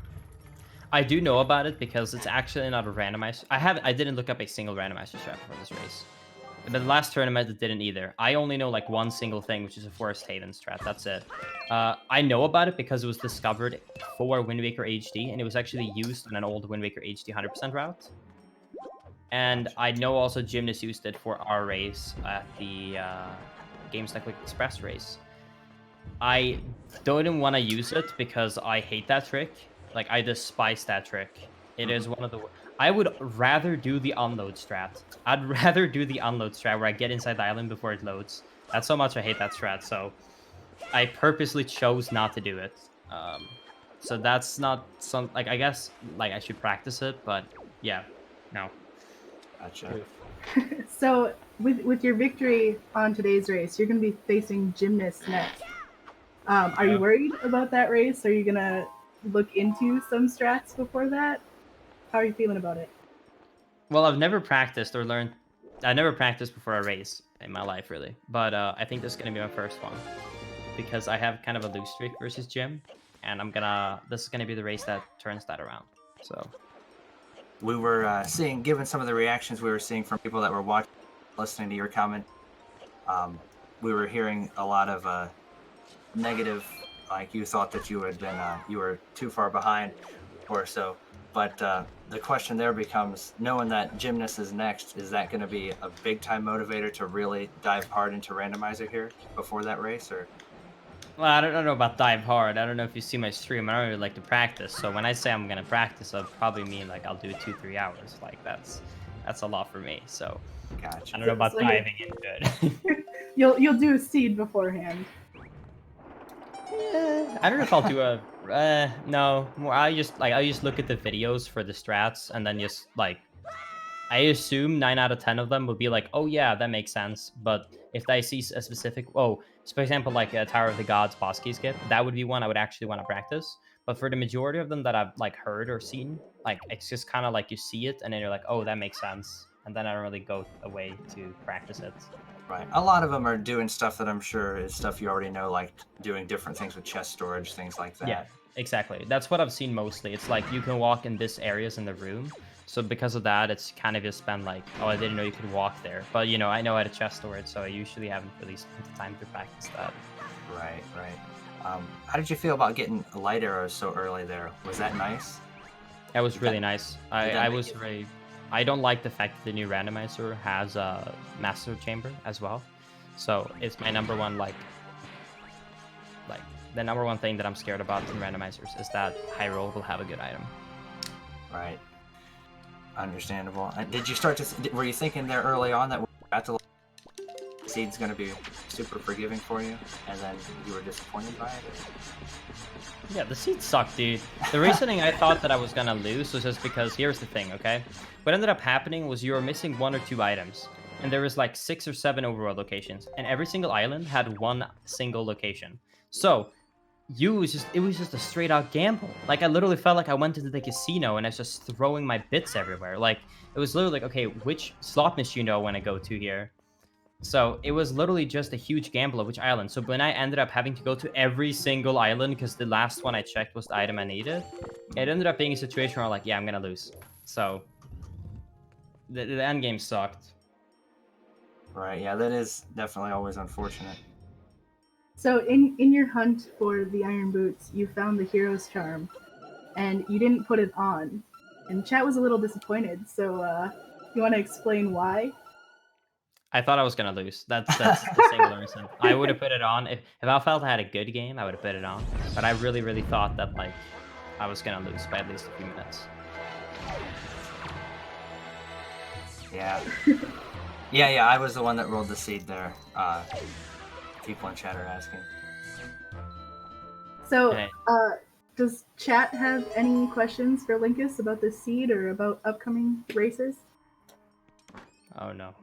I do know about it because it's actually not a randomized... I didn't look up a single randomizer strat for this race. But the last tournament, it didn't either. I only know like one single thing, which is a Forest Haven strat. That's it. I know about it because it was discovered for Wind Waker HD, and it was actually used on an old Wind Waker HD 100% route. And I know also Gymnast used it for our race at the GameStop Quick Express race. I don't want to use it because I hate that trick. Like, I despise that trick. It is one of the... I would rather do the unload strat. I'd rather do the unload strat where I get inside the island before it loads. That's how much I hate that strat, so I purposely chose not to do it. So that's not some... Like, I guess, like, I should practice it, but yeah, no. Gotcha. So, with your victory on today's race, you're going to be facing Gymnast next. Are you worried about that race? Are you going to look into some strats before that? How are you feeling about it? Well, I've never practiced or learned... I never practiced before a race in my life, really. But I think this is going to be my first one. Because I have kind of a loose streak versus Jim. And this is going to be the race that turns that around. So... We were seeing, given some of the reactions we were seeing from people that were watching, listening to your comment, we were hearing a lot of negative, like you thought that you had been, you were too far behind or so. But the question there becomes, knowing that Gymnast is next, is that going to be a big time motivator to really dive hard into Randomizer here before that race? Or... Well, I don't know about dive hard. I don't know if you see my stream. I don't really like to practice. So when I say I'm gonna practice, I'll probably mean like I'll do 2-3 hours. Like that's a lot for me. So gotcha. I don't know about diving into it. You'll do a seed beforehand. Yeah, I don't know if I'll do a no. More I just look at the videos for the strats and then just like I assume 9 out of 10 of them will be like, oh yeah, that makes sense. But if I see a specific, so for example, like a Tower of the Gods boss key skip, that would be one I would actually want to practice. But for the majority of them that I've like heard or seen, like it's just kind of like you see it and then you're like, oh, that makes sense. And then I don't really go away to practice it. Right. A lot of them are doing stuff that I'm sure is stuff you already know, like doing different things with chest storage, things like that. Yeah, exactly. That's what I've seen mostly. It's like you can walk in this areas in the room. So because of that, it's kind of just been like, oh, I didn't know you could walk there. But, you know, I know how to chest storage, so I usually haven't really spent the time to practice that. Right, right. How did you feel about getting light arrows so early there? Was that nice? That was really nice. that I make was it- very. I don't like the fact that the new randomizer has a master chamber as well, so it's my number one like the number one thing that I'm scared about in randomizers is that high roll will have a good item. Right. Understandable. And did you start to? Were you thinking there early on that we got to seed's going to be super forgiving for you, and then you were disappointed by it? Yeah, the seeds suck, dude. The reasoning I thought that I was gonna lose was just because here's the thing, okay? What ended up happening was you were missing 1 or 2 items, and there was like 6 or 7 overworld locations, and every single island had 1 single location. So it was just a straight out gamble. Like I literally felt like I went into the casino and I was just throwing my bits everywhere. Like it was literally like, okay, which slot machine do I want to go to here? So it was literally just a huge gamble of which island. So when I ended up having to go to every single island because the last one I checked was the item I needed, it ended up being a situation where I'm like, yeah, I'm gonna lose. So the end game sucked. Right. Yeah, that is definitely always unfortunate. So in your hunt for the iron boots, you found the hero's charm, and you didn't put it on. And chat was a little disappointed. So you want to explain why? I thought I was gonna lose. That's the single reason. I would have put it on if I felt I had a good game. I would have put it on. But I really thought that like I was gonna lose by at least a few minutes. Yeah. Yeah. I was the one that rolled the seed there. People in chat are asking. So Okay. does chat have any questions for Linkus about this seed or about upcoming races? Oh no.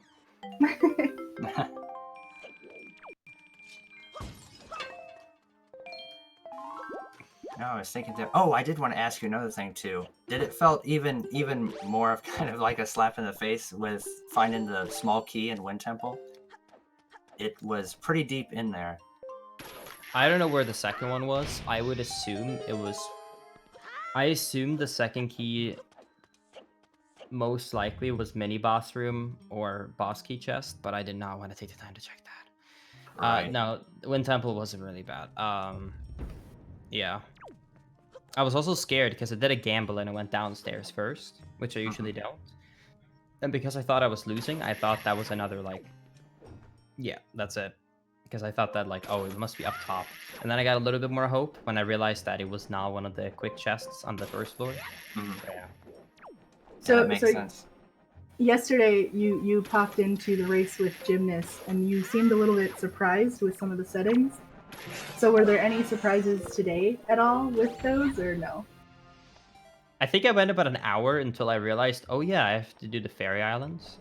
No, I was thinking that. Oh, I did want to ask you another thing too. Did it felt even more of kind of like a slap in the face with finding the small key in Wind Temple? It was pretty deep in there. I don't know where the second one was. I would assume it was. I assumed the second key most likely was mini boss room or boss key chest, but I did not want to take the time to check that. Right. No, Wind Temple wasn't really bad. Yeah. I was also scared because I did a gamble and I went downstairs first, which I usually don't. And because I thought I was losing, I thought that was another like. Yeah, that's it. Because I thought that like, oh, it must be up top. And then I got a little bit more hope when I realized that it was now one of the quick chests on the first floor. Mhm. Yeah. So, That makes sense. Yesterday you popped into the race with Gymnast, and you seemed a little bit surprised with some of the settings. So were there any surprises today at all with those, or no? I think I went about an hour until I realized, oh yeah, I have to do the fairy islands.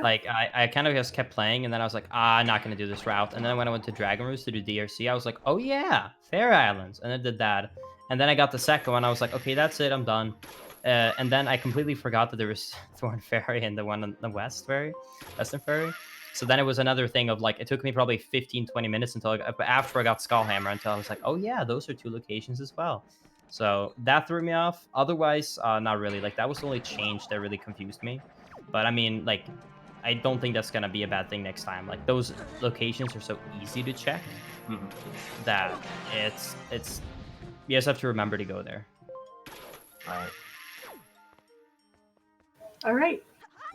Like I kind of just kept playing, and then I was like, I'm not gonna do this route. And then when I went to Dragon Roost to do DRC, I was like, oh yeah, fairy islands, and I did that. And then I got the second one. I was like, okay, that's it, I'm done. And then I completely forgot that there was Thorn Fairy and the one on the Western Fairy. So then it was another thing of like, it took me probably 15-20 minutes until after I got Skullhammer until I was like, oh yeah, those are 2 locations as well. So that threw me off. Otherwise, not really. Like that was the only change that really confused me. But I mean, like, I don't think that's gonna be a bad thing next time. Like those locations are so easy to check that it's you just have to remember to go there. Right. All right.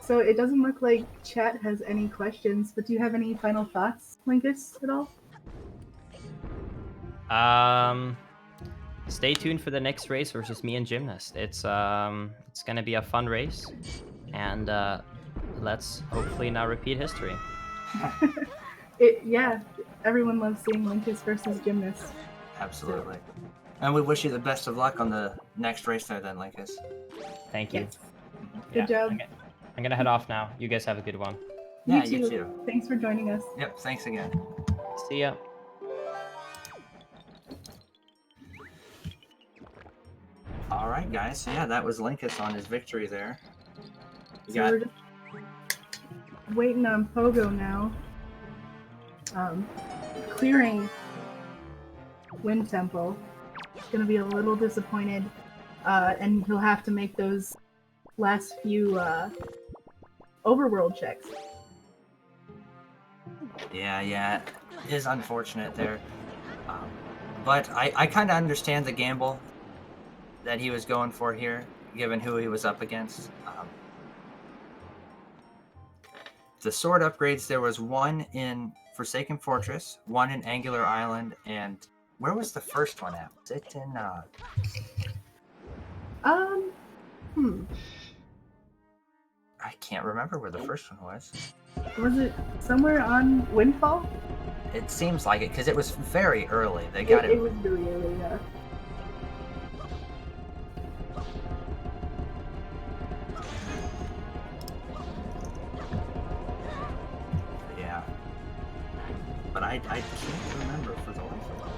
So it doesn't look like chat has any questions, but do you have any final thoughts, Linkus, at all? Stay tuned for the next race versus me and Gymnast. It's gonna be a fun race, and let's hopefully not repeat history. Yeah, everyone loves seeing Linkus versus Gymnast. Absolutely. And we wish you the best of luck on the next race there then, Linkus. Thank you. Yes. Good job. I'm gonna head off now. You guys have a good one. Yeah, You you too. too. Thanks for joining us. Yep, thanks again. See ya. All right, guys. So yeah, that was Linkus on his victory there. We So got we're just waiting on Pogo now. Clearing Wind Temple. He's gonna be a little disappointed, and he'll have to make those last few overworld checks. Yeah, it is unfortunate there. But I kind of understand the gamble that he was going for here, given who he was up against. The sword upgrades, there was one in Forsaken Fortress, one in Angular Island, and where was the first one at? Was it in, I can't remember where the first one was. Was it somewhere on Windfall? It seems like it, because it was very early. They got it. It was really early, yeah. Yeah. But I can't remember for the life of me.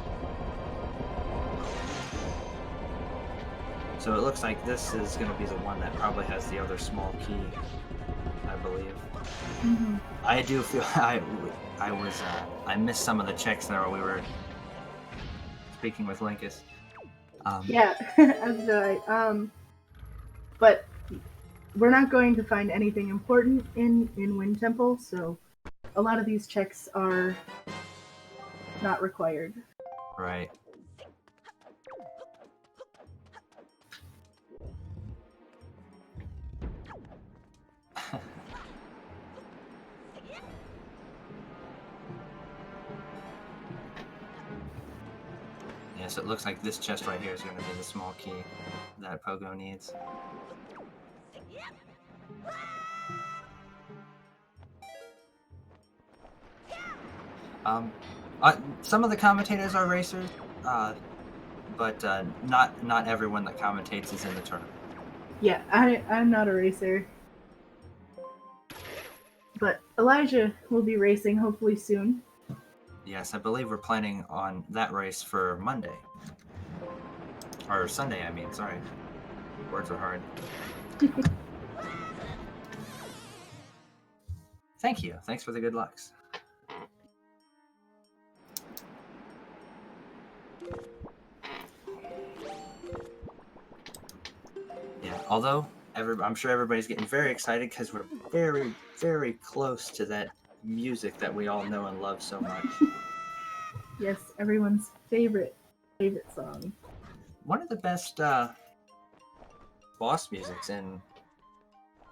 So it looks like this is going to be the one that probably has the other small key, I believe. Mm-hmm. I do feel I missed some of the checks there while we were speaking with Linkus. Yeah, as did I. But we're not going to find anything important in Wind Temple, so a lot of these checks are not required. Right. Yeah, so it looks like this chest right here is going to be the small key that Pogo needs. Some of the commentators are racers, but not everyone that commentates is in the tournament. Yeah, I'm not a racer. But Elijah will be racing hopefully soon. Yes, I believe we're planning on that race for Monday. Or Sunday, I mean, sorry. Words are hard. Thank you. Thanks for the good lucks. Yeah, although I'm sure everybody's getting very excited because we're very, very close to that music that we all know and love so much. Yes, everyone's favorite song. One of the best boss musics in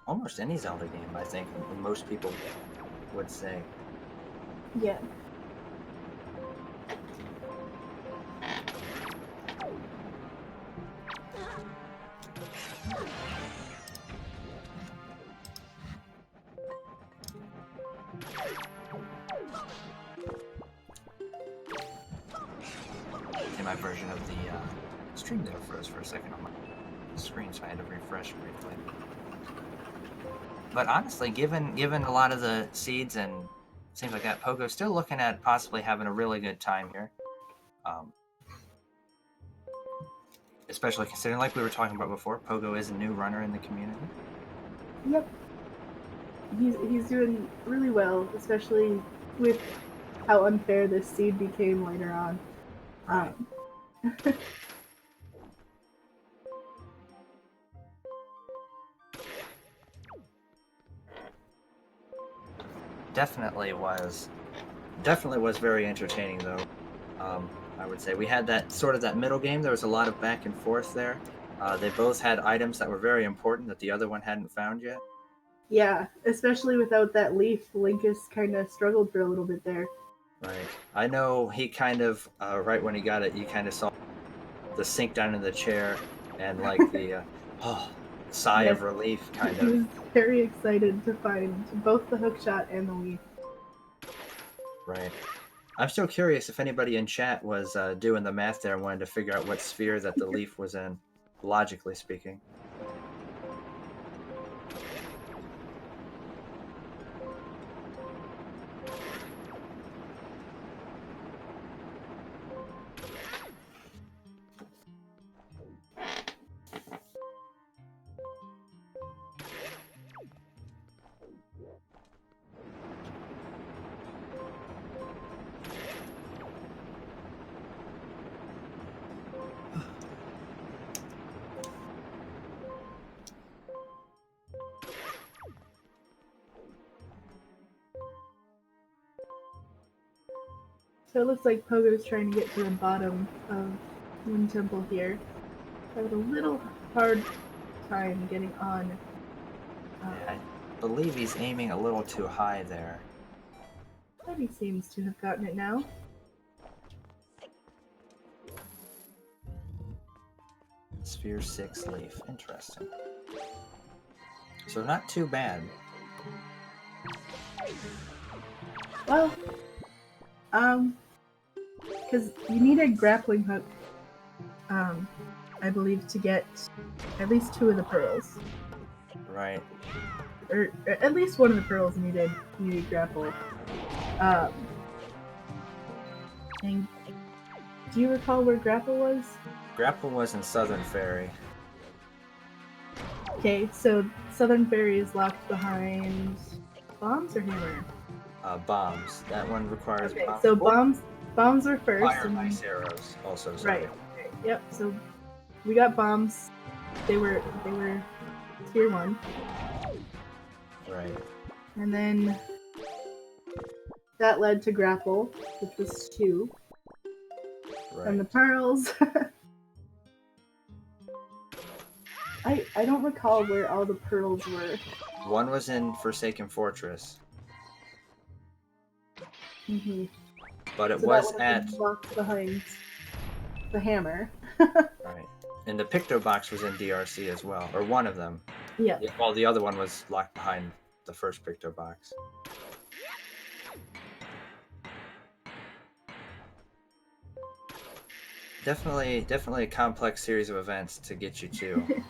almost any Zelda game, I think, most people would say. Yeah. In my version of the stream there froze for a second on my screen, so I had to refresh briefly. But honestly, given a lot of the seeds and things like that, Pogo's still looking at possibly having a really good time here. Especially considering, like we were talking about before, Pogo is a new runner in the community. Yep. He's doing really well, especially with how unfair this seed became later on. Definitely was very entertaining though. I would say we had that middle game. There was a lot of back and forth there. They both had items that were very important that the other one hadn't found yet. Yeah, especially without that leaf, Linkus kind of struggled for a little bit there. Right. I know he kind of right when he got it, you kind of saw the sink down in the chair and like the sigh of relief kind He of. was very excited to find both the hookshot and the leaf. Right. I'm still curious if anybody in chat was doing the math there and wanted to figure out what sphere that the leaf was in, logically speaking. So it looks like Pogo's trying to get to the bottom of Wind Temple here. I had a little hard time getting on. Yeah, I believe he's aiming a little too high there. But he seems to have gotten it now. Sphere 6 leaf. Interesting. So not too bad. Well, because you need a grappling hook, I believe, to get at least 2 of the pearls. Right. Or at least one of the pearls needed grapple. And do you recall where grapple was? Grapple was in Southern Fairy. Okay, so Southern Fairy is locked behind bombs or hammer? Bombs. That one requires Okay, bombs. so bombs were first. Fire and ice arrows also. Sorry. right. Yep. So we got bombs. They were tier 1. Right. And then that led to grapple, which was 2. Right. And the pearls. I don't recall where all the pearls were. One was in Forsaken Fortress, Mm-hmm. but it So was that at locked behind the hammer. right. And the Picto Box was in DRC as well, or one of them. Yeah. Well, the other one was locked behind the first Picto Box. Definitely a complex series of events to get you to.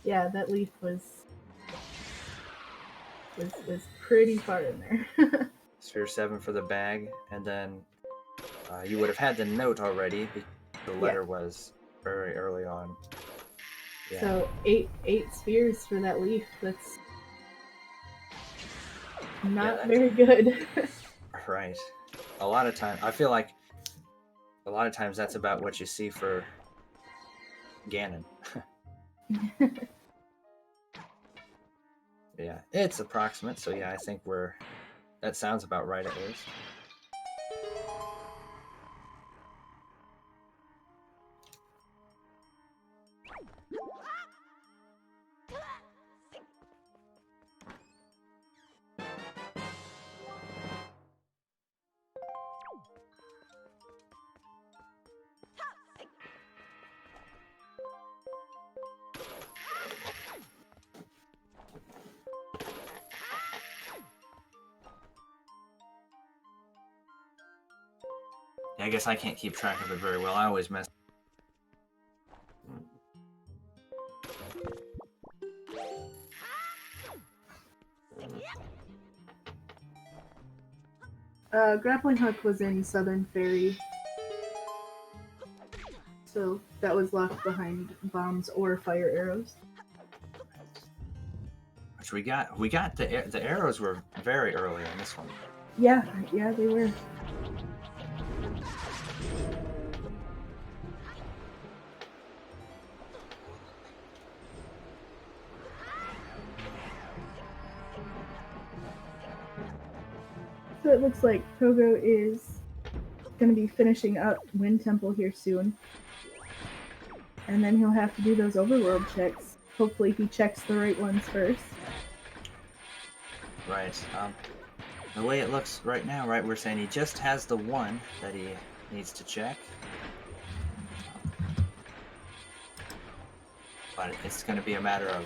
Yeah, that leaf was pretty far in there. Sphere 7 for the bag, and then you would have had the note already because the letter was very early on. Yeah. So eight spheres for that leaf. That's not that's- very good. Right. A lot of time, I feel like a lot of times that's about what you see for Ganon. Yeah, it's approximate, so yeah, I think that sounds about right at least. I guess I can't keep track of it very well. I always mess. Grappling hook was in Southern Fairy. So that was locked behind bombs or fire arrows. Which we got the arrows were very early in this one. Yeah, they were. So it looks like Pogo is going to be finishing up Wind Temple here soon. And then he'll have to do those overworld checks. Hopefully he checks the right ones first. Right. The way it looks right now, right, we're saying he just has the one that he needs to check. But it's going to be a matter of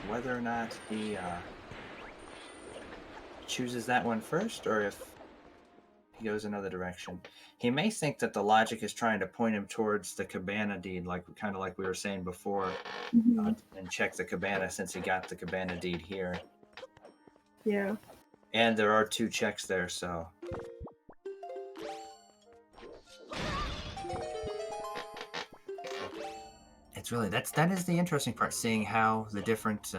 whether or not he chooses that one first, or if he goes another direction. He may think that the logic is trying to point him towards the cabana deed, kind of like we were saying before, Mm-hmm. and check the cabana since he got the cabana deed here. Yeah. And there are 2 checks there, so. It's really, that is the interesting part, seeing how the different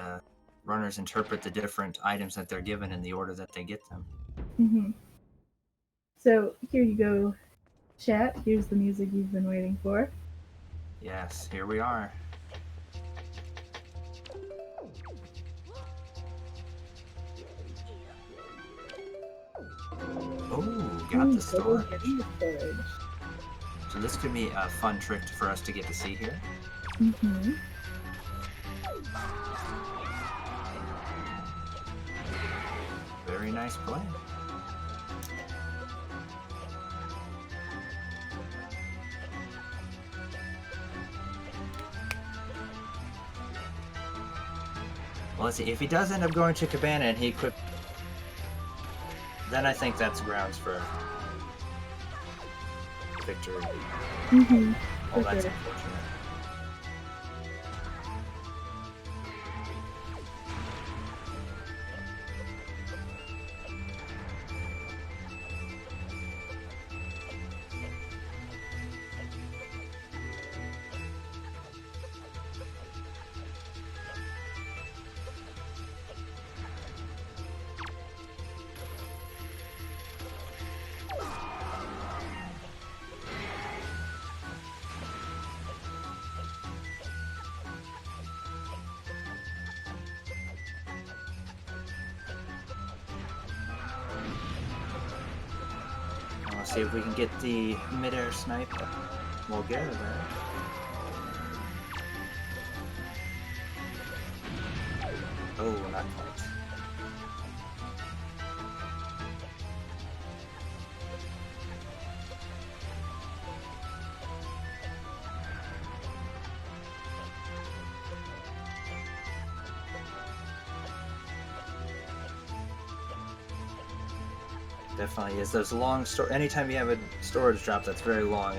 runners interpret the different items that they're given in the order that they get them. Mm-hmm. So here you go, chat. Here's the music you've been waiting for. Yes, here we are. Oh, got the Pogo's storage. getting the storage. So this could be a fun trick for us to get to see here. Mm-hmm. Very nice play. Well, let's see. If he does end up going to Cabana and he equips, then I think that's grounds for victory. Mm-hmm. Oh, that's sure. unfortunate. Let's see if we can get the mid-air snipe. We'll get it there. Oh, not quite. Definitely is. Those long anytime you have a storage drop that's very long,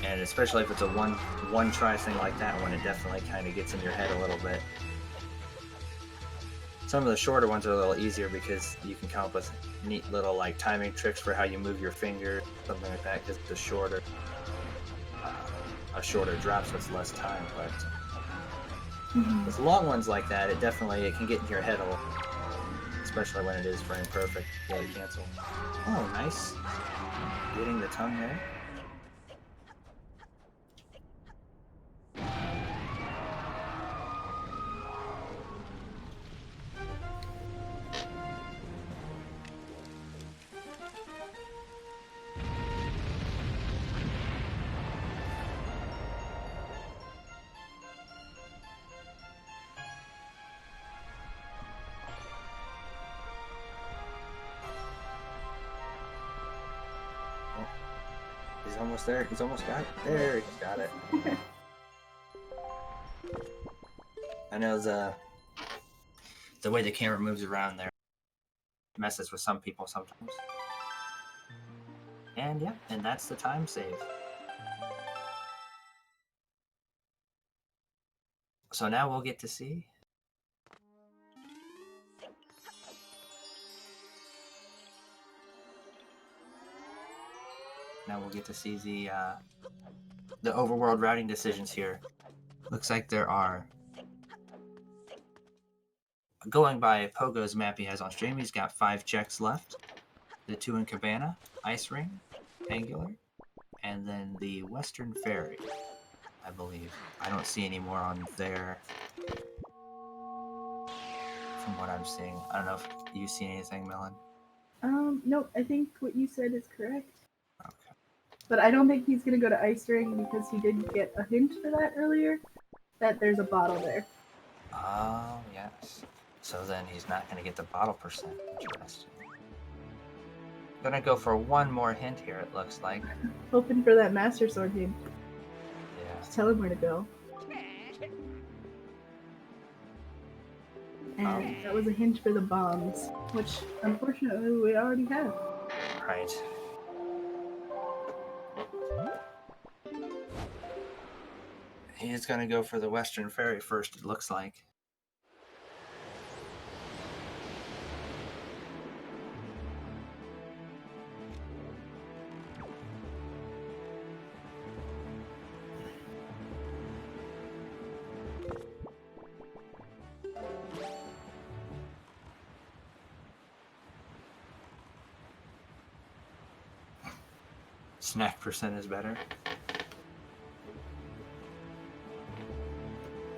and especially if it's a one try thing like that one, it definitely kind of gets in your head a little bit. Some of the shorter ones are a little easier because you can come up with neat little like timing tricks for how you move your finger, something like that, because the shorter a shorter drop, so it's less time. But Mm-hmm. with long ones like that, it can get in your head a little. Especially when it is frame perfect. Yeah, cancel. Oh, nice. Getting the tongue there. He's almost there. He's almost got it. There, he's got it. I know the way the camera moves around there messes with some people sometimes. And yeah, and that's the time save. So now we'll get to see. Now we'll get to see the overworld routing decisions here. Looks like there are, going by Pogo's map he has on stream, he's got 5 checks left. The 2 in Cabana, Ice Ring, Angular, and then the Western Ferry, I believe. I don't see any more on there from what I'm seeing. I don't know if you see anything, Melon. Nope, I think what you said is correct. Okay. But I don't think he's gonna go to Ice Ring because he did get a hint for that earlier, that there's a bottle there. Oh, yes. So then he's not going to get the bottle percent. Interesting. Gonna go for one more hint here, it looks like. Hoping for that Master Sword hint. Yeah. Just tell him where to go. And that was a hint for the bombs, which unfortunately we already have. Right. He's gonna go for the Western Ferry first, it looks like. Snack percent is better.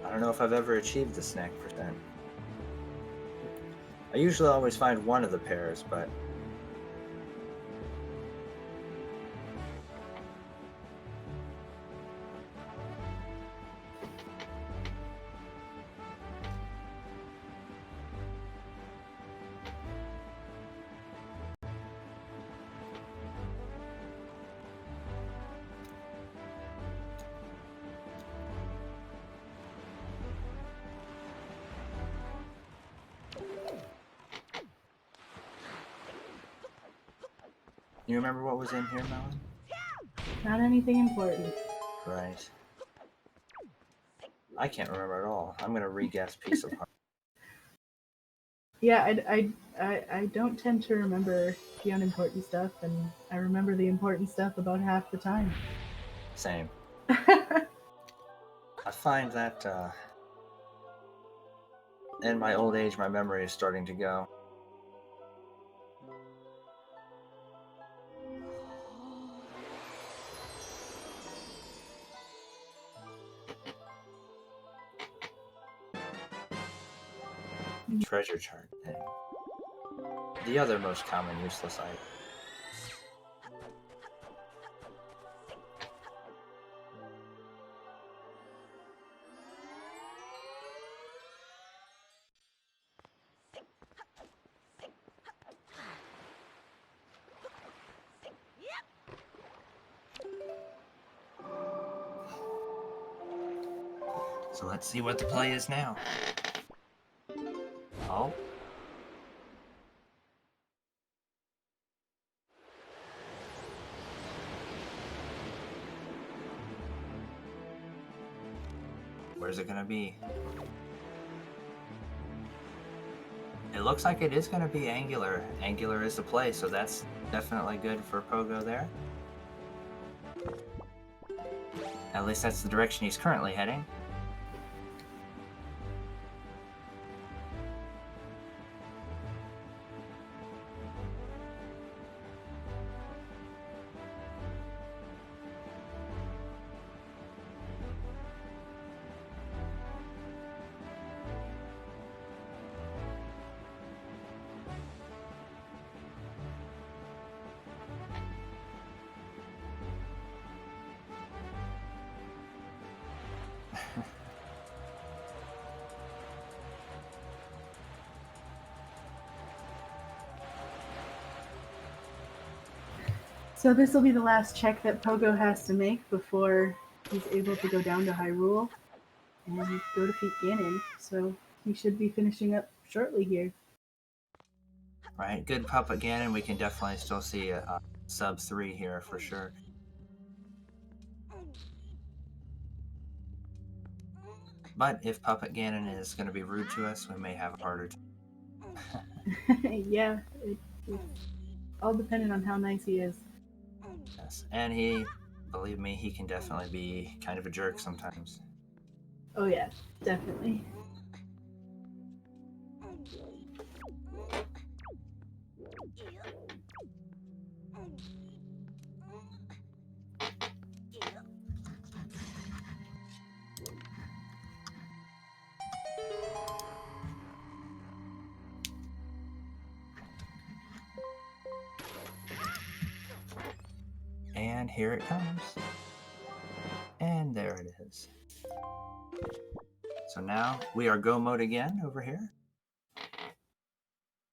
I don't know if I've ever achieved the snack percent. I usually always find one of the pairs, but You remember what was in here, Melon? Not anything important. Right. I can't remember at all. I'm gonna re-guess Piece of Heart. Yeah, I don't tend to remember the unimportant stuff, and I remember the important stuff about half the time. Same. I find that in my old age, my memory is starting to go. Treasure chart thing. The other most common useless item. So let's see what the play is now. Oh. Where's it gonna be? It looks like it is gonna be angular. Angular is the play, so that's definitely good for Pogo there. At least that's the direction he's currently heading. So this will be the last check that Pogo has to make before he's able to go down to Hyrule and go defeat Ganon. So he should be finishing up shortly here. Right, good Puppet Ganon. We can definitely still see a sub 3 here for sure. But if Puppet Ganon is going to be rude to us, we may have a harder time. Yeah, it's all dependent on how nice he is. Yes, and he, believe me, he can definitely be kind of a jerk sometimes. Oh yeah, definitely. And here it comes. And there it is. So now we are go mode again over here.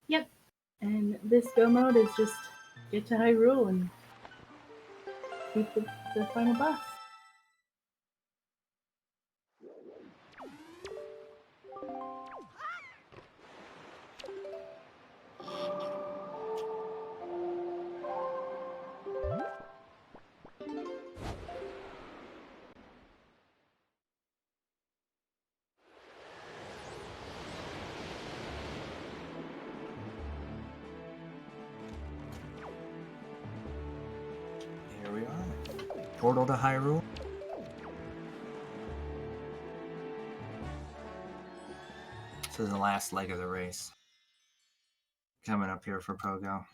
Yep. And this go mode is just get to Hyrule and beat the final boss. Here we are. Portal to Hyrule. This is the last leg of the race. Coming up here for Pogo.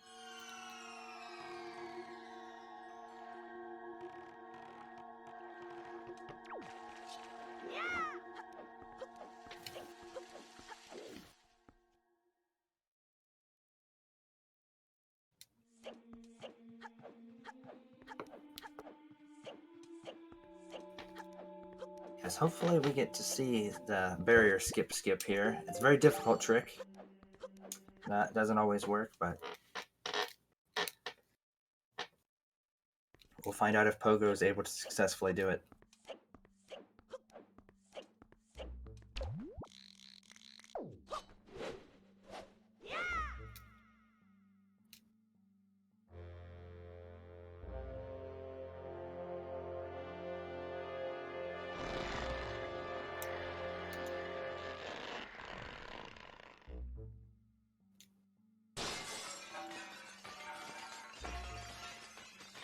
Yes, hopefully we get to see the barrier skip here. It's a very difficult trick. That doesn't always work, but we'll find out if Pogo is able to successfully do it.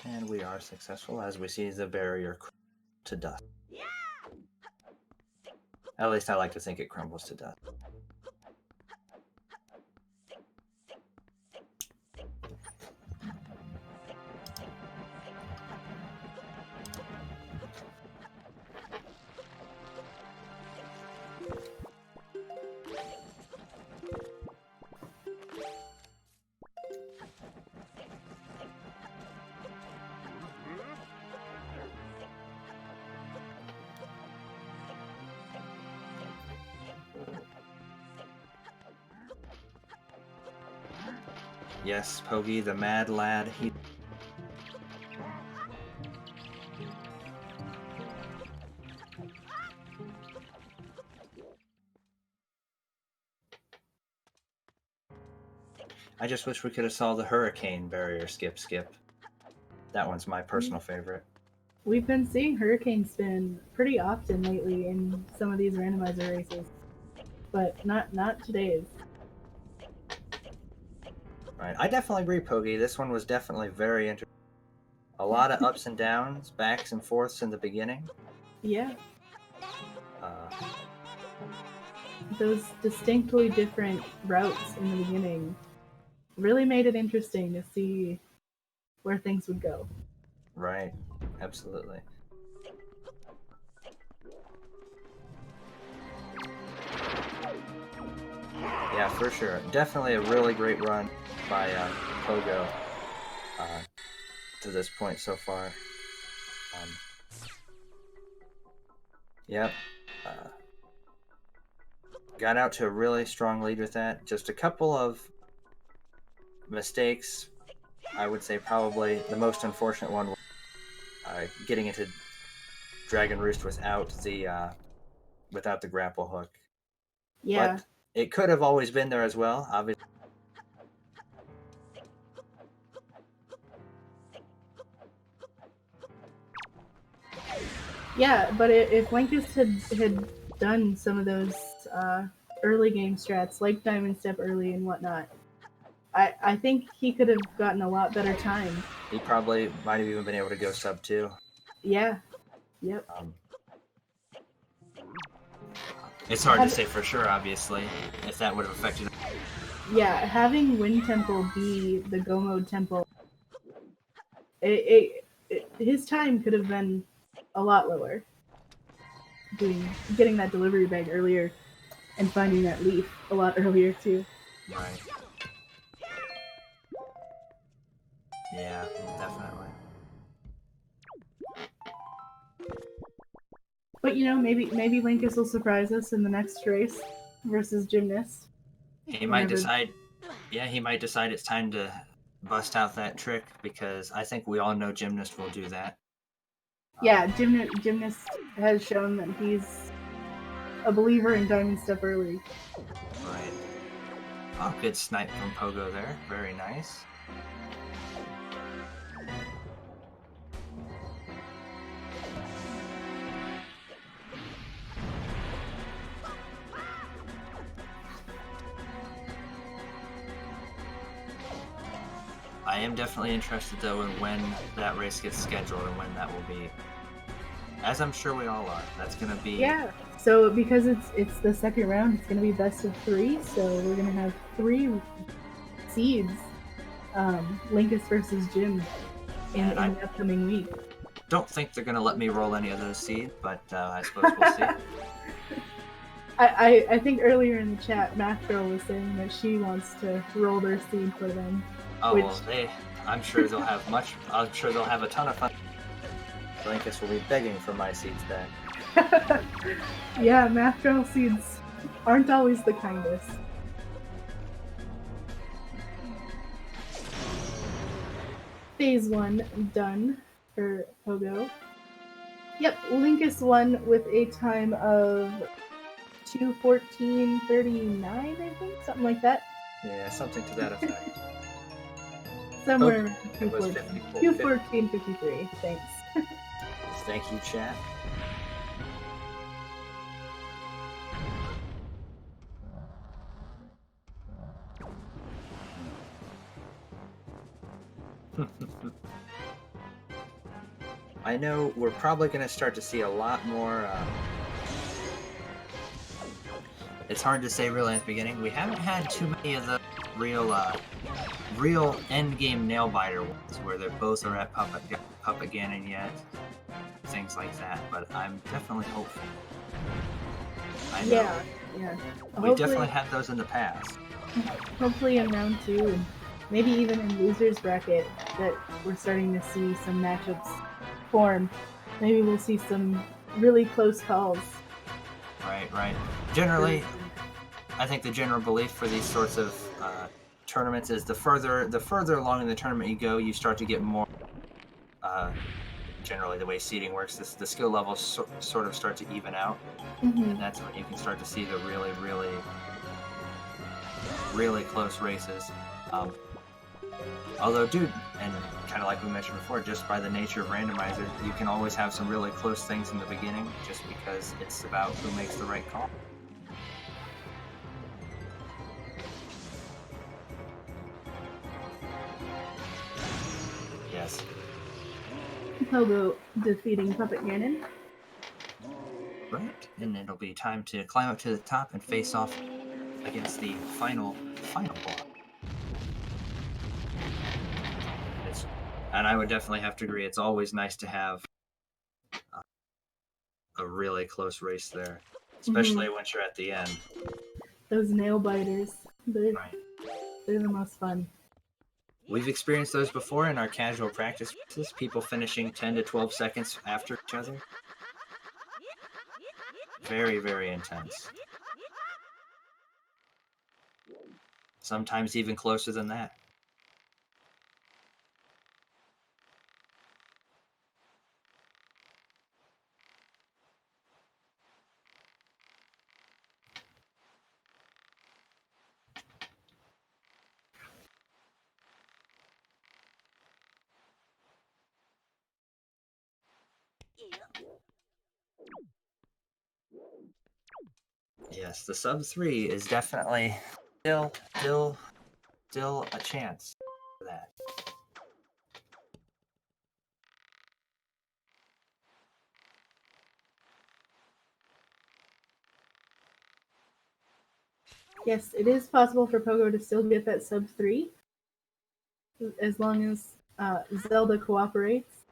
And we are successful as we see the barrier to dust. At least I like to think it crumbles to dust. Yes, Pogi, the mad lad, he... I just wish we could have saw the hurricane barrier skip. That one's my personal favorite. We've been seeing hurricane spin pretty often lately in some of these randomizer races, but not today's. Right, I definitely agree, Pogi. This one was definitely very interesting. A lot of ups and downs, backs and forths in the beginning. Yeah. Uh, Those distinctly different routes in the beginning really made it interesting to see where things would go. right, absolutely. Yeah, for sure. Definitely a really great run by Pogo to this point so far. Yep. Got out to a really strong lead with that. Just a couple of mistakes. I would say probably the most unfortunate one was getting into Dragon Roost without the grapple hook. Yeah. But it could have always been there as well, obviously. Yeah, but if Linkus had done some of those early game strats, like Diamond Step early and whatnot, I think he could have gotten a lot better time. He probably might have even been able to go sub 2. Yeah. Yep. It's hard to say for sure, obviously, if that would have affected. Yeah, having Wind Temple be the Go Mode Temple, his time could have been a lot lower. Getting that delivery bag earlier and finding that leaf a lot earlier too. Right. Yeah, definitely. But maybe Linkus will surprise us in the next race versus Gymnast. He might decide. Yeah, he might decide it's time to bust out that trick because I think we all know Gymnast will do that. Yeah, Gymnast has shown that he's a believer in Diamond Step early. Right. Oh, good snipe from Pogo there. Very nice. I am definitely interested though in when that race gets scheduled and when that will be. As I'm sure we all are. That's gonna be. Yeah. So because it's the second round, it's gonna be best of 3. So we're gonna have 3 seeds, Linkus versus Jim, in the upcoming week. Don't think they're gonna let me roll any of those seeds, but I suppose we'll see. I think earlier in the chat, Math Girl was saying that she wants to roll their seed for them. Oh well, I'm sure they'll have I'm sure they'll have a ton of fun. Linkus will be begging for my seeds back. Yeah, Math Girl seeds aren't always the kindest. Phase 1 done for Pogo. Yep, Linkus won with a time of 2:14:39, I think, something like that. Yeah, something to that effect. Somewhere it was 2:14:53. Thanks. Thank you, chat. I know we're probably going to start to see a lot more. It's hard to say really at the beginning. We haven't had too many of the real end game nail biter ones where they both are at Puppet Ganon yet. Things like that, but I'm definitely hopeful. I know. Yeah. We've definitely had those in the past. Hopefully in round 2, and maybe even in losers bracket, that we're starting to see some matchups form. Maybe we'll see some really close calls. Right. Generally, I think the general belief for these sorts of tournaments is the further along in the tournament you go, you start to get more. Generally, the way seeding works, the skill levels sort of start to even out, and that's when you can start to see the really close races. Although, dude, and kind of like we mentioned before, just by the nature of randomizer, you can always have some really close things in the beginning, just because it's about who makes the right call. Yes. Pogo defeating Puppet Ganon. Right, and it'll be time to climb up to the top and face off against the final boss. And I would definitely have to agree, it's always nice to have a really close race there, especially once you're at the end. Those nail biters, they're the most fun. We've experienced those before in our casual practice races, people finishing 10 to 12 seconds after each other. Very, very intense. Sometimes even closer than that. Yes, the sub 3 is definitely still a chance for that. Yes, it is possible for Pogo to still get that sub 3, as long as Zelda cooperates.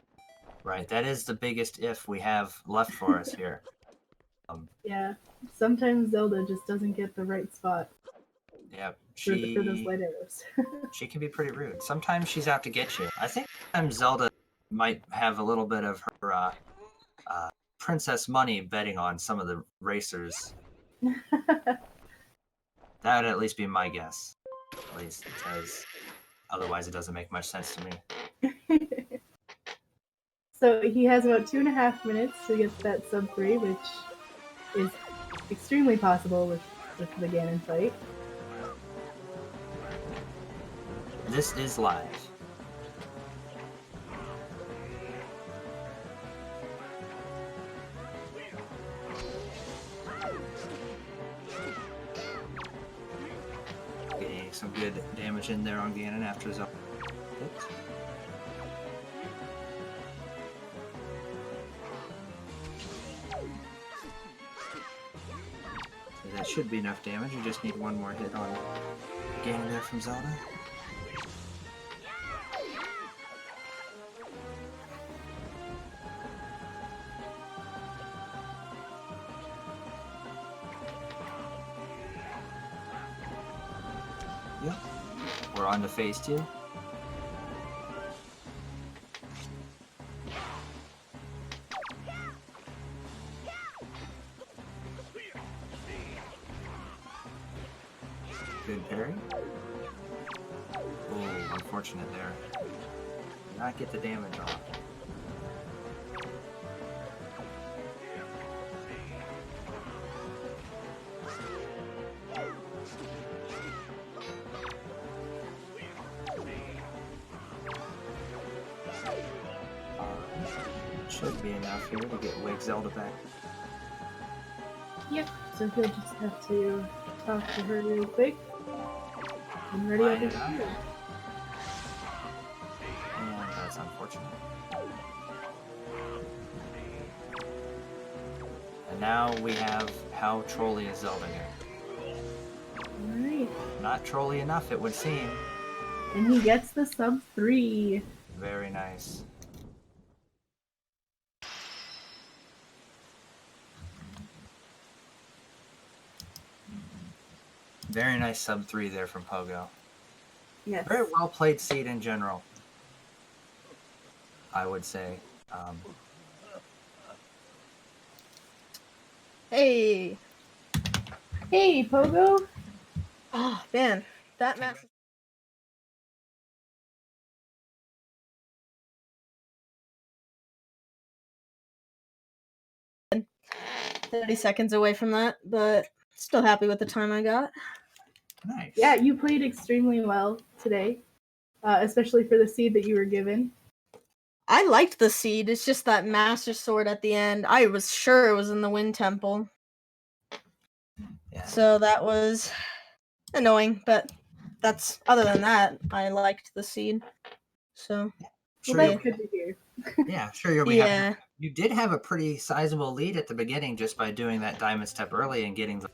Right, that is the biggest if we have left for us here. Yeah, sometimes Zelda just doesn't get the right spot. Yeah, for those light arrows. she can be pretty rude. Sometimes she's out to get you. I think sometimes Zelda might have a little bit of her princess money betting on some of the racers. That would at least be my guess. At least, because otherwise it doesn't make much sense to me. So he has about 2.5 minutes to get that sub 3, which is extremely possible with the Ganon fight. This is live. Getting some good damage in there on Ganon after his hit. That should be enough damage. You just need one more hit on Ganon there from Zelda. Yep. We're on to phase 2. Good parry. Oh, unfortunate there. Did not get the damage off. Should be enough here to get Wake Zelda back. Yep, so he'll just have to talk to her real quick. I'm ready up his field. And that's unfortunate. now we have how trolly is Zelda here. Alright. Not trolly enough, it would seem. And he gets the sub 3. Very nice. Very nice sub 3 there from Pogo. Yes. Very well played seed in general, I would say. Hey. Hey, Pogo. Oh, man. That match. 30 seconds away from that, but still happy with the time I got. Nice. Yeah, you played extremely well today, especially for the seed that you were given. I liked the seed. It's just that Master Sword at the end. I was sure it was in the Wind Temple. Yeah. So that was annoying, but that's other than that, I liked the seed. So Sure, Well, you'll, that's good to hear. yeah, sure you'll be happy. yeah. You did have a pretty sizable lead at the beginning just by doing that diamond step early and getting the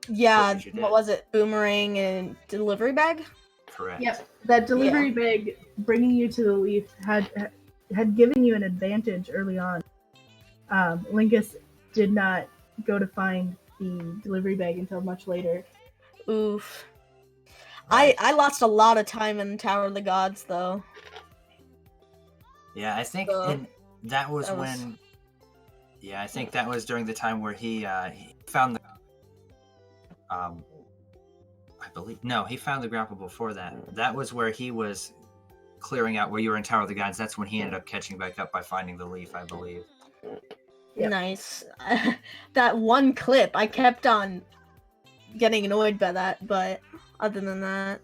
Yeah, What you did. what was it? Boomerang and delivery bag? correct. Yep, that delivery bag bringing you to the leaf had given you an advantage early on. Linkus did not go to find the delivery bag until much later. Oof. Right. I lost a lot of time in Tower of the Gods though. Yeah, I think So, that was that was- when. Yeah, I think that was during the time where he found the. I believe he found the grapple before that. That was where he was clearing out where you were in Tower of the Gods. That's when he ended up catching back up by finding the leaf, I believe. Yep. Nice. That one clip, I kept on getting annoyed by that, but other than that,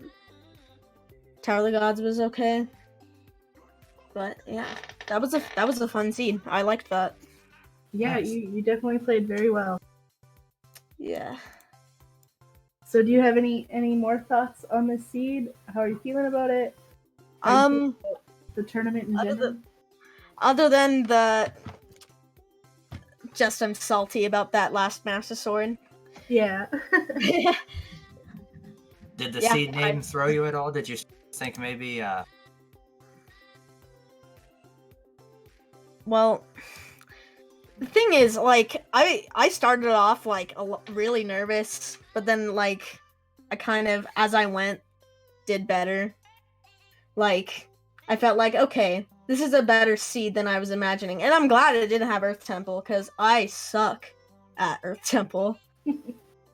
Tower of the Gods was okay. But yeah, that was a fun scene. I liked that. Yeah, Nice. you definitely played very well. Yeah. So, do you have any more thoughts on the seed? How are you feeling about it? How are you feeling about the tournament in general? Other than the just I'm salty about that last Master Sword. Yeah. Did the Yeah, seed name throw you at all? Did you think maybe? Well, the thing is, like, I started off like really nervous, but then like I kind of, as I went, did better. Like, I felt like, okay, this is a better seed than I was imagining, and I'm glad it didn't have Earth Temple because I suck at Earth Temple.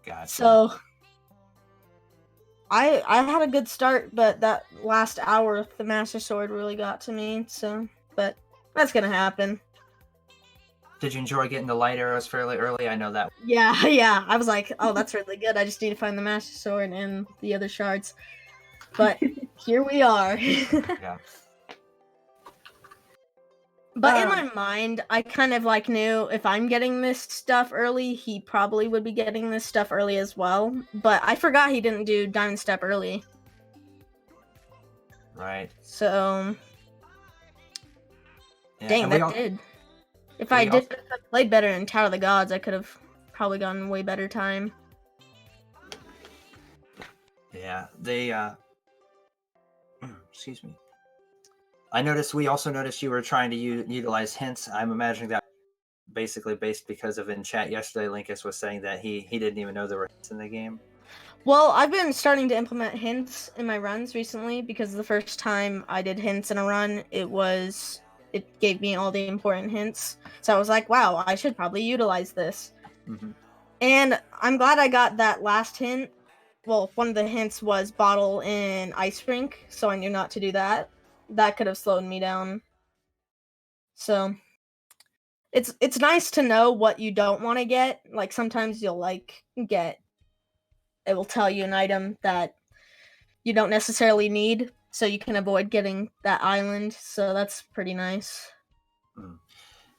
Gotcha. So I had a good start, but that last hour, the Master Sword really got to me. So, but that's gonna happen. Did you enjoy getting the light arrows fairly early? I know that. Yeah. I was like, oh, that's really good. I just need to find the Master Sword and the other shards. But here we are. Yeah. But in my mind, I kind of like knew if I'm getting this stuff early, he probably would be getting this stuff early as well. But I forgot he didn't do Diamond Step early. Right. So, Yeah, dang, and we that all- did. If I we did have played better in Tower of the Gods, I could have probably gotten way better time. Yeah, they. Excuse me. We also noticed you were trying to utilize hints. I'm imagining that basically based because of in chat yesterday, Linkus was saying that he didn't even know there were hints in the game. Well, I've been starting to implement hints in my runs recently because the first time I did hints in a run, it gave me all the important hints. So I was like, wow, I should probably utilize this. Mm-hmm. And I'm glad I got that last hint. Well, one of the hints was bottle in ice rink, so I knew not to do that. That could have slowed me down. So it's nice to know what you don't want to get. Like sometimes you'll it will tell you an item that you don't necessarily need, so you can avoid getting that island. So that's pretty nice.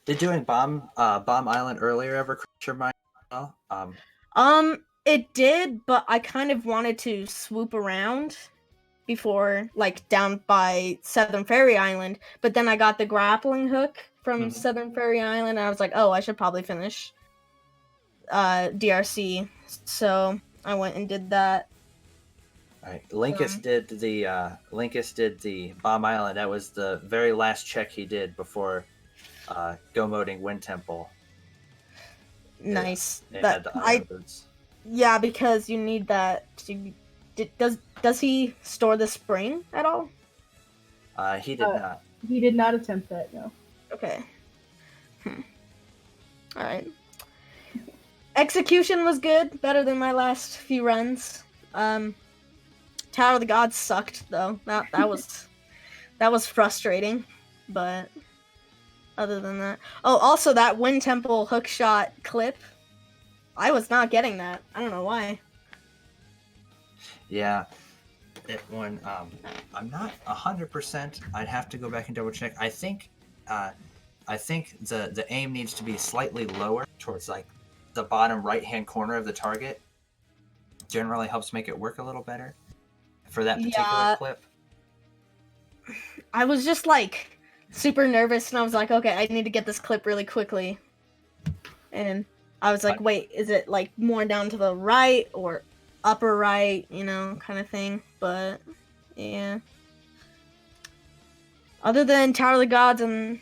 Did doing Bomb Island earlier ever cross your mind? Well, It did, but I kind of wanted to swoop around before, like, down by Southern Fairy Island, but then I got the grappling hook from Southern Fairy Island, and I was like, oh, I should probably finish. DRC, so I went and did that. All right. Linkus did the Bomb Island. That was the very last check he did before go moding Wind Temple. Nice. It That had the iron boots. yeah, because you need that. Does he store the spring at all? He did not. He did not attempt that, no. Okay. All right. Execution was good, better than my last few runs. Tower of the Gods sucked though. That was frustrating, but other than that, also that Wind Temple hook shot clip, I was not getting that. I don't know why. Yeah, it one. I'm not 100%. I'd have to go back and double check. I think the aim needs to be slightly lower towards like the bottom right hand corner of the target. Generally helps make it work a little better for that particular clip. I was just like super nervous, and I was like, okay, I need to get this clip really quickly. And I was like, wait, is it like more down to the right or upper right, kind of thing. But yeah. Other than Tower of the Gods and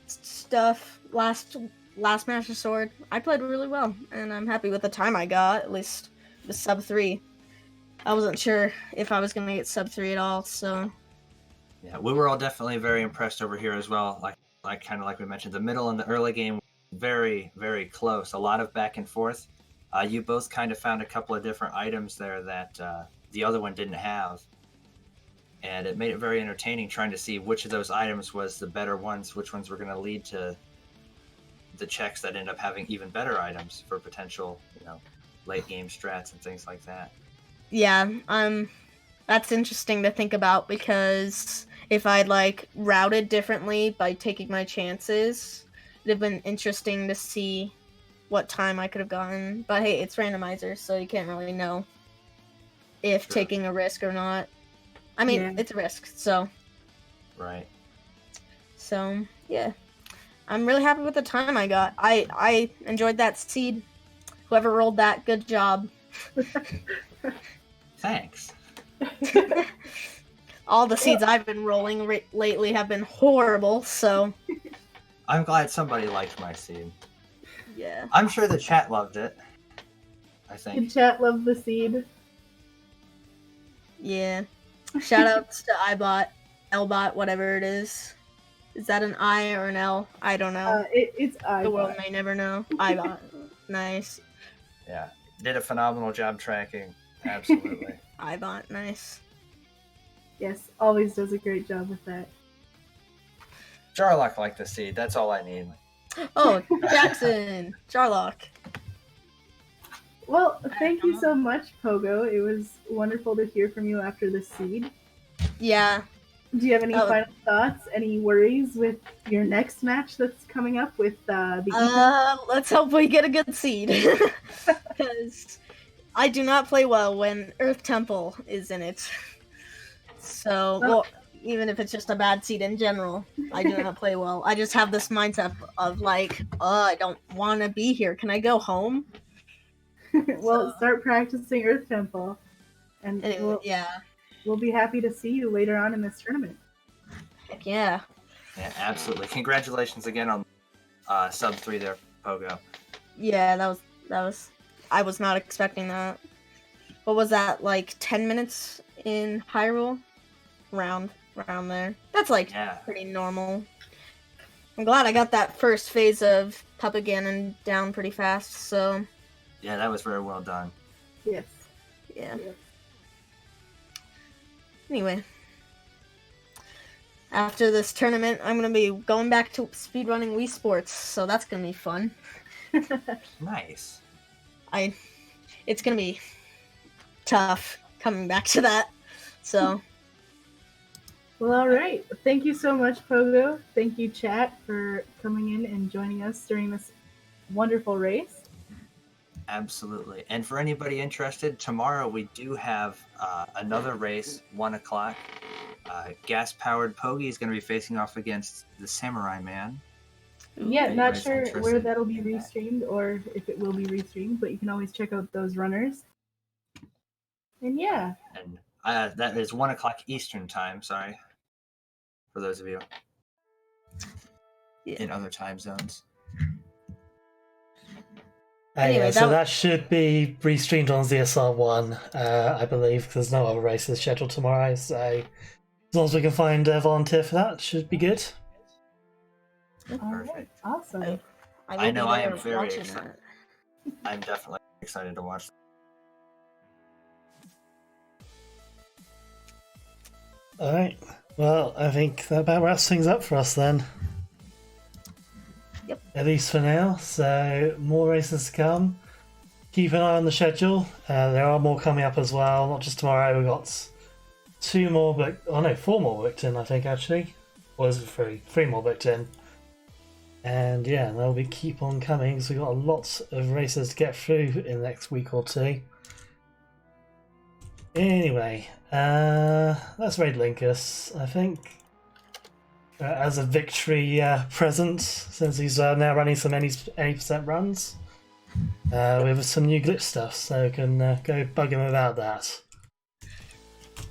stuff, last Master Sword, I played really well, and I'm happy with the time I got. At least the sub 3. I wasn't sure if I was gonna get sub 3 at all, so. Yeah, we were all definitely very impressed over here as well. Like kind of like we mentioned, the middle and the early game, very, very close. A lot of back and forth. You both kind of found a couple of different items there that the other one didn't have. And it made it very entertaining trying to see which of those items was the better ones, which ones were going to lead to the checks that end up having even better items for potential, late game strats and things like that. Yeah, that's interesting to think about, because if I'd like routed differently by taking my chances, it'd have been interesting to see what time I could have gotten. But hey, it's randomizer, so you can't really know if taking a risk or not. I mean, it's a risk, so. Right. So, yeah. I'm really happy with the time I got. I enjoyed that seed. Whoever rolled that, good job. Thanks. All the seeds I've been rolling lately have been horrible, so. I'm glad somebody liked my seed. Yeah. I'm sure the chat loved it. I think. The chat loved the seed. Yeah. Shoutouts to iBot, Lbot, whatever it is. Is that an I or an L? I don't know. It's iBot. The world may never know. iBot. Nice. Yeah. Did a phenomenal job tracking. Absolutely. iBot, nice. Yes, always does a great job with that. Jarlock liked the seed. That's all I need. Oh, Jackson! Jarlock. Well, thank you so much, Pogo. It was wonderful to hear from you after the seed. Yeah. Do you have any final thoughts? Any worries with your next match that's coming up with the let's hope we get a good seed. Because I do not play well when Earth Temple is in it. So, well, even if it's just a bad seed in general, I do not play well. I just have this mindset of like, I don't want to be here. Can I go home? Well, start practicing Earth Temple, and we'll be happy to see you later on in this tournament. Heck yeah! Yeah, absolutely. Congratulations again on sub 3 there, Pogo. Yeah, that was. I was not expecting that. What was that, like 10 minutes in Hyrule? Around there. That's like pretty normal. I'm glad I got that first phase of Papa Ganon down pretty fast. So. Yeah, that was very well done. Yes. Yeah. Anyway, after this tournament, I'm gonna be going back to speedrunning Wii Sports, so that's gonna be fun. Nice. It's gonna be tough coming back to that. So. Well, all right. Thank you so much, Pogo. Thank you, chat, for coming in and joining us during this wonderful race. Absolutely. And for anybody interested, tomorrow we do have another race, 1 o'clock. Gas-powered Pogi is going to be facing off against the Samurai Man. Yeah, Ooh, not nice, sure where interesting. that'll be restreamed or if it will be restreamed, but you can always check out those runners. And yeah, And that is 1 o'clock Eastern time. Sorry, for those of you Yeah. in other time zones. Anyway, yeah, so that that should be restreamed on ZSR1, I believe, because there's no other races scheduled tomorrow, so as long as we can find a volunteer for that, should be good. all right, Perfect. awesome. I will know be I there am very watching excited. that. I'm definitely excited to watch. Alright, well, I think that about wraps things up for us then. Yep. At least for now, so more races to come. Keep an eye on the schedule. There are more coming up as well, not just tomorrow. We've got 4 more booked in, I think, actually. Or is it 3? 3 more booked in. And yeah, they'll be keep on coming because we've got a lot of races to get through in the next week or 2. Anyway, let's raid Linkus, I think. As a victory present, since he's now running some 80% runs. With some new glitch stuff, so we can go bug him about that.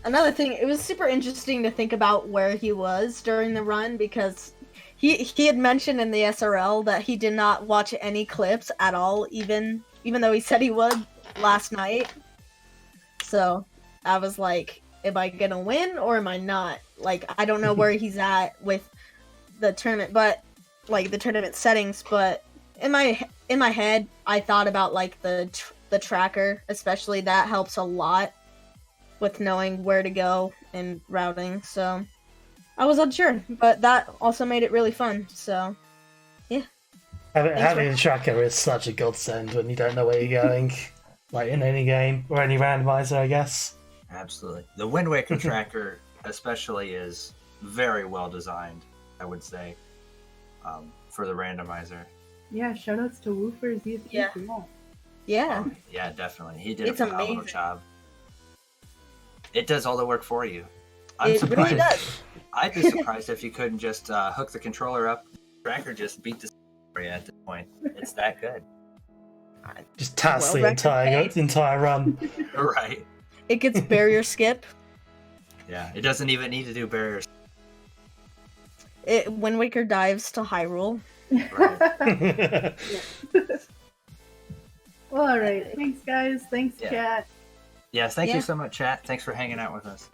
Another thing, it was super interesting to think about where he was during the run because he had mentioned in the SRL that he did not watch any clips at all, even though he said he would last night. So I was like, am I gonna win or am I not? Like, I don't know where he's at with the tournament, but like the tournament settings. But in my head, I thought about like the tracker, especially that helps a lot with knowing where to go and routing. So I was unsure, but that also made it really fun. So yeah, Having a tracker is such a godsend when you don't know where you're going, like in any game or any randomizer, I guess. Absolutely. The Wind Waker tracker, especially, is very well designed, I would say, for the randomizer. Yeah, shoutouts to Woofer ZFP Yeah. for that. yeah. Yeah, definitely. He did It's a phenomenal amazing. job. It does all the work for you. I'm It surprised. really does. I'd be surprised if you couldn't just hook the controller up. Tracker just beat the for you at this point. It's that good. Just task Well, the record entire run. Right. It gets barrier skip. Yeah. It doesn't even need to do barriers. Wind Waker dives to Hyrule. Right. Well, all right. Thanks, guys. Thanks, Yeah. chat. Yes, thank Yeah. you so much, chat. Thanks for hanging out with us.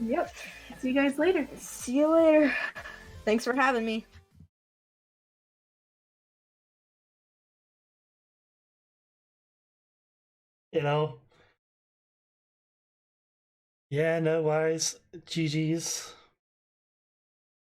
Yep. See you guys later. See you later. Thanks for having me. You know. Yeah, no worries. GG's.